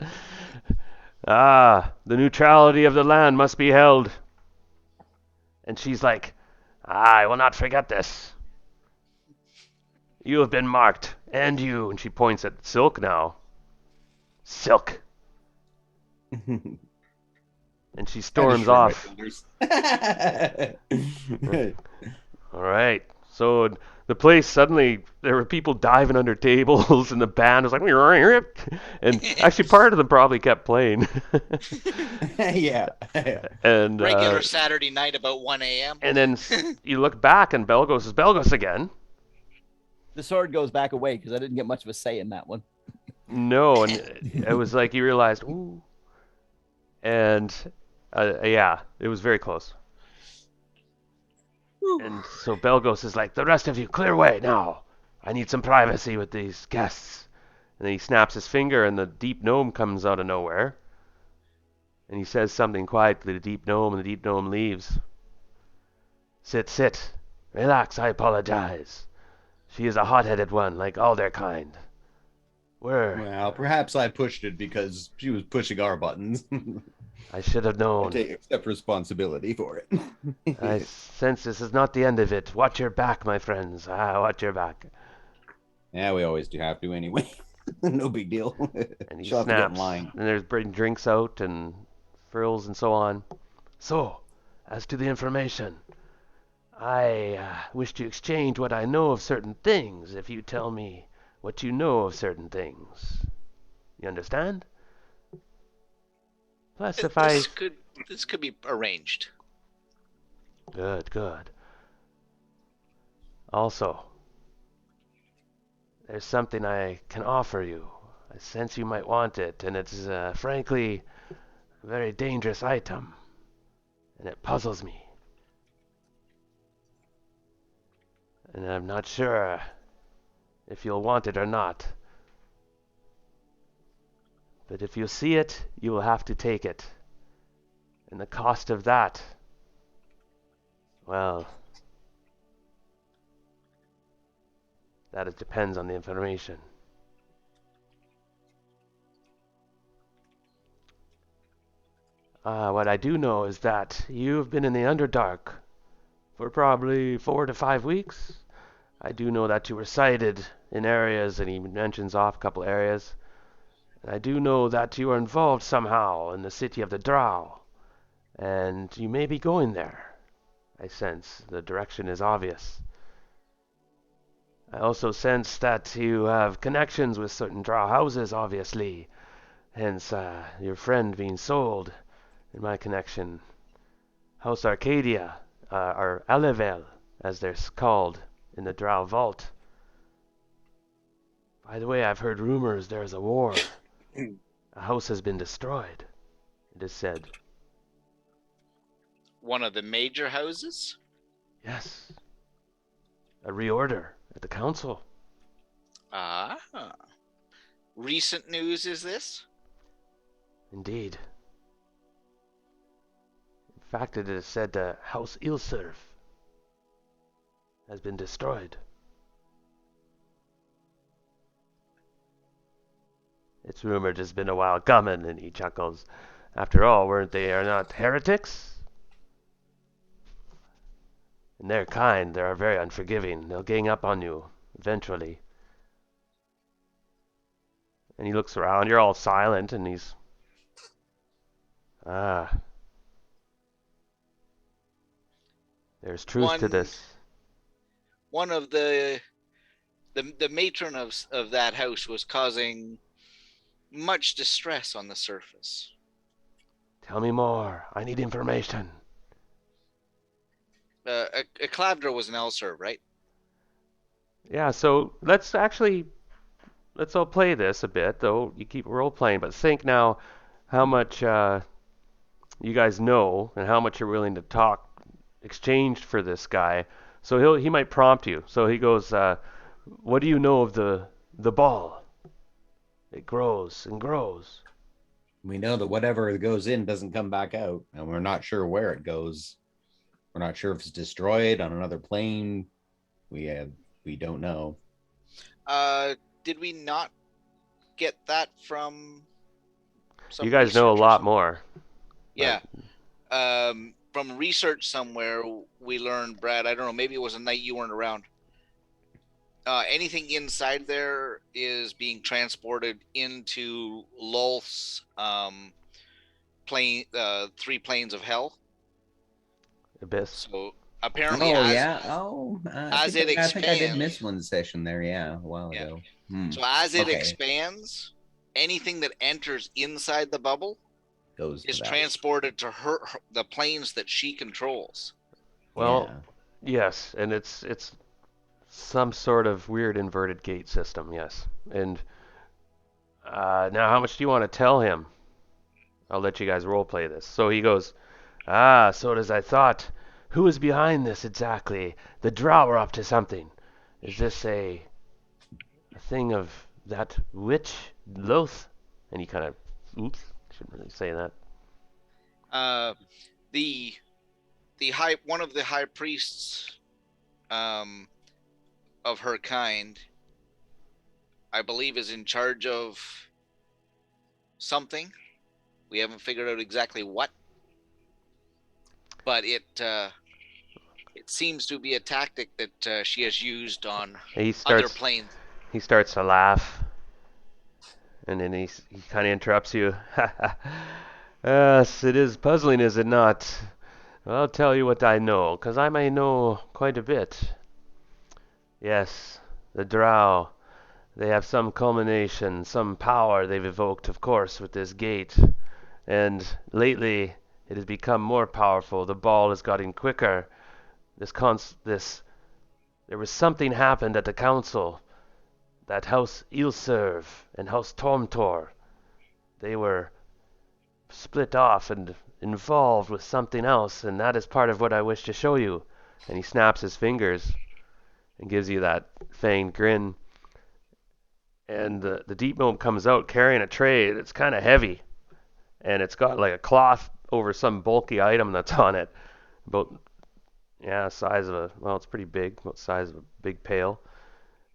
Ah, the neutrality of the land must be held. And she's like, I will not forget this. You have been marked, and you. And she points at Silk now. Silk. And she storms off. All right. So the place suddenly there were people diving under tables, and the band was like, and actually part of them probably kept playing. Yeah. and Regular Saturday night about 1 a.m. and then you look back, and Belgos is Belgos again. The sword goes back away because I didn't get much of a say in that one. No, and it was like you realized, ooh, and yeah, it was very close. And so Belgos is like, the rest of you, clear away now. I need some privacy with these guests. And then he snaps his finger, and the deep gnome comes out of nowhere. And he says something quietly to the deep gnome, and the deep gnome leaves. Sit, sit. Relax, I apologize. She is a hot-headed one, like all their kind. Well, perhaps I pushed it because she was pushing our buttons. I should have I known. accept responsibility for it. I sense this is not the end of it. Watch your back, my friends. Watch your back. Yeah, we always do have to anyway. No big deal. And he She'll have to get in snaps. line. And there's bringing drinks out and frills and so on. So, as to the information, I wish to exchange what I know of certain things if you tell me what you know of certain things. You understand? Plus, if I... This could be arranged. Good, good. Also, there's something I can offer you. I sense you might want it, and it's, frankly, a very dangerous item. And it puzzles me. And I'm not sure if you'll want it or not. But if you see it, you will have to take it. And the cost of that, well, that depends on the information. What I do know is that you've been in the Underdark for probably 4 to 5 weeks. I do know that you were sighted in areas, and he mentions off a couple areas. And I do know that you are involved somehow in the city of the DROW, and you may be going there. I sense the direction is obvious. I also sense that you have connections with certain drow houses, obviously. Hence, your friend being sold in my connection. House Arcadia, or Alevel, as they're called in the drow vault. By the way, I've heard rumors there's a war. A house has been destroyed, it is said. One of the major houses? Yes. A reorder at the council. Ah. Recent news is this? Indeed. In fact, it is said House Ilserf has been destroyed. It's rumored it's been a while coming, and he chuckles. After all, weren't they are not heretics? In their kind, they are very unforgiving. They'll gang up on you, eventually. And he looks around. You're all silent, and he's... Ah. There's truth to this. One of the matron of that house was causing much distress on the surface. Tell me more. I need information. A Clavdra was an Elser, right? Yeah, so let's all play this a bit, though you keep role playing, but think now how much you guys know and how much you're willing to talk exchanged for this guy. So he might prompt you. So he goes, what do you know of the ball? It grows and grows. We know that whatever goes in doesn't come back out, and we're not sure where it goes. We're not sure if it's destroyed on another plane. We don't know. Did we not get that from some You guys know a research or lot something? more. Yeah. From research somewhere, we learned, Brad, I don't know, maybe it was a night you weren't around. Anything inside there is being transported into Lolth's plane, 3 planes of hell. Abyss. So apparently Oh as yeah. Oh, as it I think I did expands, miss one session there. Yeah, a while yeah. ago. Hmm. So as it Okay, expands, anything that enters inside the bubble goes to is that. transported to the planes that she controls. Well, Yeah. yes, and it's some sort of weird inverted gate system, yes. And now, how much do you want to tell him? I'll let you guys role play this. So he goes, "Ah, so as I thought. Who is behind this exactly? The drow are up to something. Is this a thing of that witch, Loth?" And he kind of, oops, shouldn't really say that. Uh, the one of the high priests um, of her kind, I believe, is in charge of something. We haven't figured out exactly what, but it seems to be a tactic that she has used on He other starts planes. he starts to laugh, and then he kind of interrupts you. Yes, it is puzzling, is it not? I'll tell you what I know, 'cause I may know quite a bit. Yes, the drow. They have some culmination, some power they've evoked, of course, with this gate. And lately, it has become more powerful. The ball has gotten quicker. There was something happened at the council. That House Ilserv and House Tormtor, they were split off and involved with something else, and that is part of what I wish to show you. And he snaps his fingers and gives you that feigned grin. And the deep gnome comes out carrying a tray that's kind of heavy, and it's got like a cloth over some bulky item that's on it. About, yeah, size of it's pretty big, about the size of a big pail.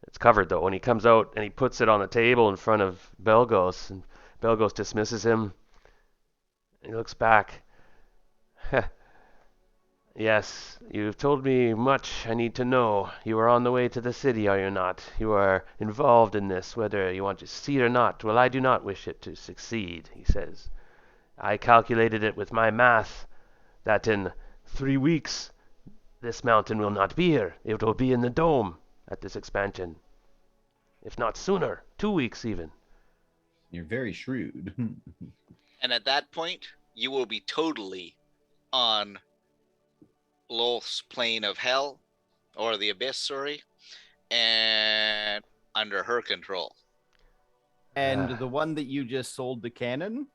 It's covered though. And he comes out and he puts it on the table in front of Belgos, and Belgos dismisses him. And he looks back. Yes, you've told me much I need to know. You are on the way to the city, are you not? You are involved in this, whether you want to succeed or not. Well, I do not wish it to succeed, he says. I calculated it with my math that in 3 weeks this mountain will not be here. It will be in the dome at this expansion. If not sooner, 2 weeks even. You're very shrewd. And at that point, you will be totally on Lolth's plane of hell, or the abyss, sorry, and under her control. And the one that you just sold the cannon,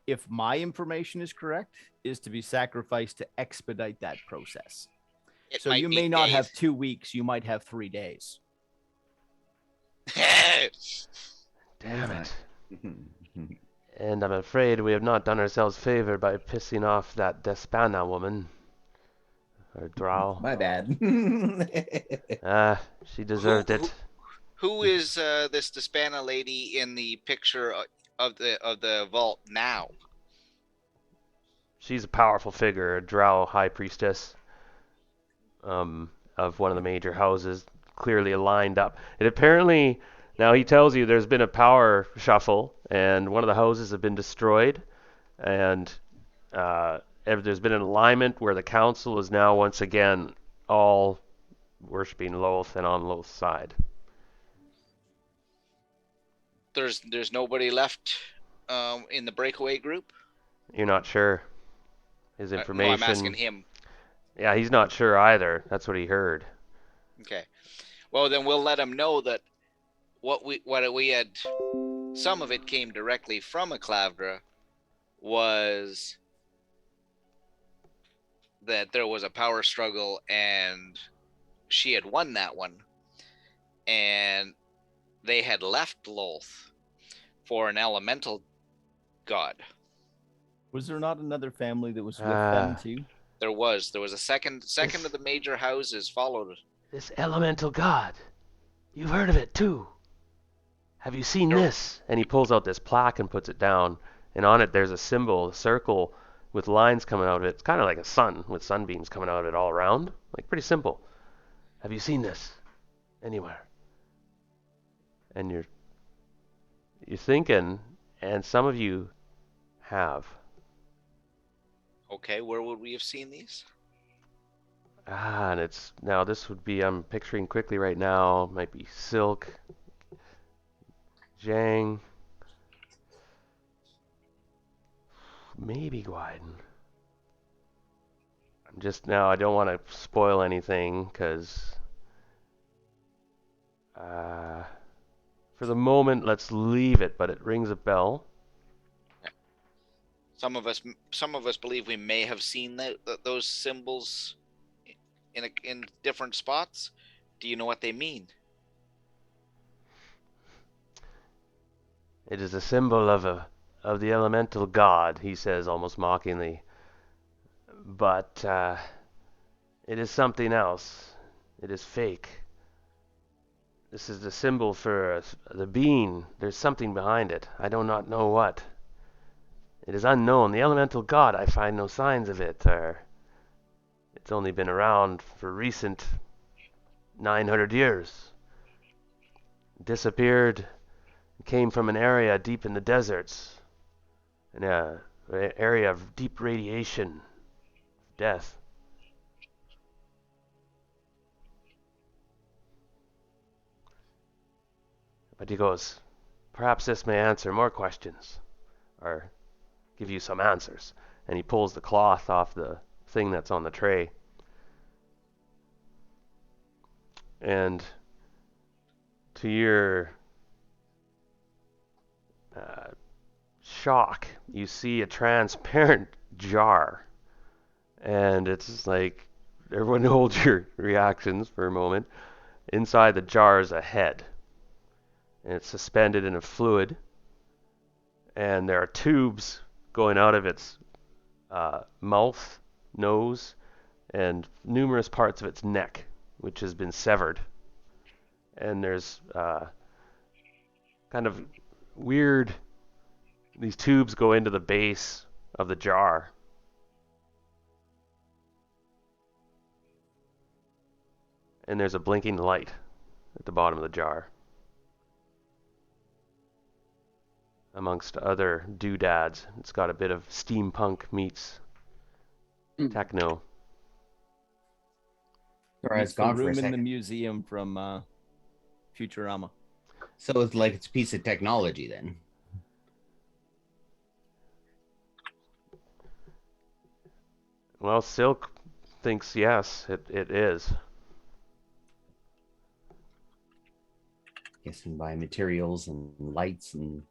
if my information is correct, is to be sacrificed to expedite that process. It So might you be may not days. have 2 weeks, you might have 3 days. Damn it. And I'm afraid we have not done ourselves favor by pissing off that Despana woman. Or Drow. My bad. She deserved it. Who is this Despana lady in the picture of the vault now? She's a powerful figure, a Drow high priestess of one of the major houses, clearly lined up. It apparently, now he tells you there's been a power shuffle, and one of the houses have been destroyed, and there's been an alignment where the council is now once again all worshipping Loth and on Loth's side. There's nobody left in the breakaway group. You're not sure. His No, information. I'm asking him. Yeah, he's not sure either. That's what he heard. Okay. Well, then we'll let him know that what we had, some of it came directly from a Clavdra, was that there was a power struggle and she had won that one, and they had left Lolth for an elemental god. Was there not another family that was with them too? There was a second of the major houses followed. This elemental god. You've heard of it too. Have you seen this? And he pulls out this plaque and puts it down. And on it there's a symbol, a circle with lines coming out of it. It's kind of like a sun with sunbeams coming out of it all around. Like pretty simple. Have you seen this anywhere? And you're thinking, and some of you have. Okay, where would we have seen these? And it's now this would be I'm picturing quickly right now might be Silk, Jang, maybe Guiden. I'm just now I don't want to spoil anything because for the moment let's leave it, but it rings a bell. Some of us believe we may have seen those symbols in different spots. Do you know what they mean? It is a symbol of the elemental god, he says almost mockingly. But it is something else. It is fake. This is the symbol for the being. There's something behind it. I do not know what. It is unknown. The elemental god, I find no signs of it. It's only been around for recent 900 years. Disappeared, came from an area deep in the deserts. An area of deep radiation, death. But he goes, perhaps this may answer more questions, or give you some answers. And he pulls the cloth off the thing that's on the tray. And to your shock, you see a transparent jar. And it's like, everyone hold your reactions for a moment. Inside the jar is a head. And it's suspended in a fluid. And there are tubes going out of its mouth, nose, and numerous parts of its neck, which has been severed. And there's kind of weird, these tubes go into the base of the jar. And there's a blinking light at the bottom of the jar. Amongst other doodads, it's got a bit of steampunk meets techno. Sorry, it's It's the gone for a room in the second. museum from Futurama. So it's like it's a piece of technology then. Well, Silk thinks yes, it is. Guessing by materials and lights and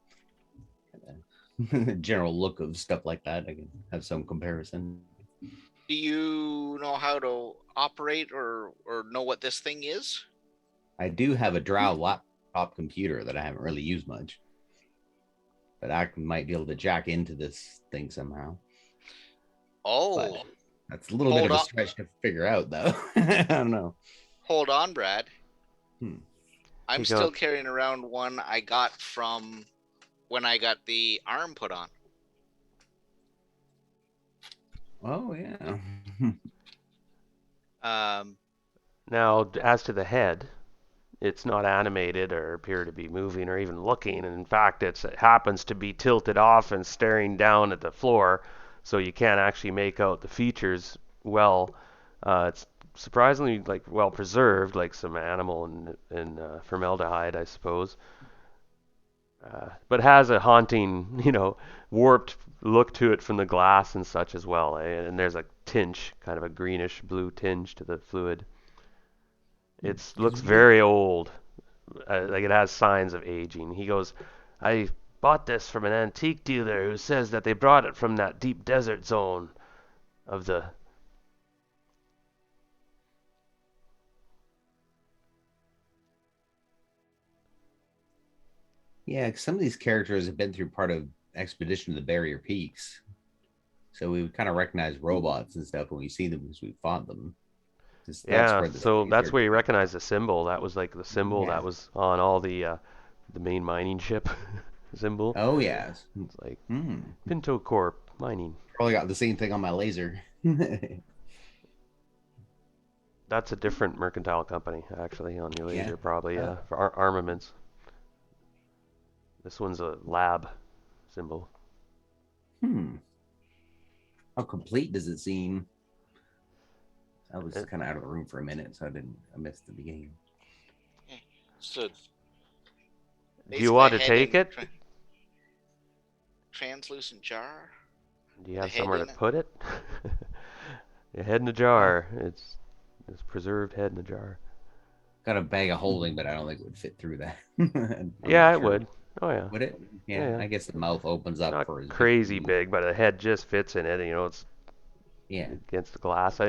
the general look of stuff like that, I can have some comparison. Do you know how to operate or know what this thing is? I do have a DROW laptop computer that I haven't really used much, but I might be able to jack into this thing somehow. Oh, But that's a little bit of a stretch to figure out, though. I don't know. Hold on, Brad. I'm You still go. carrying around one I got from when I got the arm put on. Oh yeah. Now, as to the head, it's not animated or appear to be moving or even looking. And in fact, it happens to be tilted off and staring down at the floor, so you can't actually make out the features well. It's surprisingly well preserved, like some animal in formaldehyde, I suppose. But has a haunting, warped look to it from the glass and such as well. And there's a tinge, kind of a greenish blue tinge to the fluid. It looks very old, like it has signs of aging. He goes, I bought this from an antique dealer who says that they brought it from that deep desert zone of the... Yeah, some of these characters have been through part of Expedition to the Barrier Peaks, so we would kind of recognize robots and stuff when we see them because we fought them. Yeah, so that's where you recognize the symbol. That was like the symbol Yeah. that was on all the main mining ship symbol. Oh yeah, It's like Pinto Corp mining. probably got the same thing on my laser. That's a different mercantile company, actually, on your laser, Yeah. probably, for armaments. This one's a lab symbol. How complete does it seem? I was kind of out of the room for a minute, so I missed the beginning. So Do you want to basically a head take in it? translucent jar. Do you The have head somewhere to in it? put it? Your head in a jar. It's preserved head in a jar. Got a bag of holding, but I don't think it would fit through that. I'm Yeah, not it sure. would. Oh yeah. Would it? Yeah, Yeah, yeah. I guess the mouth opens up Not for his crazy big, but the head just fits in it. And, it's Yeah. against the glass.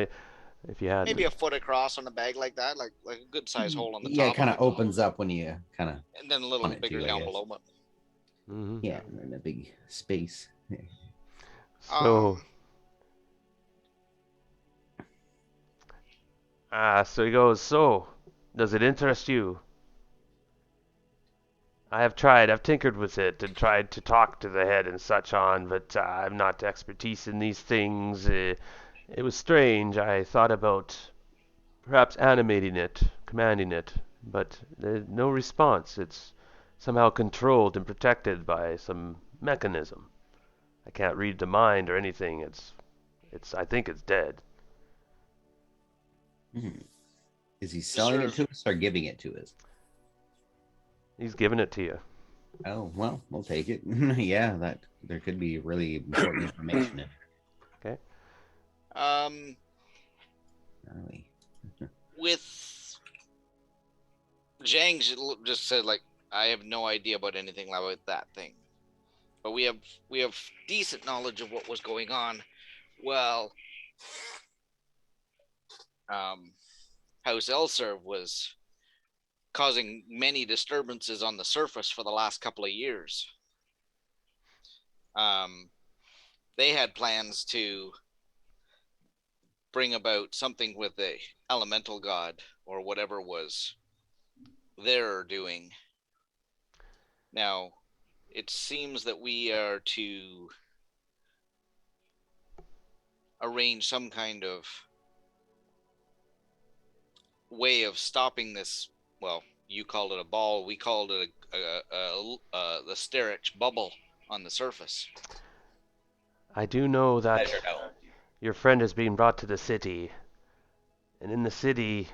If you had. Maybe a foot across on a bag like that, like a good size hole on the Yeah, it top kind of of it, opens up when you kind of and then a want little it bigger to, I down guess. below it. Mm-hmm. Yeah, in a big space. So. Um, So he goes, so, does it interest you? I've tinkered with it and tried to talk to the head and such on, but I'm not expertise in these things. It was strange. I thought about perhaps animating it, commanding it, but there's no response. It's somehow controlled and protected by some mechanism. I can't read the mind or anything. I think it's dead. Is he Just selling sort it of- to us or giving it to us? He's giving it to you. Oh, well, we'll take it. Yeah, that there could be really important information in it. Okay. Really. with Zhang just said like, I have no idea about anything about that thing, but we have decent knowledge of what was going on. Well, House Elserv was causing many disturbances on the surface for the last couple of years. They had plans to bring about something with the elemental god or whatever was they're doing. Now, it seems that we are to arrange some kind of way of stopping this. Well, you called it a ball. We called it the Sterich bubble on the surface. I do know that Pleasure, no. your friend is being brought to the city, and in the city,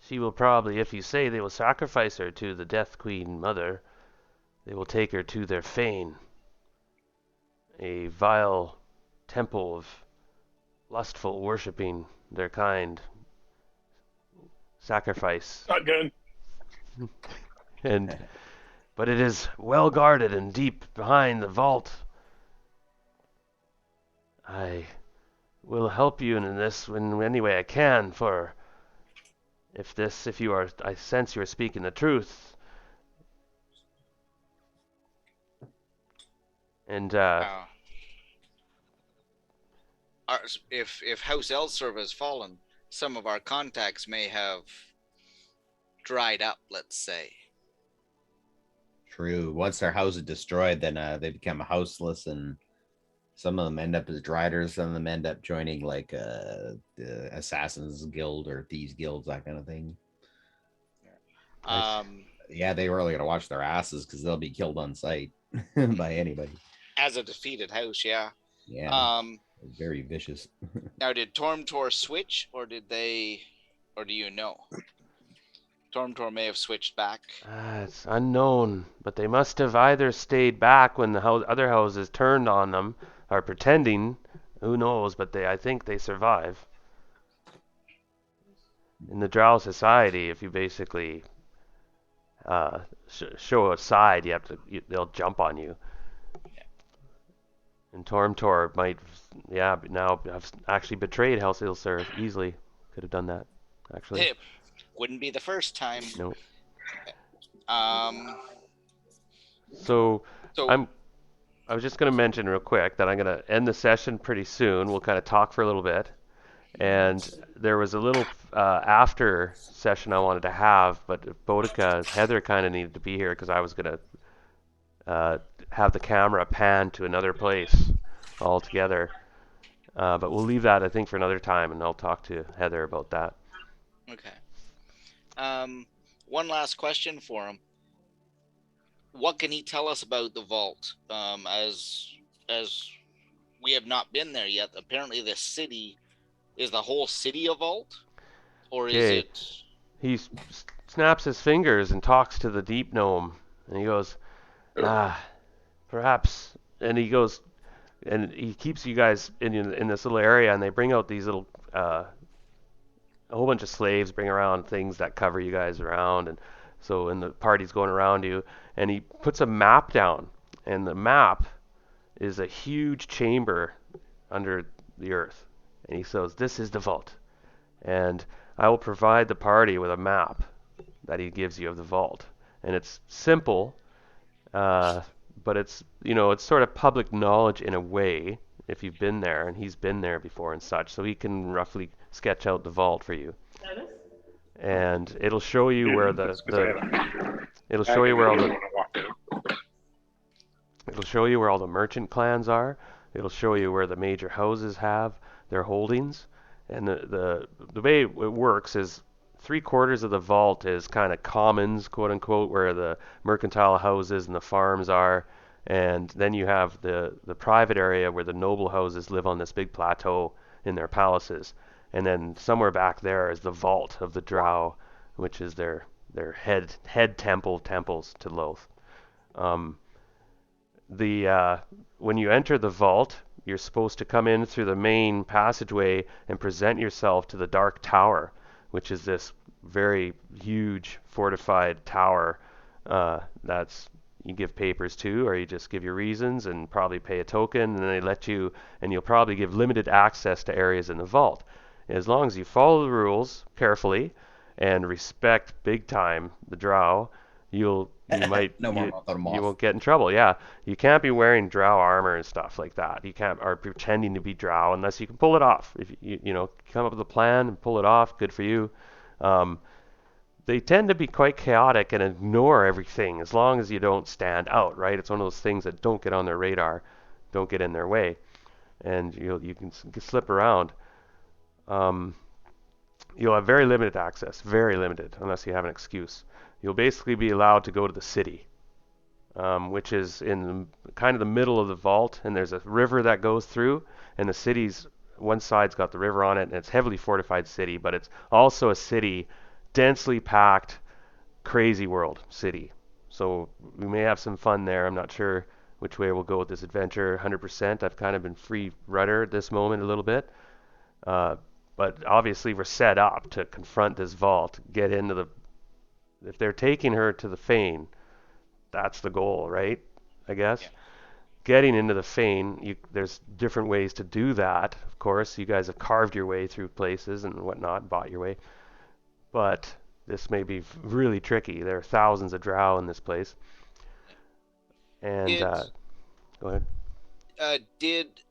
she will probably, if you say they will sacrifice her to the Death Queen Mother, they will take her to their fane, a vile temple of lustful worshipping their kind, sacrifice, Shotgun. and but it is well guarded and deep behind the vault. I will help you in this in any way I can, for I sense you are speaking the truth. And Uh, if House Elserv has fallen, some of our contacts may have dried up. Let's say. True. Once their house is destroyed, then they become houseless, and some of them end up as riders. Some of them end up joining like the Assassins Guild or Thieves Guilds, that kind of thing. Yeah, they really gotta watch their asses because they'll be killed on sight by anybody. As a defeated house, yeah. Yeah, very vicious. Now, did Tormtor switch, or do you know? Tormtor may have switched back. it's unknown, but they must have either stayed back when the other houses turned on them, or pretending. Who knows? But I think they survive. In the Drow society, if you basically show a side, they'll jump on you. And Tormtor might, now have actually betrayed House Ilser easily. Could have done that, actually. It wouldn't be the first time. No. Um. So So I was just going to mention real quick that I'm going to end the session pretty soon. We'll kind of talk for a little bit. And there was a little after session I wanted to have, but Heather kind of needed to be here because I was going to have the camera pan to another place altogether. But we'll leave that, I think, for another time, and I'll talk to Heather about that. okay. One last question for him. What can he tell us about the vault? As we have not been there yet. Apparently, the city Is the whole city a vault, or is Okay, it? he snaps his fingers and talks to the deep gnome, and he goes, perhaps, and he goes, and he keeps you guys in this little area, and they bring out these little a whole bunch of slaves bring around things that cover you guys around, and so and the party's going around you, and he puts a map down, and the map is a huge chamber under the earth, and he says this is the vault, and I will provide the party with a map that he gives you of the vault, and it's simple, uh, but it's it's sort of public knowledge in a way if you've been there, and he's been there before and such, so he can roughly sketch out the vault for you, and it'll show you where Because I had it'll a show bag you of where all it the when I walked in. it'll show you where all the merchant clans are. It'll show you where the major houses have their holdings, and the way it works is 3/4 of the vault is kind of commons, quote unquote, where the mercantile houses and the farms are, and then you have the private area where the noble houses live on this big plateau in their palaces, and then somewhere back there is the vault of the Drow, which is their head temples to Loth. Um, the when you enter the vault, you're supposed to come in through the main passageway and present yourself to the Dark Tower, which is this very huge fortified tower that's you give papers to, or you just give your reasons and probably pay a token, and then they let you, and you'll probably give limited access to areas in the vault. As long as you follow the rules carefully and respect big time the drow, you might No more mouth on them you off. won't get in trouble. Yeah, you can't be wearing drow armor and stuff like that. You can't or pretending to be drow unless you can pull it off. If you come up with a plan and pull it off, good for you. Um, they tend to be quite chaotic and ignore everything as long as you don't stand out, right? It's one of those things that don't get on their radar, don't get in their way, and you can slip around. Um, you'll have very limited access, very limited, unless you have an excuse. You'll basically be allowed to go to the city, which is in kind of the middle of the vault, and there's a river that goes through, and the city's one side's got the river on it, and it's a heavily fortified city, but it's also a city, densely packed, crazy world city. So we may have some fun there. I'm not sure which way we'll go with this adventure 100%. I've kind of been free rudder at this moment a little bit. Uh, but obviously we're set up to confront this vault, get into the if they're taking her to the Fane, that's the goal, right? I guess. Yeah. Getting into the Fane, there's different ways to do that. Of course, you guys have carved your way through places and whatnot, bought your way. But this may be really tricky. There are thousands of drow in this place. And Did go ahead. did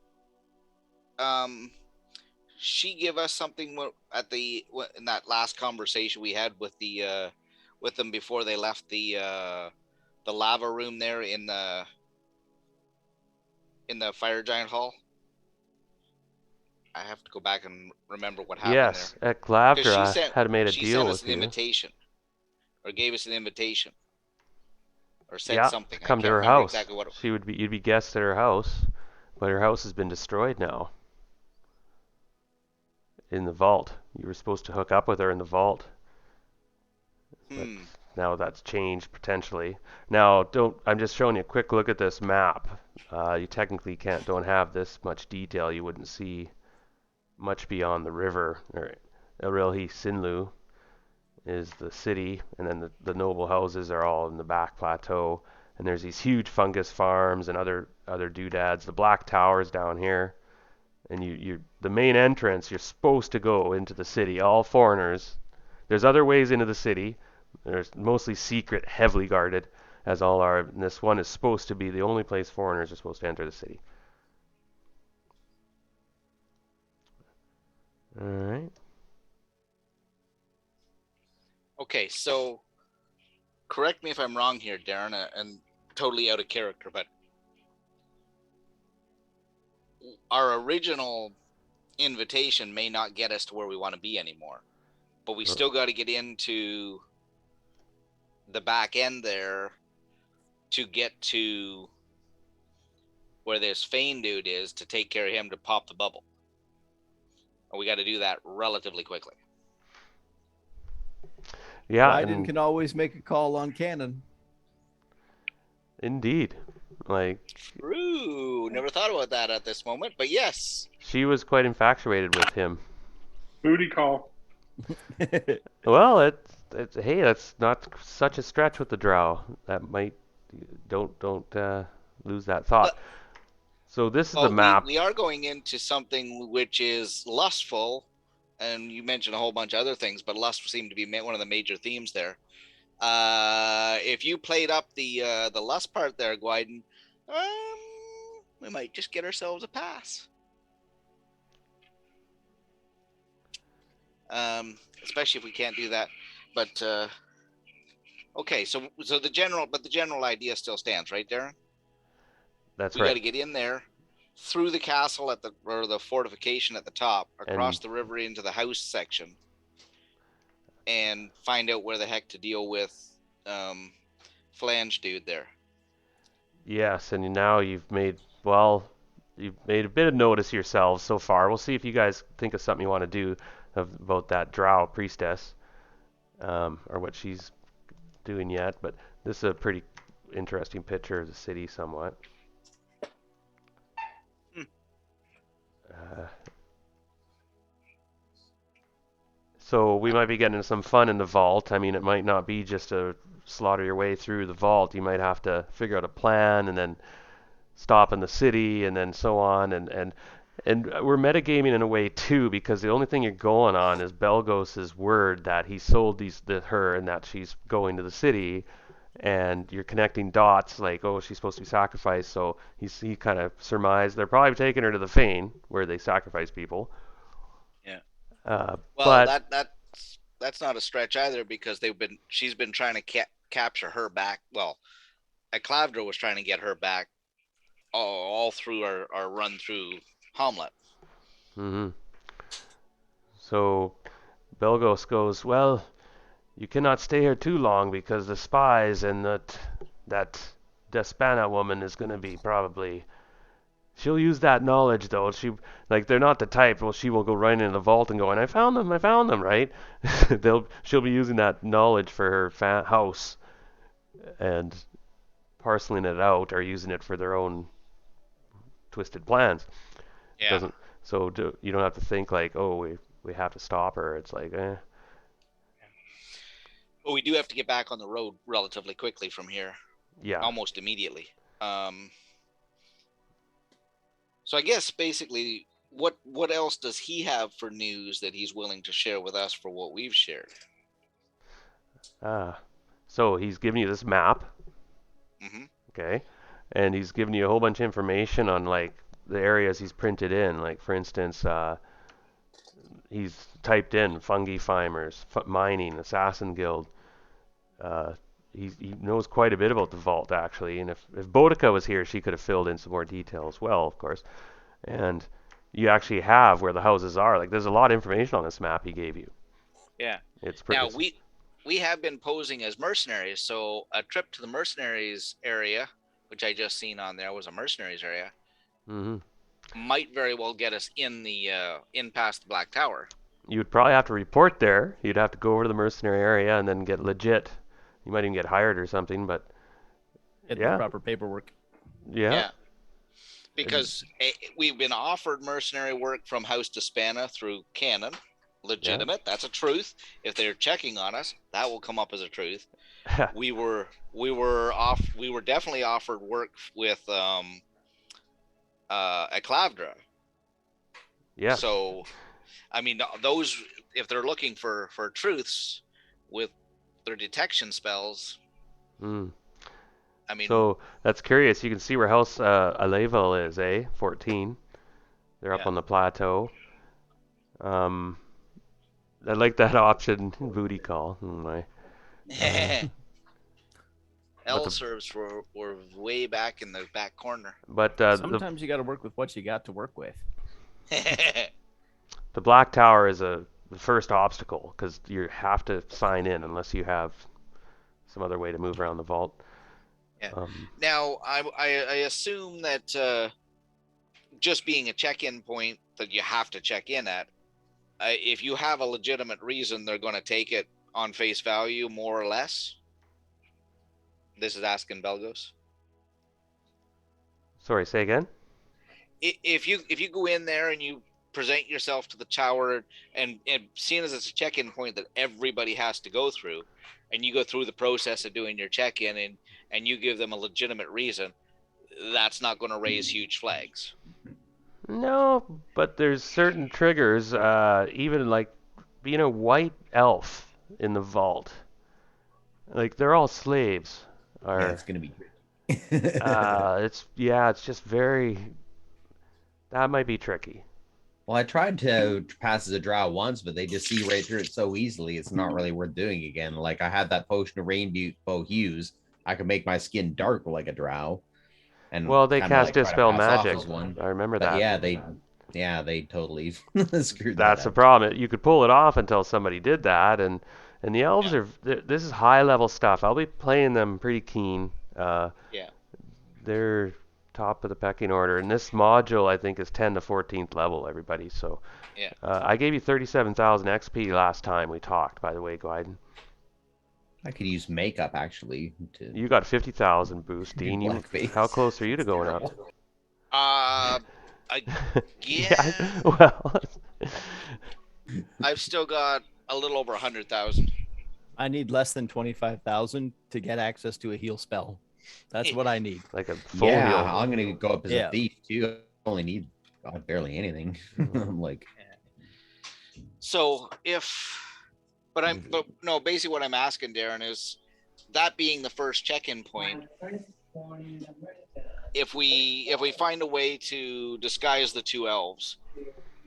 she give us something at the in that last conversation we had with them before they left the lava room there in the fire giant hall? I have to go back and remember what happened there. Yes, at Because Glavdra, I had made a she sent deal us with an you. invitation, or gave us an invitation, or said Yeah, something. to I come to can't her remember house. exactly what. You'd be guests at her house, but her house has been destroyed now in the vault. You were supposed to hook up with her in the vault. But Hmm. now that's changed potentially. Now, don't. I'm just showing you a quick look at this map. You technically don't have this much detail. You wouldn't see much beyond the river. Or Arilhi Sinlu is the city, and then the noble houses are all in the back plateau. And there's these huge fungus farms and other doodads. The Black Tower's down here, and the main entrance. You're supposed to go into the city. All foreigners. There's other ways into the city. There's mostly secret, heavily guarded, as all are. And this one is supposed to be the only place foreigners are supposed to enter the city. All right. Okay, so correct me if I'm wrong here, Darren, and totally out of character, but our original invitation may not get us to where we want to be anymore, but we still got to get into the back end there to get to where this Fane dude is to take care of him to pop the bubble. And we got to do that relatively quickly. Yeah, Biden can always make a call on Cannon. indeed. Like, True. Never thought about that at this moment, but yes. she was quite infatuated with him. Booty call. Well, it's hey, that's not such a stretch with the drow. That might don't lose that thought. But- So this is the Well, map. we are going into something which is lustful, and you mentioned a whole bunch of other things, but lust seemed to be one of the major themes there. If you played up the lust part there, Gwyden, we might just get ourselves a pass. Especially if we can't do that. But okay, so the general idea still stands, right, Darren? That's We got right. to get in there, through the castle or the fortification at the top, across the river into the house section, and find out where the heck to deal with Flange dude there. Yes, and now you've made a bit of notice yourselves so far. We'll see if you guys think of something you want to do about that drow priestess, or what she's doing yet. But this is a pretty interesting picture of the city, somewhat. Uh, so we might be getting some fun in the vault. I mean, it might not be just to slaughter your way through the vault. You might have to figure out a plan and then stop in the city and then so on. And we're metagaming in a way too, because the only thing you're going on is Belgos's word that he sold her and that she's going to the city. And you're connecting dots like, oh, she's supposed to be sacrificed. So he kind of surmised they're probably taking her to the Fane where they sacrifice people. Yeah. Well, but that's not a stretch either, because she's been trying to capture her back. Well, Clavdra was trying to get her back all through our run through Hamlet. Mm-hmm. So Belgos goes, well, you cannot stay here too long because the spies and that Despana woman is going to be probably. She'll use that knowledge though. They're not the type. Well, she will go right into the vault and go, and I found them, right? She'll be using that knowledge for her house and parceling it out or using it for their own twisted plans. Yeah. You don't have to think like, oh, we have to stop her. It's like, eh. But we do have to get back on the road relatively quickly from here. Yeah. Almost immediately. So I guess basically, what else does he have for news that he's willing to share with us for what we've shared? So he's giving you this map. Mm-hmm. Okay. And he's giving you a whole bunch of information on like the areas he's printed in. Like for instance, he's typed in fungi fimers, mining, assassin guild. He knows quite a bit about the vault actually, and if Boudica was here, she could have filled in some more detail as well, of course. And you actually have where the houses are. Like there's a lot of information on this map he gave you. Yeah. It's pretty. Now we have been posing as mercenaries, so a trip to the mercenaries area, which I just seen on there was a mercenaries area, might very well get us in past the Black Tower. You would probably have to report there. You'd have to go over to the mercenary area and then get legit. You might even get hired or something, but Get the proper paperwork. Yeah. Because we've been offered mercenary work from House Despana through Canon. Legitimate. Yeah. That's a truth. If they're checking on us, that will come up as a truth. we were definitely offered work with Clavdra. Yeah. So I mean, those, if they're looking for truths with their detection spells. I mean, so that's curious. You can see where House Aleval is, 14. They're up on the plateau. I like that option, booty call. Oh my. L-serves were way back in the back corner. But sometimes you got to work with what you got to work with. The Black Tower is the first obstacle because you have to sign in unless you have some other way to move around the vault. Yeah. Now, I assume that just being a check-in point that you have to check in at if you have a legitimate reason, they're going to take it on face value, more or less. This is asking Belgos. Sorry, say again. If you go in there and you present yourself to the tower, and seeing as it's a check-in point that everybody has to go through, and you go through the process of doing your check-in, and you give them a legitimate reason, that's not going to raise huge flags. No, but there's certain triggers, even like being a white elf in the vault. Like they're all slaves. Yeah, Or it's gonna be. it's just very. That might be tricky. Well, I tried to pass as a drow once, but they just see right through it so easily. It's not really worth doing again. Like I had that potion of rainbow hues. I could make my skin dark like a drow, and Well, they kind of cast like try to Dispel pass off magic. as one. I remember But that. they totally screwed that That's the up. problem. You could pull it off until somebody did that, and the elves Yeah. are. This is high level stuff. I'll be playing them pretty keen. Yeah. They're top of the pecking order, and this module I think is 10 to 14th level. Everybody, so Yeah. I gave you 37,000 XP last time we talked. By the way, Glyden, I could use makeup actually to you got 50,000 boost. do Dean, blackface. how close are you to going up? Yeah. Well, I've still got a little over 100,000. I need less than 25,000 to get access to a heal spell. That's what I need. like a full Yeah, heal. I'm gonna go up as Yeah. a thief too. I only need barely anything. I'm like, So but no, basically what I'm asking, Darren, is that being the first check-in point, if we find a way to disguise the two elves,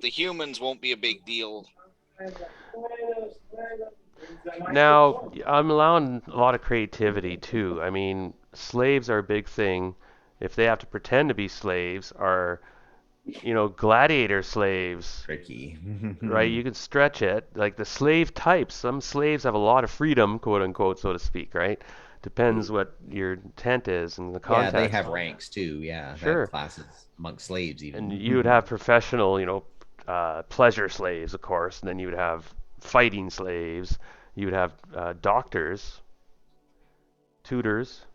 the humans won't be a big deal. Now, I'm allowing a lot of creativity too. I mean, slaves are a big thing. If they have to pretend to be slaves, are gladiator slaves, tricky. right? You can stretch it. Like the slave types, some slaves have a lot of freedom, quote unquote, so to speak, right? Depends what your intent is and the Yeah, context. they have ranks too. Yeah, they Sure. have classes amongst slaves even. And you would have professional, pleasure slaves, of course, and then you would have fighting slaves. You would have doctors, tutors.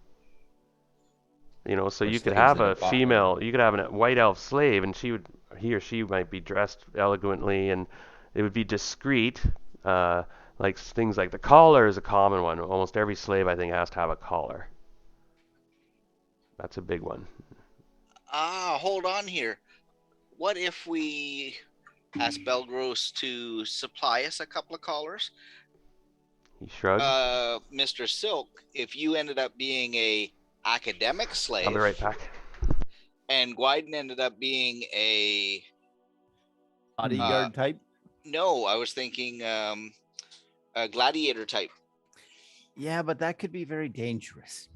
So Or you could slaves have that a have fought. female, you could have a white elf slave, and he or she might be dressed elegantly, and it would be discreet. Like things like the collar is a common one. Almost every slave, I think, has to have a collar. That's a big one. Hold on here. What if we ask Belgros to supply us a couple of collars? He shrugged. Mr. Silk, if you ended up being a academic slave, I'll be right back. and Gwyden ended up being a Bodyguard type? no, I was thinking a gladiator type. Yeah, but that could be very dangerous.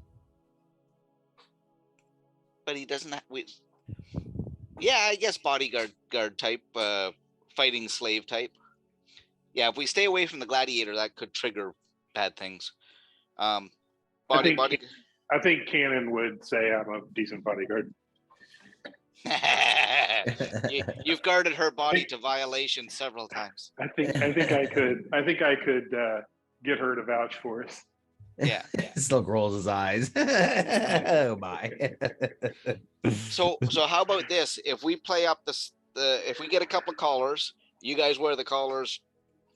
But he doesn't have. Yeah, I guess bodyguard type, fighting slave type. Yeah, if we stay away from the gladiator, that could trigger bad things. I think Cannon would say I'm a decent bodyguard. You've guarded her body to violation several times. I think I could get her to vouch for us. Yeah. Still rolls his eyes. Oh my. So how about this? If we play up if we get a couple of collars, you guys wear the collars.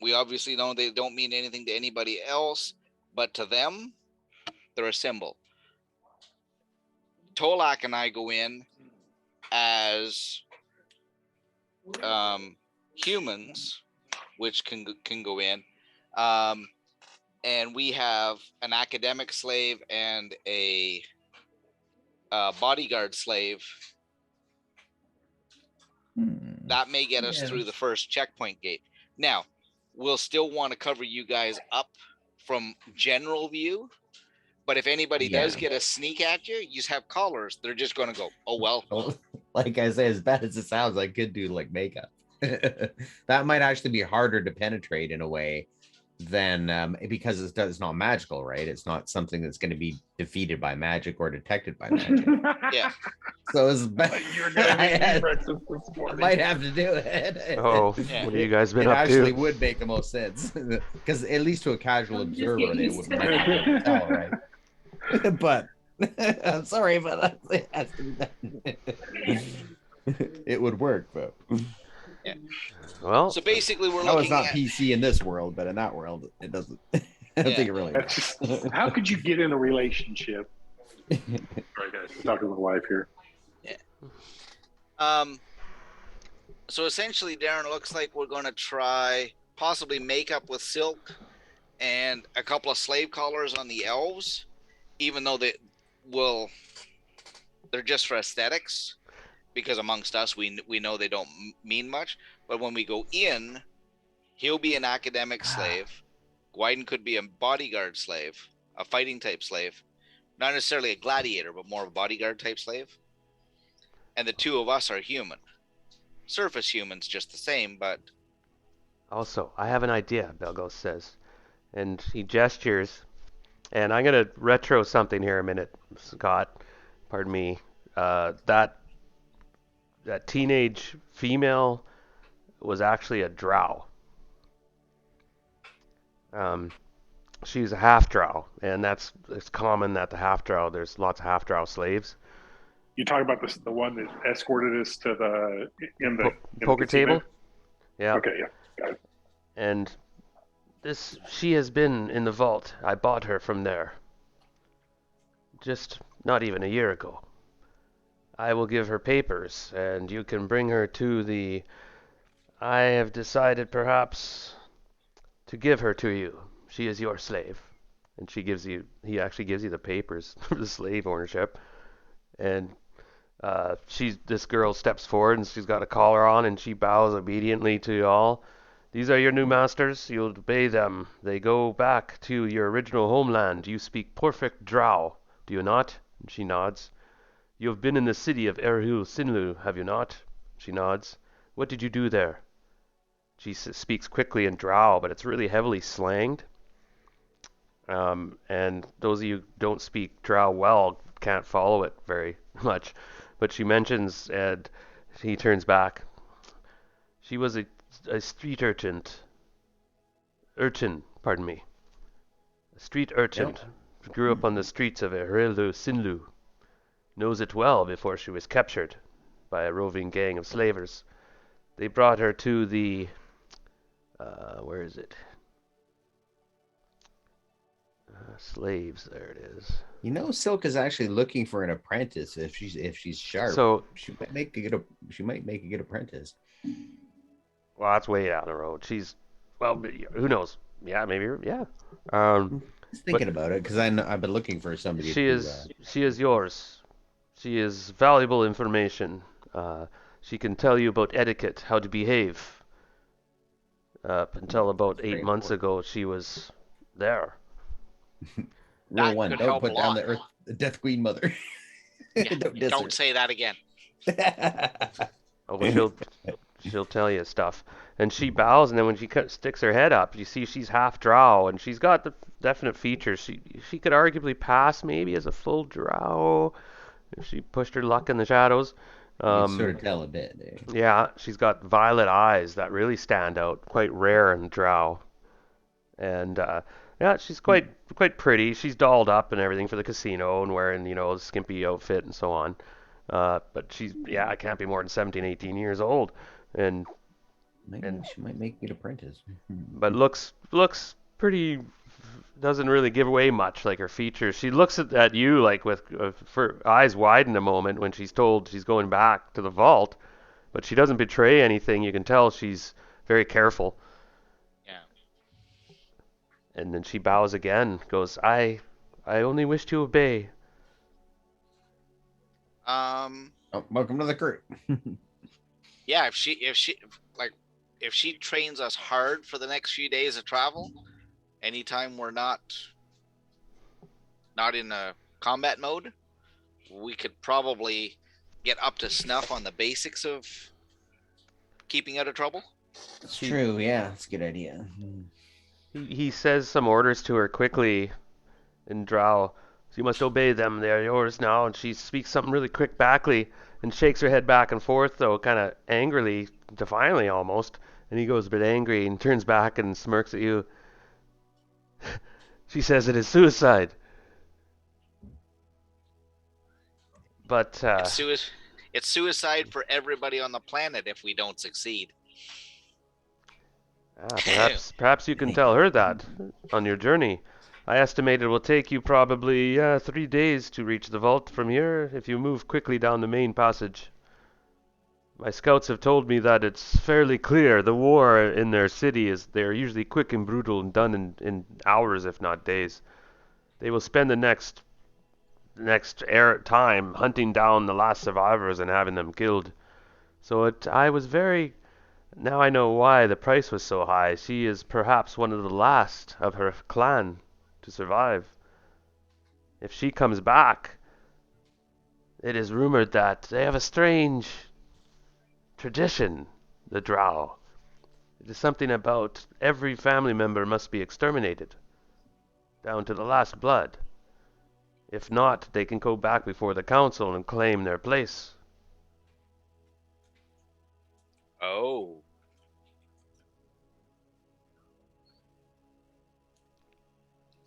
We obviously know they don't mean anything to anybody else, but to them, they're a symbol. Tolak and I go in as humans, which can go in, and we have an academic slave and a bodyguard slave. That may get us through the first checkpoint gate. Now, we'll still want to cover you guys up from general view, but if anybody does get a sneak at you, you just have collars. They're just going to go, oh, well. Like I say, as bad as it sounds, I could do like makeup. That might actually be harder to penetrate in a way then because it's not magical, right? It's not something that's going to be defeated by magic or detected by magic. Yeah. So it's You're gonna make me I breakfast this I morning. might have to do it. Oh, Yeah. what have you guys been It up actually to? would make the most sense because at least to a casual Just observer, get they used would to might not be able to tell, right? But I'm sorry, but it has to be done. It would work, but Well, So basically, we're no, it's looking not at PC in this world, but in that world, it doesn't. I don't Yeah. think it really. That's just, how could you get in a relationship? Sorry, guys. I'm talking to my wife here. So essentially, Darren, it looks like we're going to try possibly make up with Silk and a couple of slave collars on the elves, even though they're just for aesthetics, because amongst us we know they don't mean much. But when we go in, he'll be an academic slave. Gwyden could be a bodyguard slave, a fighting type slave, not necessarily a gladiator, but more of a bodyguard type slave. And the two of us are human. Surface humans just the same, but also, I have an idea, Belgos says. And he gestures. And I'm going to retro something here a minute, Scott. Pardon me. That teenage female was actually a drow. She's a half drow, and it's common that the half drow, there's lots of half drow slaves. You talking about the one that escorted us to the in the Poker casino? table? Yeah. Okay, yeah, got it. And she has been in the vault. I bought her from there. Just not even a year ago. I will give her papers, and you can bring her to the. I have decided perhaps to give her to you. She is your slave. And he actually gives you the papers for the slave ownership. And this girl steps forward and she's got a collar on and she bows obediently to you all. These are your new masters. You'll obey them. They go back to your original homeland. You speak perfect drow, do you not? And she nods. You have been in the city of Erhul Sinlu, have you not? She nods. What did you do there? She speaks quickly in drow, but it's really heavily slanged. And those of you who don't speak drow well can't follow it very much. But she mentions, and he turns back. She was a street urchin. Pardon me. A street urchin. Yep. Grew up on the streets of Erhelu Sinlu. Knows it well before she was captured by a roving gang of slavers. They brought her to the. Where is it? Slaves. There it is. You know, Silk is actually looking for an apprentice. If she's sharp, So she might make a good apprentice. well, that's way down the road. Well, who knows? Yeah, maybe. Yeah. Just thinking about it because I've been looking for somebody. She is yours. She is valuable information. She can tell you about etiquette, how to behave. Up until about 8 months ago, she was there. Rule That one: could don't help put a down lot. the Death Queen Mother. yeah, diss don't her. say that again. Oh, well, she'll tell you stuff. And she bows, and then when she sticks her head up, you see she's half drow, and she's got the definite features. She could arguably pass maybe as a full drow if she pushed her luck in the shadows. You can sort of tell a bit there. Yeah, she's got violet eyes that really stand out, quite rare in drow. And yeah, she's quite pretty. She's dolled up and everything for the casino and wearing, a skimpy outfit and so on. But I can't be more than 17, 18 years old. And Maybe she might make me an apprentice. but looks pretty, doesn't really give away much like her features. She looks at you like with her eyes widen a moment when she's told she's going back to the vault, but she doesn't betray anything. You can tell she's very careful. Yeah. And then she bows again, goes, I only wish to obey. Oh, welcome to the crew. Yeah, if she trains us hard for the next few days of travel, anytime we're not in a combat mode, we could probably get up to snuff on the basics of keeping out of trouble. It's true. Yeah, it's a good idea. He says some orders to her quickly in DROW. So you must obey them. They are yours now. And she speaks something really quick backly and shakes her head back and forth, though, kind of angrily, defiantly almost. And he goes a bit angry and turns back and smirks at you. She says it is suicide. But, It's suicide for everybody on the planet if we don't succeed. perhaps you can tell her that on your journey. I estimate it will take you probably 3 days to reach the vault from here if you move quickly down the main passage. My scouts have told me that it's fairly clear the war in their city is they are usually quick and brutal and done in hours if not days. They will spend the next time hunting down the last survivors and having them killed. I was very now I know why the price was so high. She is perhaps one of the last of her clan to survive. If she comes back, it is rumored that they have a strange tradition, the Drow. It is something about every family member must be exterminated, down to the last blood. If not, they can go back before the council and claim their place. Oh.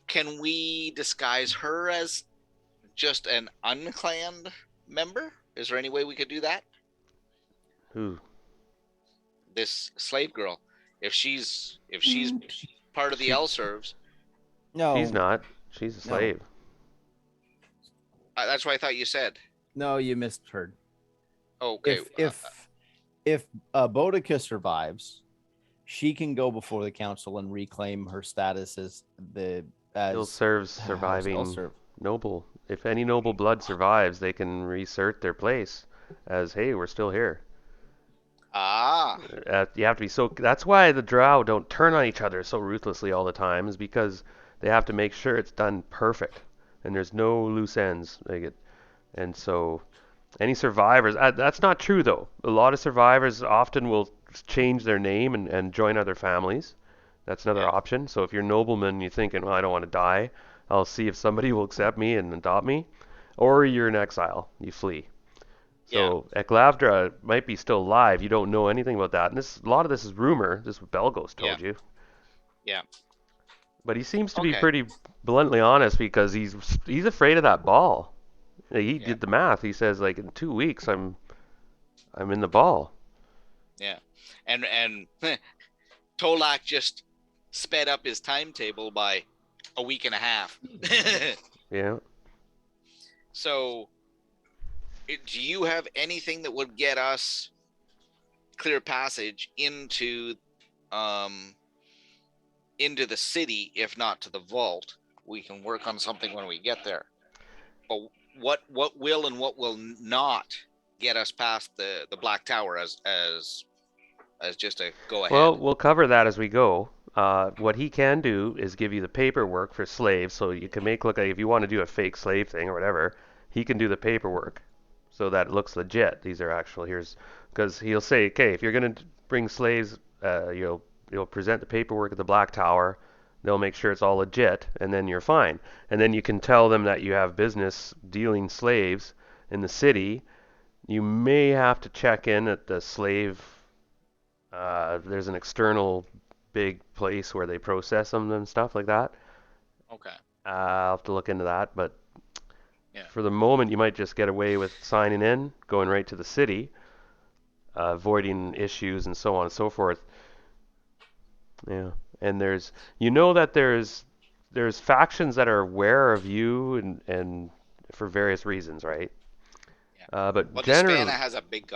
Can we disguise her as just an unclanned member? Is there any way we could do that? Who? This slave girl. If she's part of the L-serves, No, She's not. She's a No. slave. that's what I thought you said. no, you misheard. Oh, okay. If Boudica survives, she can go before the council and reclaim her status as Still serves surviving I'll serve. noble. If any noble blood survives, they can reassert their place as, hey, we're still here. You have to be so. That's why the Drow don't turn on each other so ruthlessly all the time, is because they have to make sure it's done perfect and there's no loose ends. And so any survivors. That's not true though. A lot of survivors often will change their name and join other families. That's another option. So if you're a nobleman, you're thinking, well, I don't want to die. I'll see if somebody will accept me and adopt me. Or you're in exile. You flee. So Eklavdra might be still alive. You don't know anything about that. And a lot of this is rumor. This is what Belgos told you. Yeah. But he seems to be Okay. pretty bluntly honest because he's afraid of that ball. He did the math. He says like in 2 weeks I'm in the ball. Yeah. And Tolak just sped up his timetable by a week and a half. Yeah. So, do you have anything that would get us clear passage into the city, if not to the vault? We can work on something when we get there. But what will and what will not get us past the Black Tower as just a go ahead? Well, we'll cover that as we go. What he can do is give you the paperwork for slaves, so you can make look like if you want to do a fake slave thing or whatever, he can do the paperwork, so that it looks legit. These are actual because he'll say, okay, if you're gonna bring slaves, you'll present the paperwork at the Black Tower. They'll make sure it's all legit, and then you're fine. And then you can tell them that you have business dealing slaves in the city. You may have to check in at the slave. There's an external big place where they process them and stuff like that. Okay. I'll have to look into that, but Yeah. for the moment, you might just get away with signing in, going right to the city, avoiding issues and so on and so forth. Yeah, and there's factions that are aware of you and for various reasons, right? Yeah. But Well, generally, Dispana has a big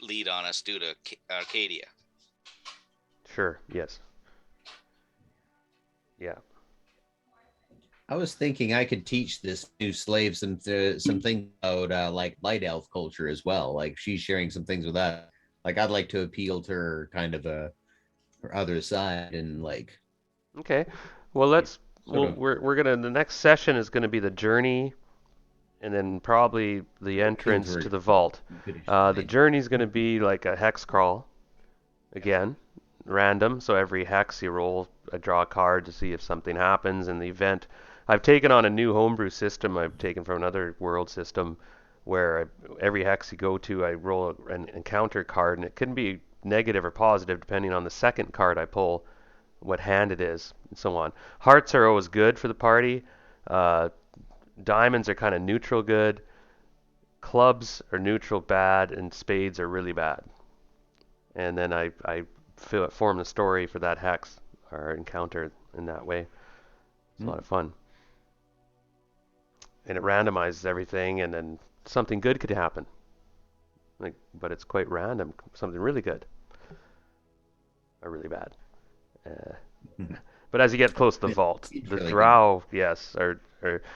lead on us due to Arcadia. sure, yes, yeah. I was thinking I could teach this new slave some things about like light elf culture as well. Like she's sharing some things with that. Like I'd like to appeal to her kind of her other side and like. Okay, well we're gonna the next session is gonna be the journey, and then probably the entrance to the vault. The journey is gonna be like a hex crawl, again, random. So every hex you roll I draw a card to see if something happens in the event. I've taken on a new homebrew system. I've taken from another world system where every hex you go to, I roll an encounter card, and it can be negative or positive depending on the second card I pull, what hand it is, and so on. Hearts are always good for the party. Diamonds are kind of neutral good. Clubs are neutral bad, and spades are really bad. And then I form the story for that hex or encounter in that way. It's a lot of fun. And it randomizes everything, and then something good could happen. But it's quite random. Something really good or really bad. But as you get close to the vault, the really drow, yes,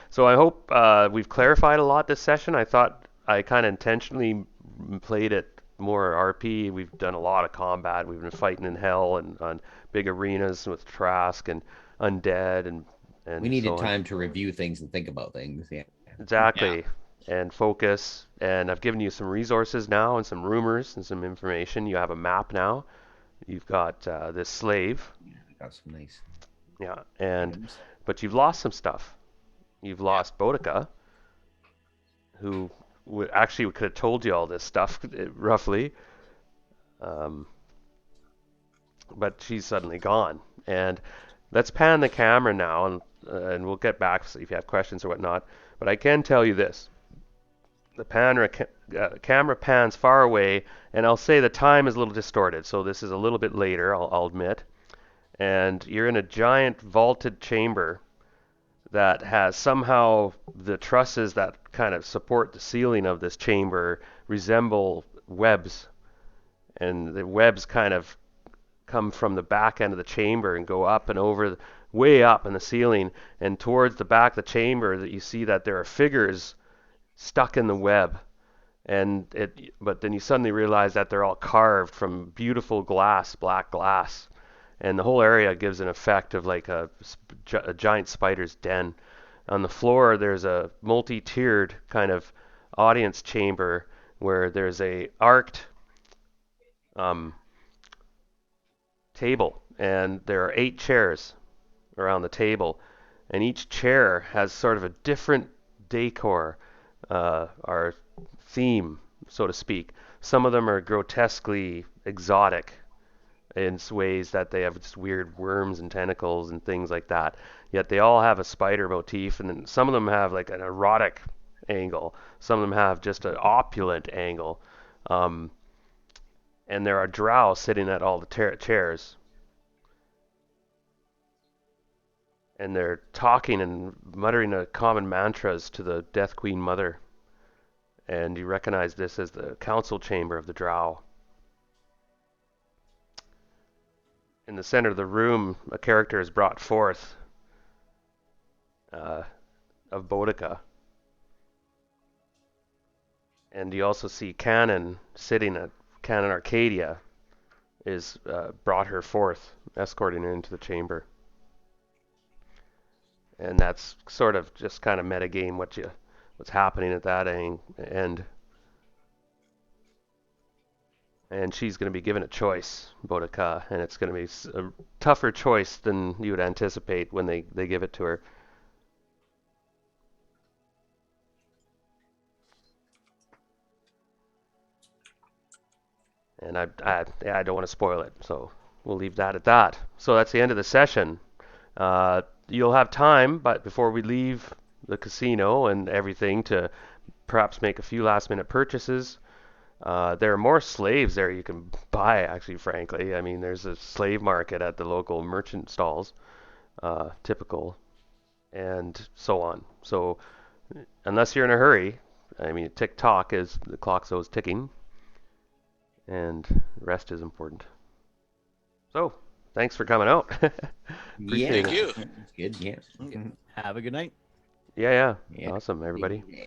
so I hope we've clarified a lot this session. I thought I kind of intentionally played it more RP. We've done a lot of combat. We've been fighting in hell and on big arenas with Trask and undead and We needed so on. time to review things and think about things. Yeah. Exactly. And focus. And I've given you some resources now and some rumors and some information. You have a map now. You've got this slave. Got some nice. Yeah. items. But you've lost some stuff. You've lost Boudica, who actually could have told you all this stuff roughly. But she's suddenly gone. And let's pan the camera now, and we'll get back if you have questions or whatnot. But I can tell you this. The camera pans far away, and I'll say the time is a little distorted, so this is a little bit later, I'll admit. And you're in a giant vaulted chamber that has somehow the trusses that kind of support the ceiling of this chamber resemble webs. And the webs kind of come from the back end of the chamber and go up and over, way up in the ceiling. And towards the back of the chamber, that you see that there are figures stuck in the web. But then you suddenly realize that they're all carved from beautiful glass, black glass. And the whole area gives an effect of like a giant spider's den. On the floor, there's a multi-tiered kind of audience chamber where there's a arced table, and there are 8 chairs around the table, and each chair has sort of a different decor or theme, so to speak. Some of them are grotesquely exotic in ways that they have just weird worms and tentacles and things like that. Yet they all have a spider motif, and then some of them have like an erotic angle. Some of them have just an opulent angle. And there are drow sitting at all the chairs. And they're talking and muttering common mantras to the Death Queen Mother. And you recognize this as the council chamber of the drow. In the center of the room, a character is brought forth of Boudica. And you also see Canon sitting at Canon Arcadia is brought her forth, escorting her into the chamber. And that's sort of just kind of metagame what's happening at that end. And she's going to be given a choice, Boudica, and it's going to be a tougher choice than you would anticipate when they give it to her. And I don't want to spoil it, so we'll leave that at that. So that's the end of the session. You'll have time, but before we leave the casino and everything, to perhaps make a few last-minute purchases. There are more slaves there you can buy, actually, frankly. I mean, there's a slave market at the local merchant stalls, typical, and so on. So, unless you're in a hurry, I mean, tick-tock is the clock's always ticking, and rest is important. So, thanks for coming out. Appreciate Thank you. It's good. Yeah. Have a good night. Yeah. Yeah. Awesome, everybody. Yeah.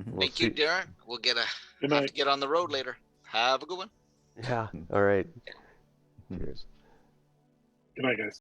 We'll Thank you, see- Darren. We'll Good have night. to get on the road later. Have a good one. Yeah. All right. Cheers. Good night, guys.